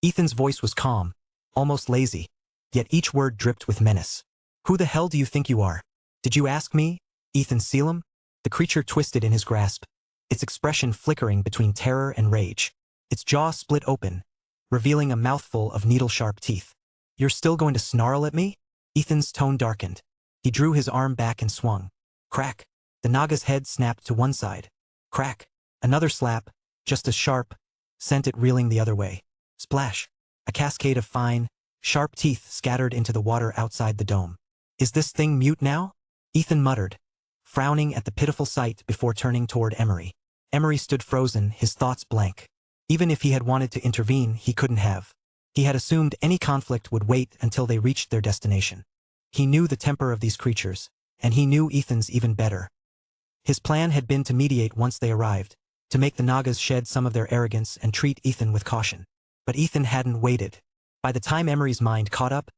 Ethan's voice was calm, almost lazy, yet each word dripped with menace. Who the hell do you think you are? Did you ask me? Ethan Selim? The creature twisted in his grasp, its expression flickering between terror and rage. Its jaw split open, revealing a mouthful of needle-sharp teeth. You're still going to snarl at me? Ethan's tone darkened. He drew his arm back and swung. Crack. The Naga's head snapped to one side. Crack. Another slap, just as sharp, sent it reeling the other way. Splash. A cascade of fine, sharp teeth scattered into the water outside the dome. Is this thing mute now? Ethan muttered, frowning at the pitiful sight before turning toward Emery. Emery stood frozen, his thoughts blank. Even if he had wanted to intervene, he couldn't have. He had assumed any conflict would wait until they reached their destination. He knew the temper of these creatures, and he knew Ethan's even better. His plan had been to mediate once they arrived, to make the Nagas shed some of their arrogance and treat Ethan with caution. But Ethan hadn't waited. By the time Emery's mind caught up,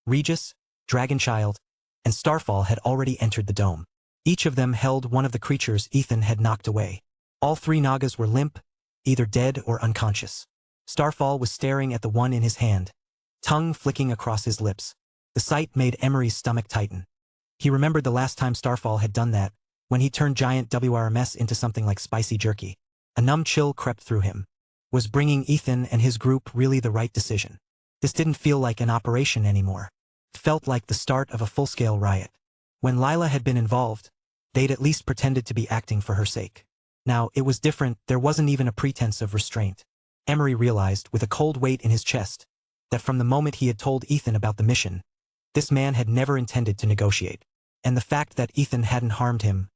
Regis, Dragonchild, and Starfall had already entered the dome. Each of them held one of the creatures Ethan had knocked away. All three Nagas were limp, either dead or unconscious. Starfall was staring at the one in his hand, tongue flicking across his lips. The sight made Emery's stomach tighten. He remembered the last time Starfall had done that, when he turned giant WRMS into something like spicy jerky. A numb chill crept through him. Was bringing Ethan and his group really the right decision? This didn't feel like an operation anymore. It felt like the start of a full-scale riot. When Lila had been involved, they'd at least pretended to be acting for her sake. Now, it was different. There wasn't even a pretense of restraint. Emery realized, with a cold weight in his chest, that from the moment he had told Ethan about the mission, this man had never intended to negotiate. And the fact that Ethan hadn't harmed him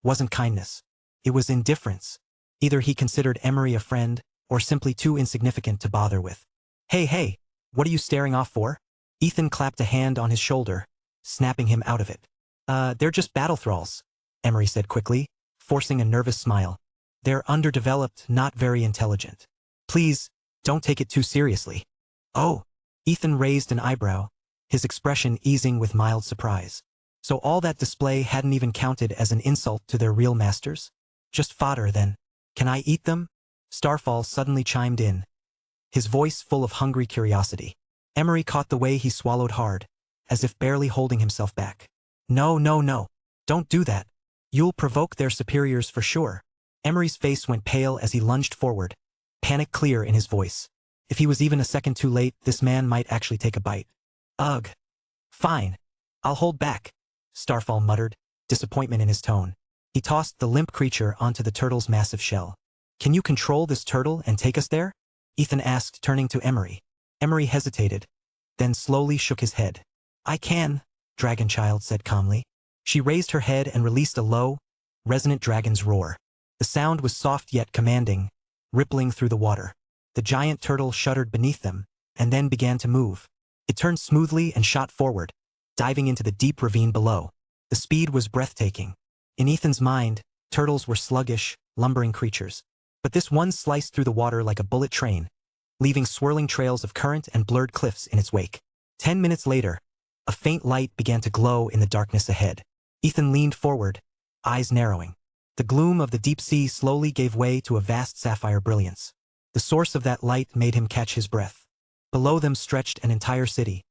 wasn't kindness. It was indifference. Either he considered Emery a friend, or simply too insignificant to bother with. Hey, what are you staring off for? Ethan clapped a hand on his shoulder, snapping him out of it. They're just battle thralls, Emery said quickly, forcing a nervous smile. They're underdeveloped, not very intelligent. Please, don't take it too seriously. Oh, Ethan raised an eyebrow, his expression easing with mild surprise. So all that display hadn't even counted as an insult to their real masters? Just fodder, then. Can I eat them? Starfall suddenly chimed in, his voice full of hungry curiosity. Emery caught the way he swallowed hard, as if barely holding himself back. No. Don't do that. You'll provoke their superiors for sure. Emery's face went pale as he lunged forward, panic clear in his voice. If he was even a second too late, this man might actually take a bite. Ugh. Fine. I'll hold back, Starfall muttered, disappointment in his tone. He tossed the limp creature onto the turtle's massive shell. Can you control this turtle and take us there? Ethan asked, turning to Emery. Emery hesitated, then slowly shook his head. I can, Dragonchild said calmly. She raised her head and released a low, resonant dragon's roar. The sound was soft yet commanding, rippling through the water. The giant turtle shuddered beneath them, and then began to move. It turned smoothly and shot forward, diving into the deep ravine below. The speed was breathtaking. In Ethan's mind, turtles were sluggish, lumbering creatures. But this one sliced through the water like a bullet train, leaving swirling trails of current and blurred cliffs in its wake. 10 minutes later, a faint light began to glow in the darkness ahead. Ethan leaned forward, eyes narrowing. The gloom of the deep sea slowly gave way to a vast sapphire brilliance. The source of that light made him catch his breath. Below them stretched an entire city,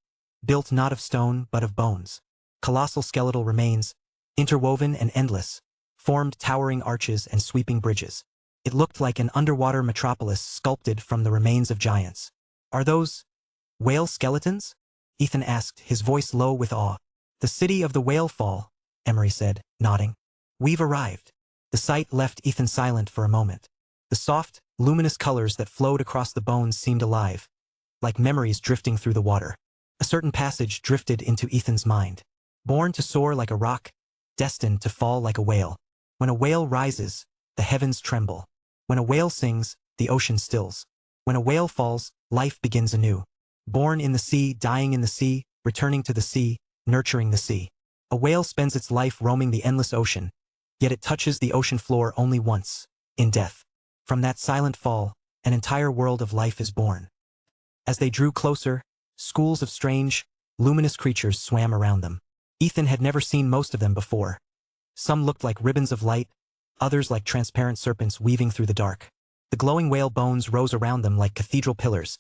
built not of stone but of bones. Colossal skeletal remains, interwoven and endless, formed towering arches and sweeping bridges. It looked like an underwater metropolis sculpted from the remains of giants. Are those whale skeletons? Ethan asked, his voice low with awe. The city of the whale fall, Emery said, nodding. We've arrived. The sight left Ethan silent for a moment. The soft, luminous colors that flowed across the bones seemed alive, like memories drifting through the water. A certain passage drifted into Ethan's mind. Born to soar like a rock, destined to fall like a whale. When a whale rises, the heavens tremble. When a whale sings, the ocean stills. When a whale falls, life begins anew. Born in the sea, dying in the sea, returning to the sea, nurturing the sea. A whale spends its life roaming the endless ocean, yet it touches the ocean floor only once, in death. From that silent fall, an entire world of life is born. As they drew closer, schools of strange, luminous creatures swam around them. Ethan had never seen most of them before. Some looked like ribbons of light, others like transparent serpents weaving through the dark. The glowing whale bones rose around them like cathedral pillars,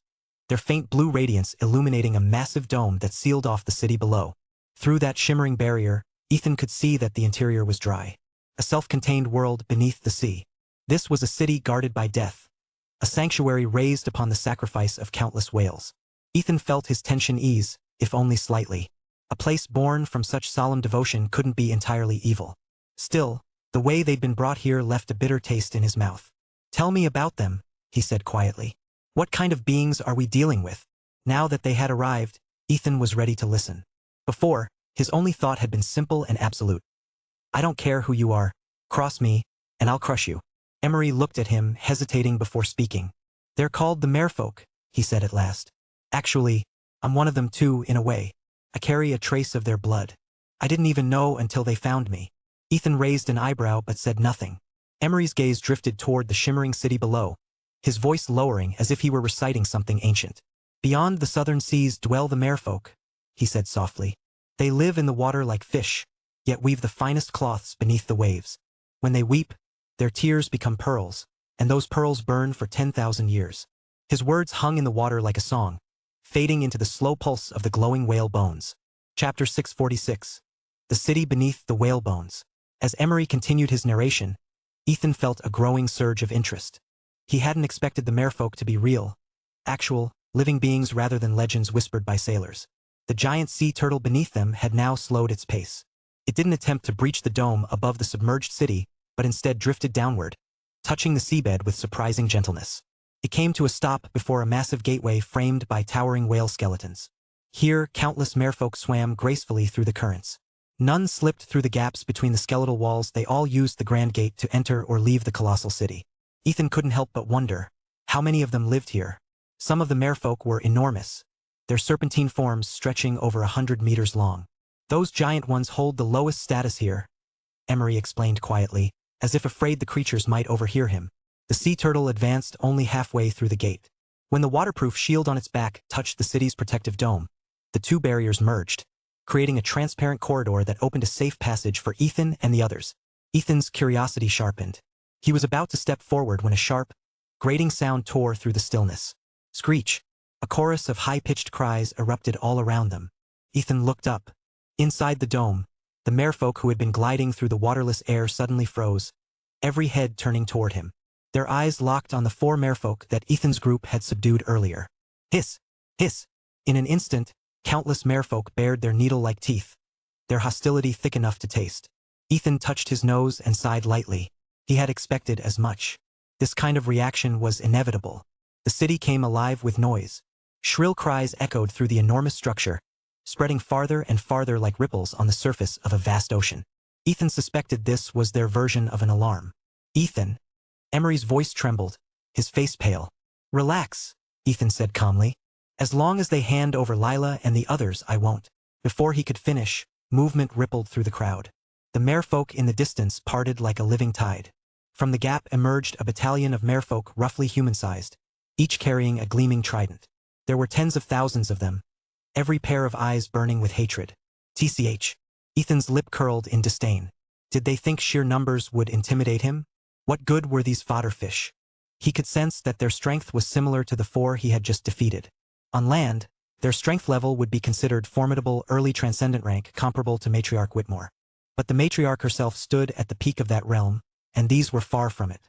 their faint blue radiance illuminating a massive dome that sealed off the city below. Through that shimmering barrier, Ethan could see that the interior was dry. A self-contained world beneath the sea. This was a city guarded by death, a sanctuary raised upon the sacrifice of countless whales. Ethan felt his tension ease, if only slightly. A place born from such solemn devotion couldn't be entirely evil. Still, the way they'd been brought here left a bitter taste in his mouth. Tell me about them, he said quietly. What kind of beings are we dealing with? Now that they had arrived, Ethan was ready to listen. Before, his only thought had been simple and absolute. I don't care who you are. Cross me, and I'll crush you. Emery looked at him, hesitating before speaking. They're called the merfolk, he said at last. Actually, I'm one of them too, in a way. I carry a trace of their blood. I didn't even know until they found me. Ethan raised an eyebrow but said nothing. Emery's gaze drifted toward the shimmering city below, his voice lowering as if he were reciting something ancient. Beyond the southern seas dwell the merfolk, he said softly. They live in the water like fish, yet weave the finest cloths beneath the waves. When they weep, their tears become pearls, and those pearls burn for 10,000 years. His words hung in the water like a song, fading into the slow pulse of the glowing whale bones. Chapter 646. The City Beneath the Whale Bones. As Emery continued his narration, Ethan felt a growing surge of interest. He hadn't expected the merfolk to be real, actual, living beings rather than legends whispered by sailors. The giant sea turtle beneath them had now slowed its pace. It didn't attempt to breach the dome above the submerged city, but instead drifted downward, touching the seabed with surprising gentleness. It came to a stop before a massive gateway framed by towering whale skeletons. Here, countless merfolk swam gracefully through the currents. None slipped through the gaps between the skeletal walls. They all used the grand gate to enter or leave the colossal city. Ethan couldn't help but wonder, how many of them lived here? Some of the merfolk were enormous, their serpentine forms stretching over 100 meters long. Those giant ones hold the lowest status here, Emery explained quietly, as if afraid the creatures might overhear him. The sea turtle advanced only halfway through the gate. When the waterproof shield on its back touched the city's protective dome, the two barriers merged, creating a transparent corridor that opened a safe passage for Ethan and the others. Ethan's curiosity sharpened. He was about to step forward when a sharp, grating sound tore through the stillness. Screech! A chorus of high-pitched cries erupted all around them. Ethan looked up. Inside the dome, the merfolk who had been gliding through the waterless air suddenly froze, every head turning toward him. Their eyes locked on the four merfolk that Ethan's group had subdued earlier. Hiss! Hiss! In an instant, countless merfolk bared their needle-like teeth, their hostility thick enough to taste. Ethan touched his nose and sighed lightly. He had expected as much. This kind of reaction was inevitable. The city came alive with noise. Shrill cries echoed through the enormous structure, spreading farther and farther like ripples on the surface of a vast ocean. Ethan suspected this was their version of an alarm. Ethan. Emery's voice trembled, his face pale. Relax, Ethan said calmly. As long as they hand over Lila and the others, I won't. Before he could finish, movement rippled through the crowd. The merfolk in the distance parted like a living tide. From the gap emerged a battalion of merfolk roughly human-sized, each carrying a gleaming trident. There were tens of thousands of them, every pair of eyes burning with hatred. TCH. Ethan's lip curled in disdain. Did they think sheer numbers would intimidate him? What good were these fodder fish? He could sense that their strength was similar to the four he had just defeated. On land, their strength level would be considered formidable early transcendent rank comparable to Matriarch Whitmore. But the Matriarch herself stood at the peak of that realm, and these were far from it.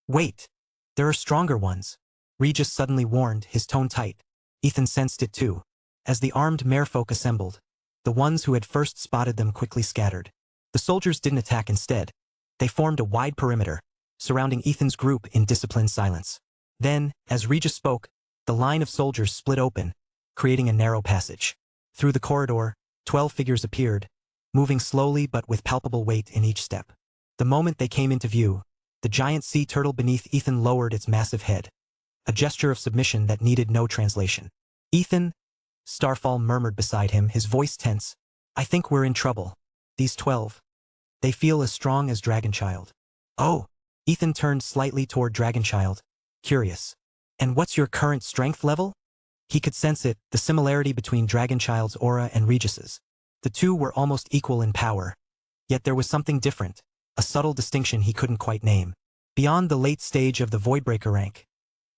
Wait, There are stronger ones. Regis suddenly warned, his tone tight. Ethan sensed it too. As the armed merfolk assembled, the ones who had first spotted them quickly scattered. The soldiers didn't attack instead. They formed a wide perimeter, surrounding Ethan's group in disciplined silence. Then, as Regis spoke, the line of soldiers split open, creating a narrow passage. Through the corridor, 12 figures appeared, moving slowly but with palpable weight in each step. The moment they came into view, the giant sea turtle beneath Ethan lowered its massive head, a gesture of submission that needed no translation. Ethan, Starfall murmured beside him, his voice tense. I think we're in trouble. These 12. They feel as strong as Dragonchild. Oh! Ethan turned slightly toward Dragonchild, curious. And what's your current strength level? He could sense it, the similarity between Dragonchild's aura and Regis's. The two were almost equal in power. Yet there was something different, a subtle distinction he couldn't quite name. Beyond the late stage of the Voidbreaker rank.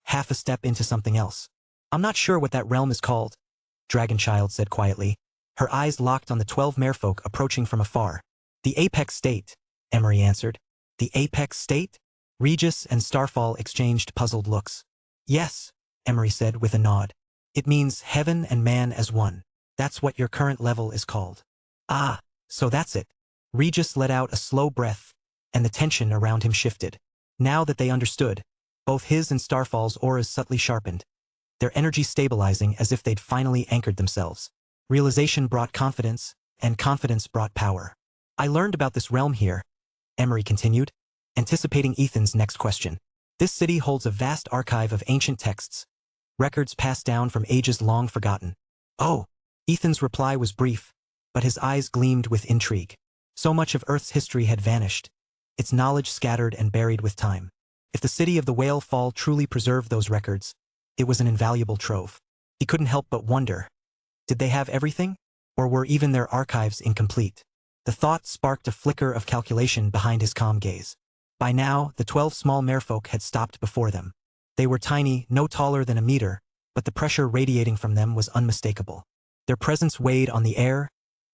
Half a step into something else. I'm not sure what that realm is called, Dragonchild said quietly. Her eyes locked on the 12 merfolk approaching from afar. The Apex State, Emery answered. The Apex State? Regis and Starfall exchanged puzzled looks. Yes, Emery said with a nod. It means heaven and man as one. That's what your current level is called. Ah, so that's it. Regis let out a slow breath, and the tension around him shifted. Now that they understood, both his and Starfall's auras subtly sharpened, their energy stabilizing as if they'd finally anchored themselves. Realization brought confidence, and confidence brought power. I learned about this realm here, Emery continued, anticipating Ethan's next question. This city holds a vast archive of ancient texts, records passed down from ages long forgotten. Oh! Ethan's reply was brief, but his eyes gleamed with intrigue. So much of Earth's history had vanished, its knowledge scattered and buried with time. If the city of the Whale Fall truly preserved those records, it was an invaluable trove. He couldn't help but wonder, did they have everything? Or were even their archives incomplete? The thought sparked a flicker of calculation behind his calm gaze. By now, the 12 small merfolk had stopped before them. They were tiny, no taller than a meter, but the pressure radiating from them was unmistakable. Their presence weighed on the air,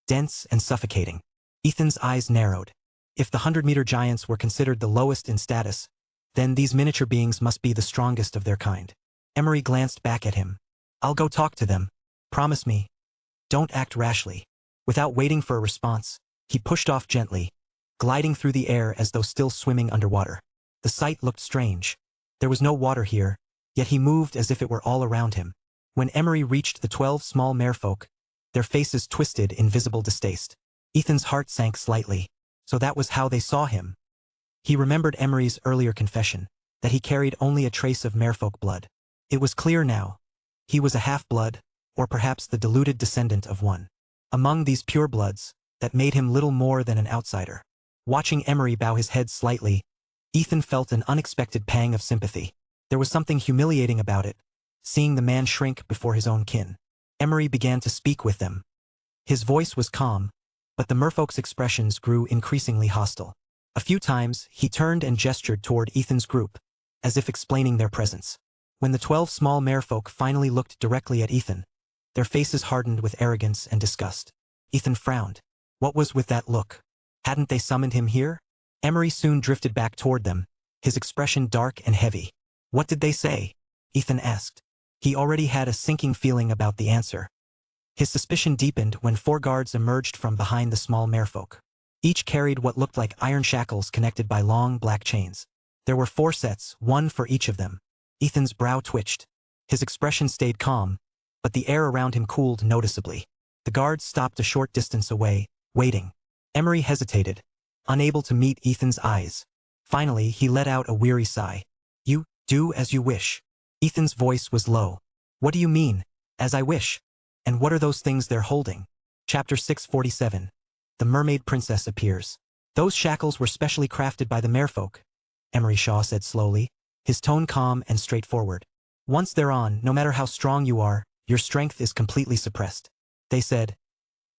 dense and suffocating. Ethan's eyes narrowed. If the 100-meter giants were considered the lowest in status, then these miniature beings must be the strongest of their kind. Emery glanced back at him. I'll go talk to them. Promise me. Don't act rashly. Without waiting for a response, he pushed off gently, gliding through the air as though still swimming underwater. The sight looked strange. There was no water here, yet he moved as if it were all around him. When Emery reached the 12 small merfolk, their faces twisted in visible distaste. Ethan's heart sank slightly. So that was how they saw him. He remembered Emery's earlier confession, that he carried only a trace of merfolk blood. It was clear now. He was a half-blood, or perhaps the diluted descendant of one. Among these purebloods, that made him little more than an outsider. Watching Emery bow his head slightly, Ethan felt an unexpected pang of sympathy. There was something humiliating about it, seeing the man shrink before his own kin. Emery began to speak with them. His voice was calm, but the merfolk's expressions grew increasingly hostile. A few times, he turned and gestured toward Ethan's group, as if explaining their presence. When the 12 small merfolk finally looked directly at Ethan, their faces hardened with arrogance and disgust. Ethan frowned. What was with that look? Hadn't they summoned him here? Emery soon drifted back toward them, his expression dark and heavy. What did they say? Ethan asked. He already had a sinking feeling about the answer. His suspicion deepened when 4 guards emerged from behind the small merfolk. Each carried what looked like iron shackles connected by long black chains. There were 4 sets, one for each of them. Ethan's brow twitched. His expression stayed calm, but the air around him cooled noticeably. The guards stopped a short distance away, waiting. Emery hesitated, unable to meet Ethan's eyes. Finally, he let out a weary sigh. You, do as you wish. Ethan's voice was low. What do you mean, as I wish? And what are those things they're holding? Chapter 647. The Mermaid Princess appears. Those shackles were specially crafted by the merfolk, Emery Shaw said slowly, his tone calm and straightforward. Once they're on, no matter how strong you are, your strength is completely suppressed. They said,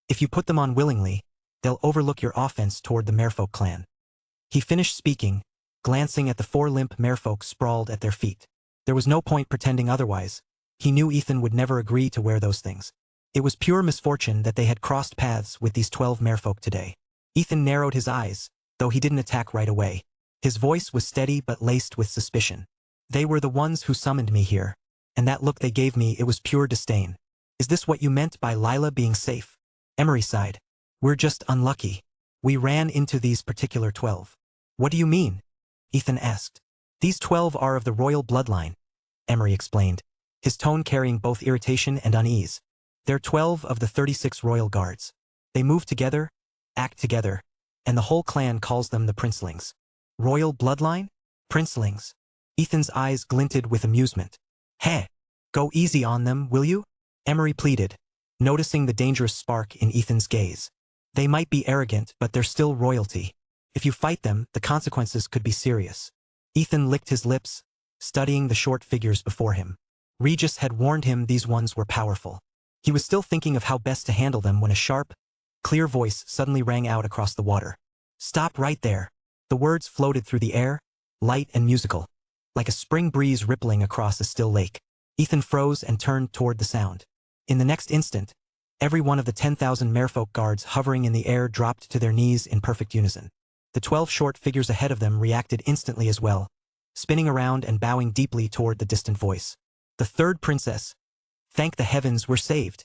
if you put them on willingly, they'll overlook your offense toward the merfolk clan. He finished speaking, glancing at the 4 limp merfolk sprawled at their feet. There was no point pretending otherwise. He knew Ethan would never agree to wear those things. It was pure misfortune that they had crossed paths with these 12 merfolk today. Ethan narrowed his eyes, though he didn't attack right away. His voice was steady but laced with suspicion. They were the ones who summoned me here. And that look they gave me, it was pure disdain. Is this what you meant by Lila being safe? Emery sighed. We're just unlucky. We ran into these particular 12. What do you mean? Ethan asked. These 12 are of the royal bloodline, Emery explained, his tone carrying both irritation and unease. They're 12 of the 36 royal guards. They move together, act together, and the whole clan calls them the Princelings. Royal bloodline? Princelings. Ethan's eyes glinted with amusement. Hey, go easy on them, will you? Emery pleaded, noticing the dangerous spark in Ethan's gaze. They might be arrogant, but they're still royalty. If you fight them, the consequences could be serious. Ethan licked his lips, studying the short figures before him. Regis had warned him these ones were powerful. He was still thinking of how best to handle them when a sharp, clear voice suddenly rang out across the water. Stop right there. The words floated through the air, light and musical, like a spring breeze rippling across a still lake. Ethan froze and turned toward the sound. In the next instant, every one of the 10,000 merfolk guards hovering in the air dropped to their knees in perfect unison. The 12 short figures ahead of them reacted instantly as well, spinning around and bowing deeply toward the distant voice. The third princess. Thank the heavens we're saved.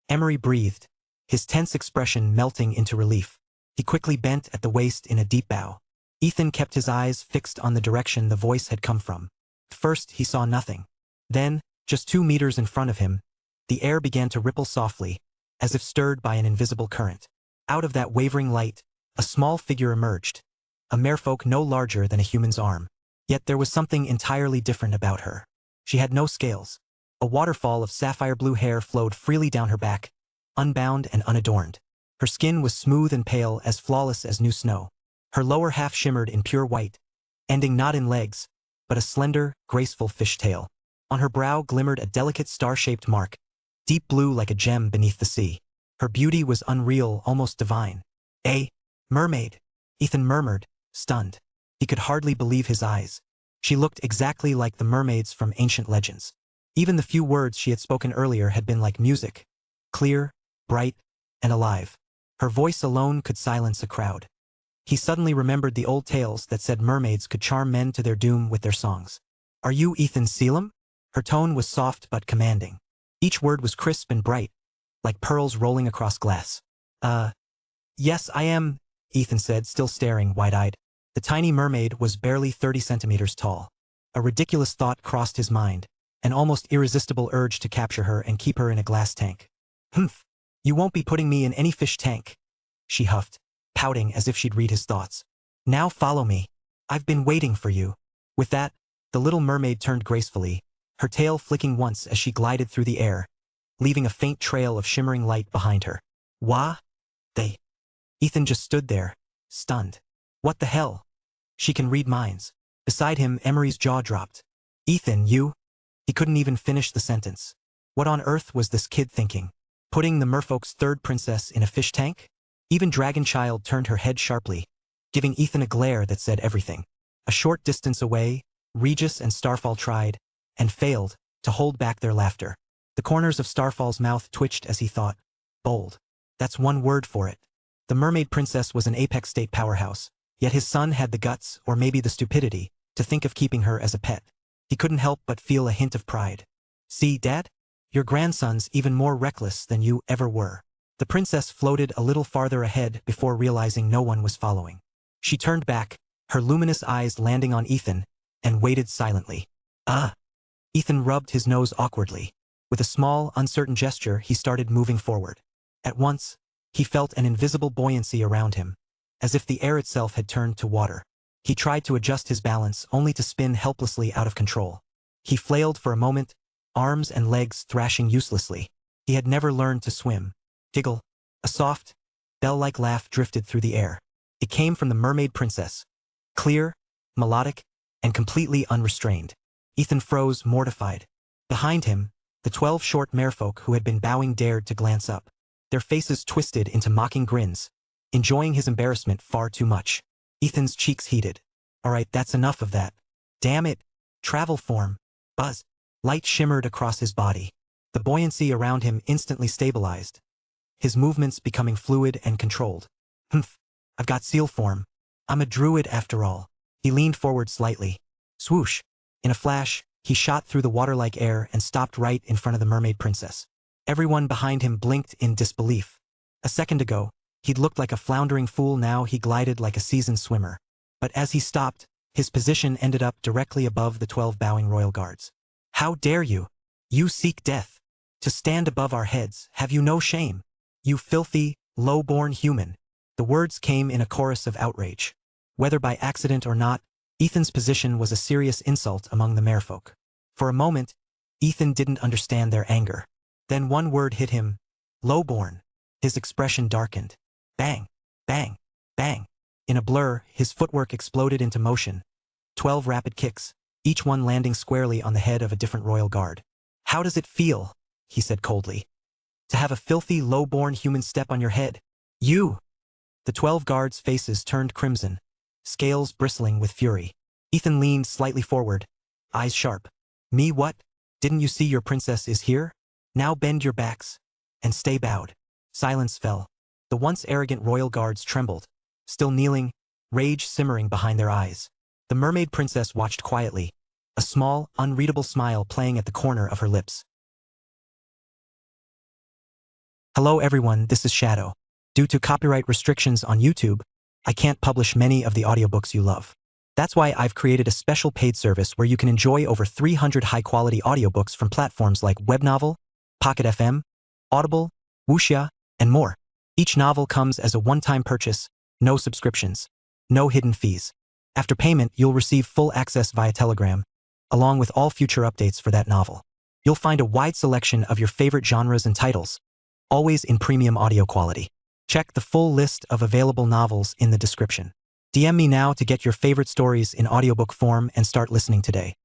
Emery breathed, his tense expression melting into relief. He quickly bent at the waist in a deep bow. Ethan kept his eyes fixed on the direction the voice had come from. First, he saw nothing. Then, just 2 meters in front of him, the air began to ripple softly, as if stirred by an invisible current. Out of that wavering light, a small figure emerged, a merfolk no larger than a human's arm. Yet there was something entirely different about her. She had no scales. A waterfall of sapphire blue hair flowed freely down her back, unbound and unadorned. Her skin was smooth and pale, as flawless as new snow. Her lower half shimmered in pure white, ending not in legs, but a slender, graceful fishtail. On her brow glimmered a delicate star-shaped mark, deep blue like a gem beneath the sea. Her beauty was unreal, almost divine. A mermaid, Ethan murmured, stunned. He could hardly believe his eyes. She looked exactly like the mermaids from ancient legends. Even the few words she had spoken earlier had been like music, clear, bright, and alive. Her voice alone could silence a crowd. He suddenly remembered the old tales that said mermaids could charm men to their doom with their songs. Are you Ethan Selim? Her tone was soft but commanding. Each word was crisp and bright, like pearls rolling across glass. Yes, I am, Ethan said, still staring wide-eyed. The tiny mermaid was barely 30 centimeters tall. A ridiculous thought crossed his mind, an almost irresistible urge to capture her and keep her in a glass tank. Humph, you won't be putting me in any fish tank, she huffed, pouting as if she'd read his thoughts. Now follow me. I've been waiting for you. With that, the little mermaid turned gracefully, her tail flicking once as she glided through the air, leaving a faint trail of shimmering light behind her. Wah? They. Ethan just stood there, stunned. What the hell? She can read minds. Beside him, Emery's jaw dropped. Ethan, you? He couldn't even finish the sentence. What on earth was this kid thinking? Putting the merfolk's third princess in a fish tank? Even Dragonchild turned her head sharply, giving Ethan a glare that said everything. A short distance away, Regis and Starfall tried, and failed, to hold back their laughter. The corners of Starfall's mouth twitched as he thought. Bold. That's one word for it. The mermaid princess was an apex state powerhouse, yet his son had the guts, or maybe the stupidity, to think of keeping her as a pet. He couldn't help but feel a hint of pride. See, Dad? Your grandson's even more reckless than you ever were. The princess floated a little farther ahead before realizing no one was following. She turned back, her luminous eyes landing on Ethan, and waited silently. Ethan rubbed his nose awkwardly. With a small, uncertain gesture, he started moving forward. At once, he felt an invisible buoyancy around him, as if the air itself had turned to water. He tried to adjust his balance, only to spin helplessly out of control. He flailed for a moment, arms and legs thrashing uselessly. He had never learned to swim. Giggle. A soft, bell-like laugh drifted through the air. It came from the mermaid princess. Clear, melodic, and completely unrestrained. Ethan froze, mortified. Behind him, the 12 short merfolk who had been bowing dared to glance up. Their faces twisted into mocking grins, enjoying his embarrassment far too much. Ethan's cheeks heated. All right, that's enough of that. Damn it. Travel form. Buzz. Light shimmered across his body. The buoyancy around him instantly stabilized, his movements becoming fluid and controlled. Humph. I've got seal form. I'm a druid after all. He leaned forward slightly. Swoosh. In a flash, he shot through the water-like air and stopped right in front of the mermaid princess. Everyone behind him blinked in disbelief. A second ago, he'd looked like a floundering fool, now he glided like a seasoned swimmer. But as he stopped, his position ended up directly above the 12 bowing royal guards. "How dare you? You seek death. To stand above our heads, have you no shame? You filthy, low-born human." The words came in a chorus of outrage. Whether by accident or not, Ethan's position was a serious insult among the merfolk. For a moment, Ethan didn't understand their anger. Then one word hit him: lowborn. His expression darkened. Bang, bang, bang. In a blur, his footwork exploded into motion. 12 rapid kicks, each one landing squarely on the head of a different royal guard. "How does it feel?" he said coldly. "To have a filthy, low-born human step on your head? You!" The 12 guards' faces turned crimson, scales bristling with fury. Ethan leaned slightly forward, eyes sharp. "Me what? Didn't you see your princess is here? Now bend your backs and stay bowed." Silence fell. The once arrogant royal guards trembled, still kneeling, rage simmering behind their eyes. The mermaid princess watched quietly, a small, unreadable smile playing at the corner of her lips. Hello everyone, this is Shadow. Due to copyright restrictions on YouTube, I can't publish many of the audiobooks you love. That's why I've created a special paid service where you can enjoy over 300 high-quality audiobooks from platforms like Webnovel, Pocket FM, Audible, Wuxia, and more. Each novel comes as a one-time purchase, no subscriptions, no hidden fees. After payment, you'll receive full access via Telegram, along with all future updates for that novel. You'll find a wide selection of your favorite genres and titles, always in premium audio quality. Check the full list of available novels in the description. DM me now to get your favorite stories in audiobook form and start listening today.